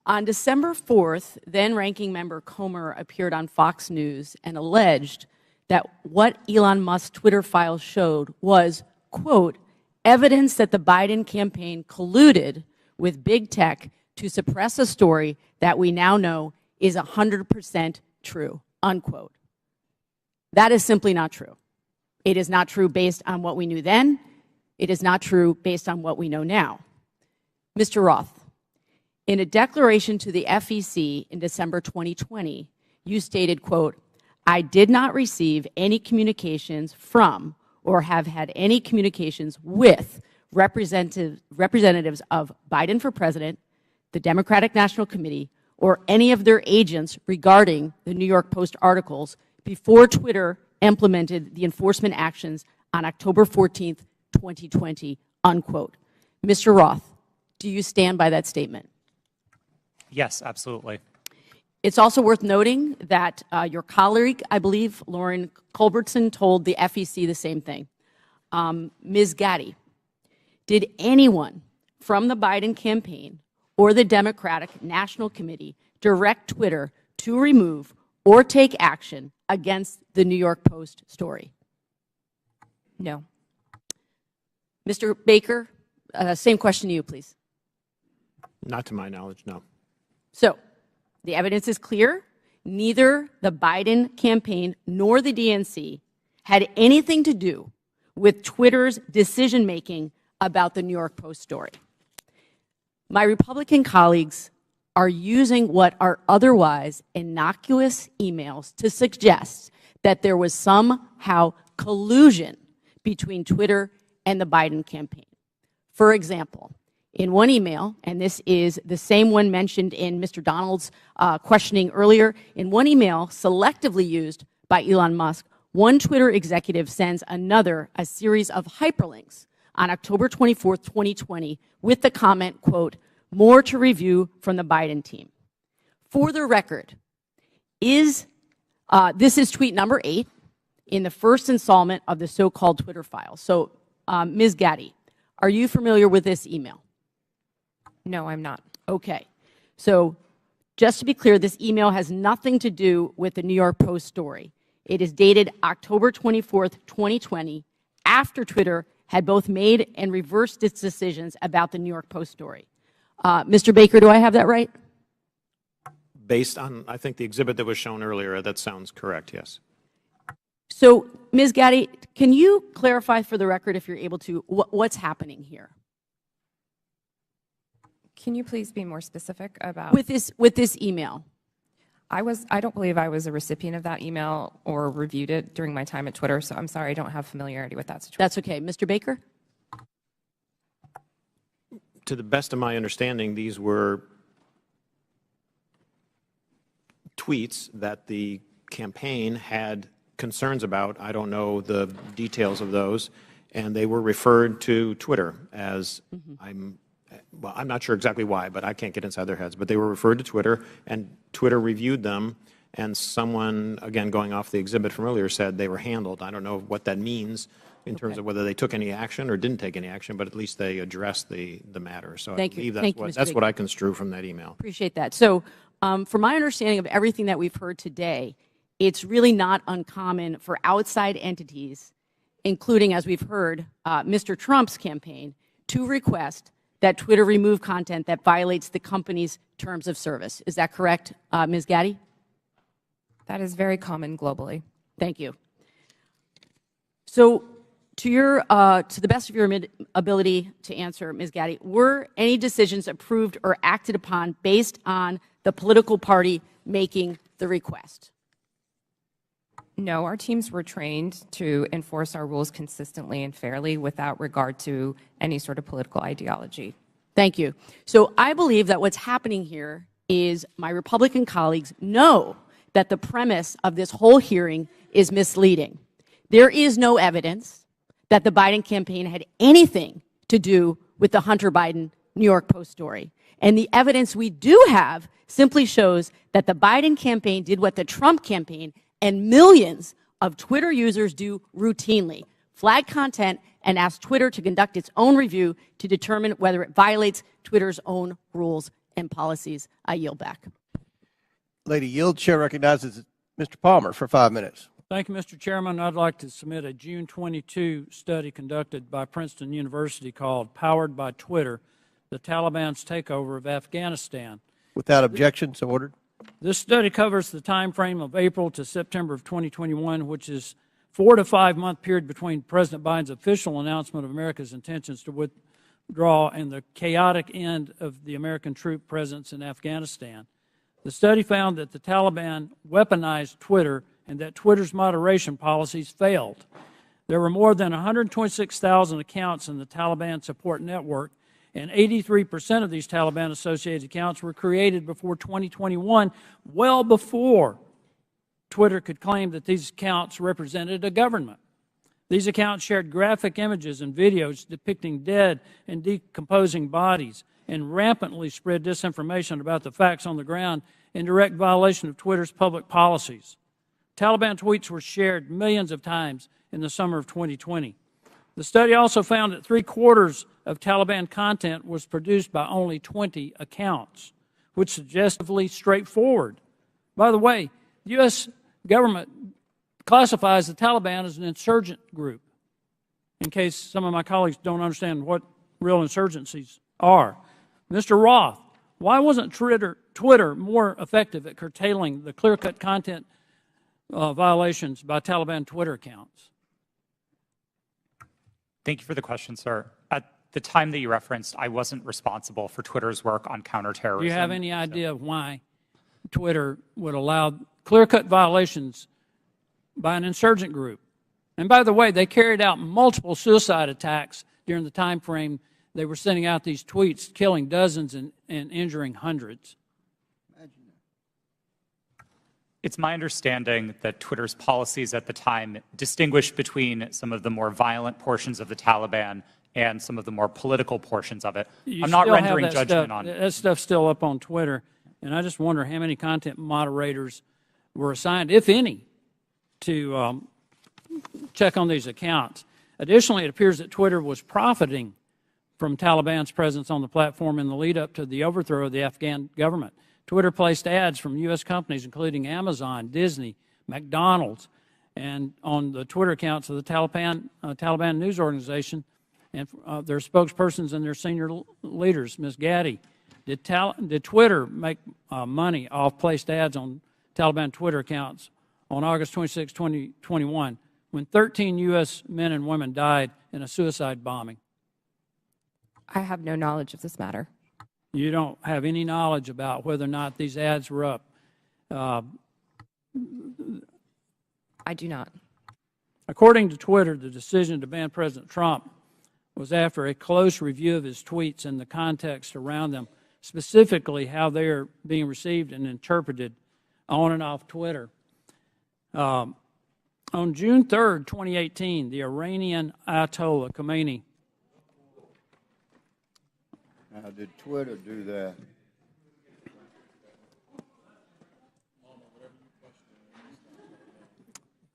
On December 4th, then Ranking Member Comer appeared on Fox News and alleged that what Elon Musk's Twitter files showed was, quote, evidence that the Biden campaign colluded with big tech to suppress a story that we now know is 100% true, unquote. That is simply not true. It is not true based on what we knew then. It is not true based on what we know now. Mr. Roth, in a declaration to the FEC in December 2020, you stated, quote, I did not receive any communications from or have had any communications with representatives of Biden for President, the Democratic National Committee, or any of their agents regarding the New York Post articles before Twitter implemented the enforcement actions on October 14th, 2020, unquote. Mr. Roth, do you stand by that statement? Yes, absolutely. It's also worth noting that your colleague, I believe, Lauren Culbertson, told the FEC the same thing. Ms. Gaddy, did anyone from the Biden campaign or the Democratic National Committee direct Twitter to remove or take action against the New York Post story? No. Mr. Baker, same question to you, please. Not to my knowledge, no. So, the evidence is clear. Neither the Biden campaign nor the DNC had anything to do with Twitter's decision-making about the New York Post story. My Republican colleagues are using what are otherwise innocuous emails to suggest that there was somehow collusion between Twitter and the Biden campaign. For example, in one email, and this is the same one mentioned in Mr. Donald's questioning earlier, in one email selectively used by Elon Musk, one Twitter executive sends another a series of hyperlinks on October 24th, 2020, with the comment, quote, more to review from the Biden team. For the record, this is tweet number 8 in the first installment of the so-called Twitter files. So, Ms. Gaddy, are you familiar with this email? No, I'm not. Okay. So, just to be clear, this email has nothing to do with the New York Post story. It is dated October 24th, 2020, after Twitter had both made and reversed its decisions about the New York Post story. Mr. Baker, do I have that right? Based on, I think, the exhibit that was shown earlier, that sounds correct, yes. So, Ms. Gaddy, can you clarify for the record, if you're able to, what's happening here? Can you please be more specific about with this email? I don't believe I was a recipient of that email or reviewed it during my time at Twitter, so I'm sorry I don't have familiarity with that situation. That's okay. Mr. Baker? To the best of my understanding, these were tweets that the campaign had concerns about. I don't know the details of those, and they were referred to Twitter as, I'm not sure exactly why, but I can't get inside their heads, but they were referred to Twitter, and Twitter reviewed them, and someone, again, going off the exhibit from earlier, said they were handled. I don't know what that means in terms of whether they took any action or didn't take any action, but at least they addressed the matter. So I believe that's what I construe from that email. Appreciate that. So from my understanding of everything that we've heard today, it's really not uncommon for outside entities, including, as we've heard, Mr. Trump's campaign, to request that Twitter remove content that violates the company's terms of service. Is that correct, Ms. Gaddy? That is very common globally. Thank you. So To the best of your ability to answer, Ms. Gaddy, were any decisions approved or acted upon based on the political party making the request? No, our teams were trained to enforce our rules consistently and fairly without regard to any sort of political ideology. Thank you. So I believe that what's happening here is my Republican colleagues know that the premise of this whole hearing is misleading. There is no evidence that the Biden campaign had anything to do with the Hunter Biden New York Post story. And the evidence we do have simply shows that the Biden campaign did what the Trump campaign and millions of Twitter users do routinely: flag content and ask Twitter to conduct its own review to determine whether it violates Twitter's own rules and policies. I yield back. Lady Yield, Chair recognizes Mr. Palmer for 5 minutes. Thank you, Mr. Chairman. I'd like to submit a June 22 study conducted by Princeton University called Powered by Twitter, the Taliban's Takeover of Afghanistan. Without objection, so ordered. This study covers the time frame of April to September of 2021, which is 4 to 5 month period between President Biden's official announcement of America's intentions to withdraw and the chaotic end of the American troop presence in Afghanistan. The study found that the Taliban weaponized Twitter and that Twitter's moderation policies failed. There were more than 126,000 accounts in the Taliban support network, and 83% of these Taliban-associated accounts were created before 2021, well before Twitter could claim that these accounts represented a government. These accounts shared graphic images and videos depicting dead and decomposing bodies and rampantly spread disinformation about the facts on the ground in direct violation of Twitter's public policies. Taliban tweets were shared millions of times in the summer of 2020. The study also found that 3/4 of Taliban content was produced by only 20 accounts, which is suggestively straightforward. By the way, the U.S. government classifies the Taliban as an insurgent group, in case some of my colleagues don't understand what real insurgencies are. Mr. Roth, why wasn't Twitter more effective at curtailing the clear-cut content violations by Taliban Twitter accounts? Thank you for the question, sir. At the time that you referenced, I wasn't responsible for Twitter's work on counterterrorism. Do you have any idea of why Twitter would allow clear-cut violations by an insurgent group? And by the way, they carried out multiple suicide attacks during the time frame they were sending out these tweets, killing dozens and injuring hundreds. It's my understanding that Twitter's policies at the time distinguished between some of the more violent portions of the Taliban and some of the more political portions of it. I'm not rendering judgment on it. That stuff's still up on Twitter, and I just wonder how many content moderators were assigned, if any, to check on these accounts. Additionally, it appears that Twitter was profiting from Taliban's presence on the platform in the lead up to the overthrow of the Afghan government. Twitter placed ads from U.S. companies, including Amazon, Disney, McDonald's, and on the Twitter accounts of the Taliban news organization and their spokespersons and their senior leaders. Ms. Gaddy, did Twitter make money off placed ads on Taliban Twitter accounts on August 26, 2021, when 13 U.S. men and women died in a suicide bombing? I have no knowledge of this matter. You don't have any knowledge about whether or not these ads were up? I do not. According to Twitter, the decision to ban President Trump was after a close review of his tweets and the context around them, specifically how they are being received and interpreted on and off Twitter. On June 3rd, 2018, the Iranian Ayatollah Khomeini. Now, did Twitter do that?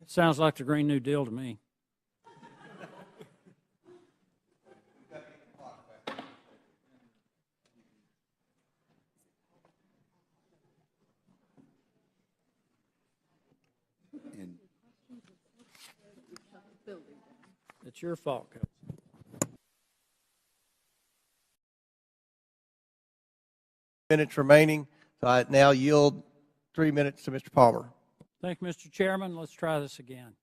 Sounds like the Green New Deal to me. It's your fault, Coach. Minutes remaining, so I now yield 3 minutes to Mr. Palmer. Thank you, Mr. Chairman. Let's try this again.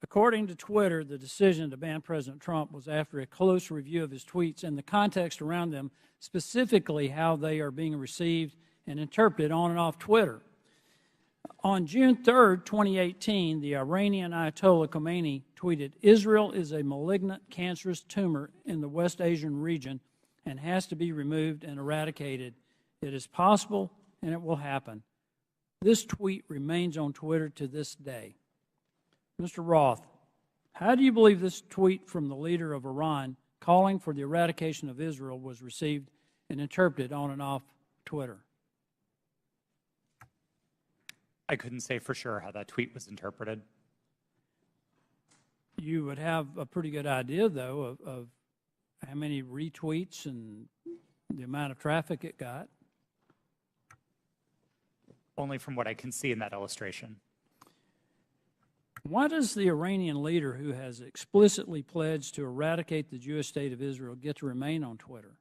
According to Twitter, the decision to ban President Trump was after a close review of his tweets and the context around them, specifically how they are being received and interpreted on and off Twitter. On June 3rd, 2018, the Iranian Ayatollah Khomeini tweeted, "Israel is a malignant, cancerous tumor in the West Asian region and has to be removed and eradicated. It is possible and it will happen." This tweet remains on Twitter to this day. Mr. Roth, how do you believe this tweet from the leader of Iran calling for the eradication of Israel was received and interpreted on and off Twitter? I couldn't say for sure how that tweet was interpreted. You would have a pretty good idea, though, of how many retweets and the amount of traffic it got. Only from what I can see in that illustration. Why does the Iranian leader who has explicitly pledged to eradicate the Jewish state of Israel get to remain on Twitter?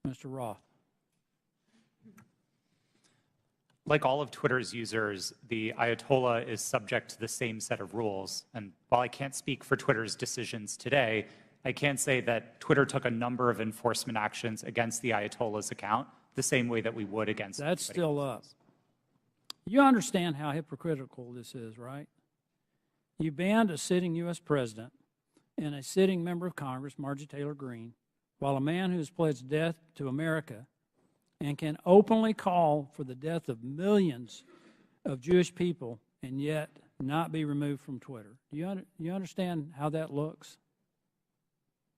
Mr. Roth. Like all of Twitter's users, the Ayatollah is subject to the same set of rules. And while I can't speak for Twitter's decisions today, I can say that Twitter took a number of enforcement actions against the Ayatollah's account, the same way that we would against. That's still up. You understand how hypocritical this is, right? You banned a sitting U.S. president and a sitting member of Congress, Marjorie Taylor Greene, while a man who has pledged death to America and can openly call for the death of millions of Jewish people and yet not be removed from Twitter. Do you understand how that looks?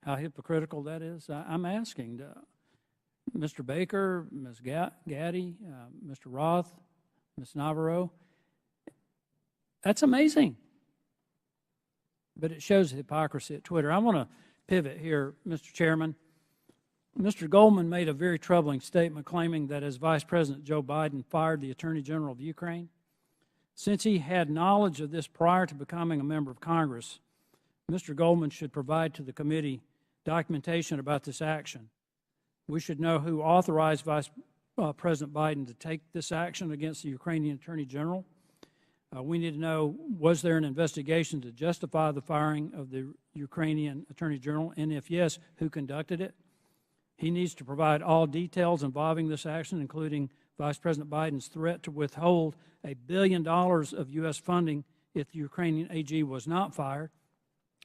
How hypocritical that is? I'm asking Mr. Baker, Ms. Gaddy, Mr. Roth, Ms. Navarro. That's amazing. But it shows hypocrisy at Twitter. I want to pivot here, Mr. Chairman. Mr. Goldman made a very troubling statement claiming that as Vice President Joe Biden fired the Attorney General of Ukraine, since he had knowledge of this prior to becoming a member of Congress, Mr. Goldman should provide to the committee documentation about this action. We should know who authorized Vice President Biden to take this action against the Ukrainian Attorney General. We need to know, was there an investigation to justify the firing of the Ukrainian Attorney General, and if yes, who conducted it? He needs to provide all details involving this action, including Vice President Biden's threat to withhold $1 billion of U.S. funding if the Ukrainian AG was not fired,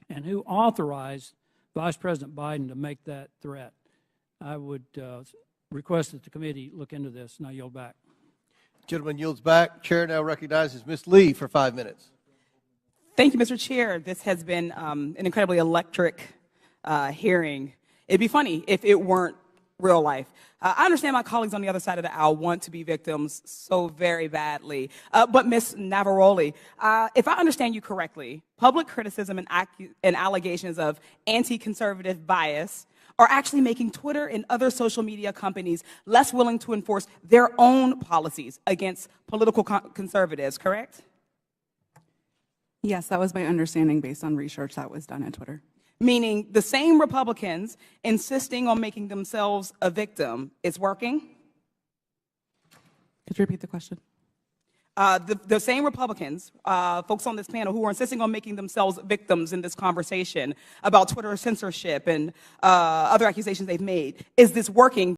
and who authorized Vice President Biden to make that threat. I would request that the committee look into this, and I yield back. Gentleman yields back. Chair now recognizes Ms. Lee for 5 minutes. Thank you, Mr. Chair. This has been an incredibly electric hearing. It'd be funny if it weren't real life. I understand my colleagues on the other side of the aisle want to be victims so very badly. But Ms. Navaroli, if I understand you correctly, public criticism and allegations of anti-conservative bias are actually making Twitter and other social media companies less willing to enforce their own policies against political conservatives, correct? Yes, that was my understanding based on research that was done at Twitter. Meaning the same Republicans insisting on making themselves a victim is working? Could you repeat the question? The same Republicans, folks on this panel who are insisting on making themselves victims in this conversation about Twitter censorship and other accusations they've made, is this working?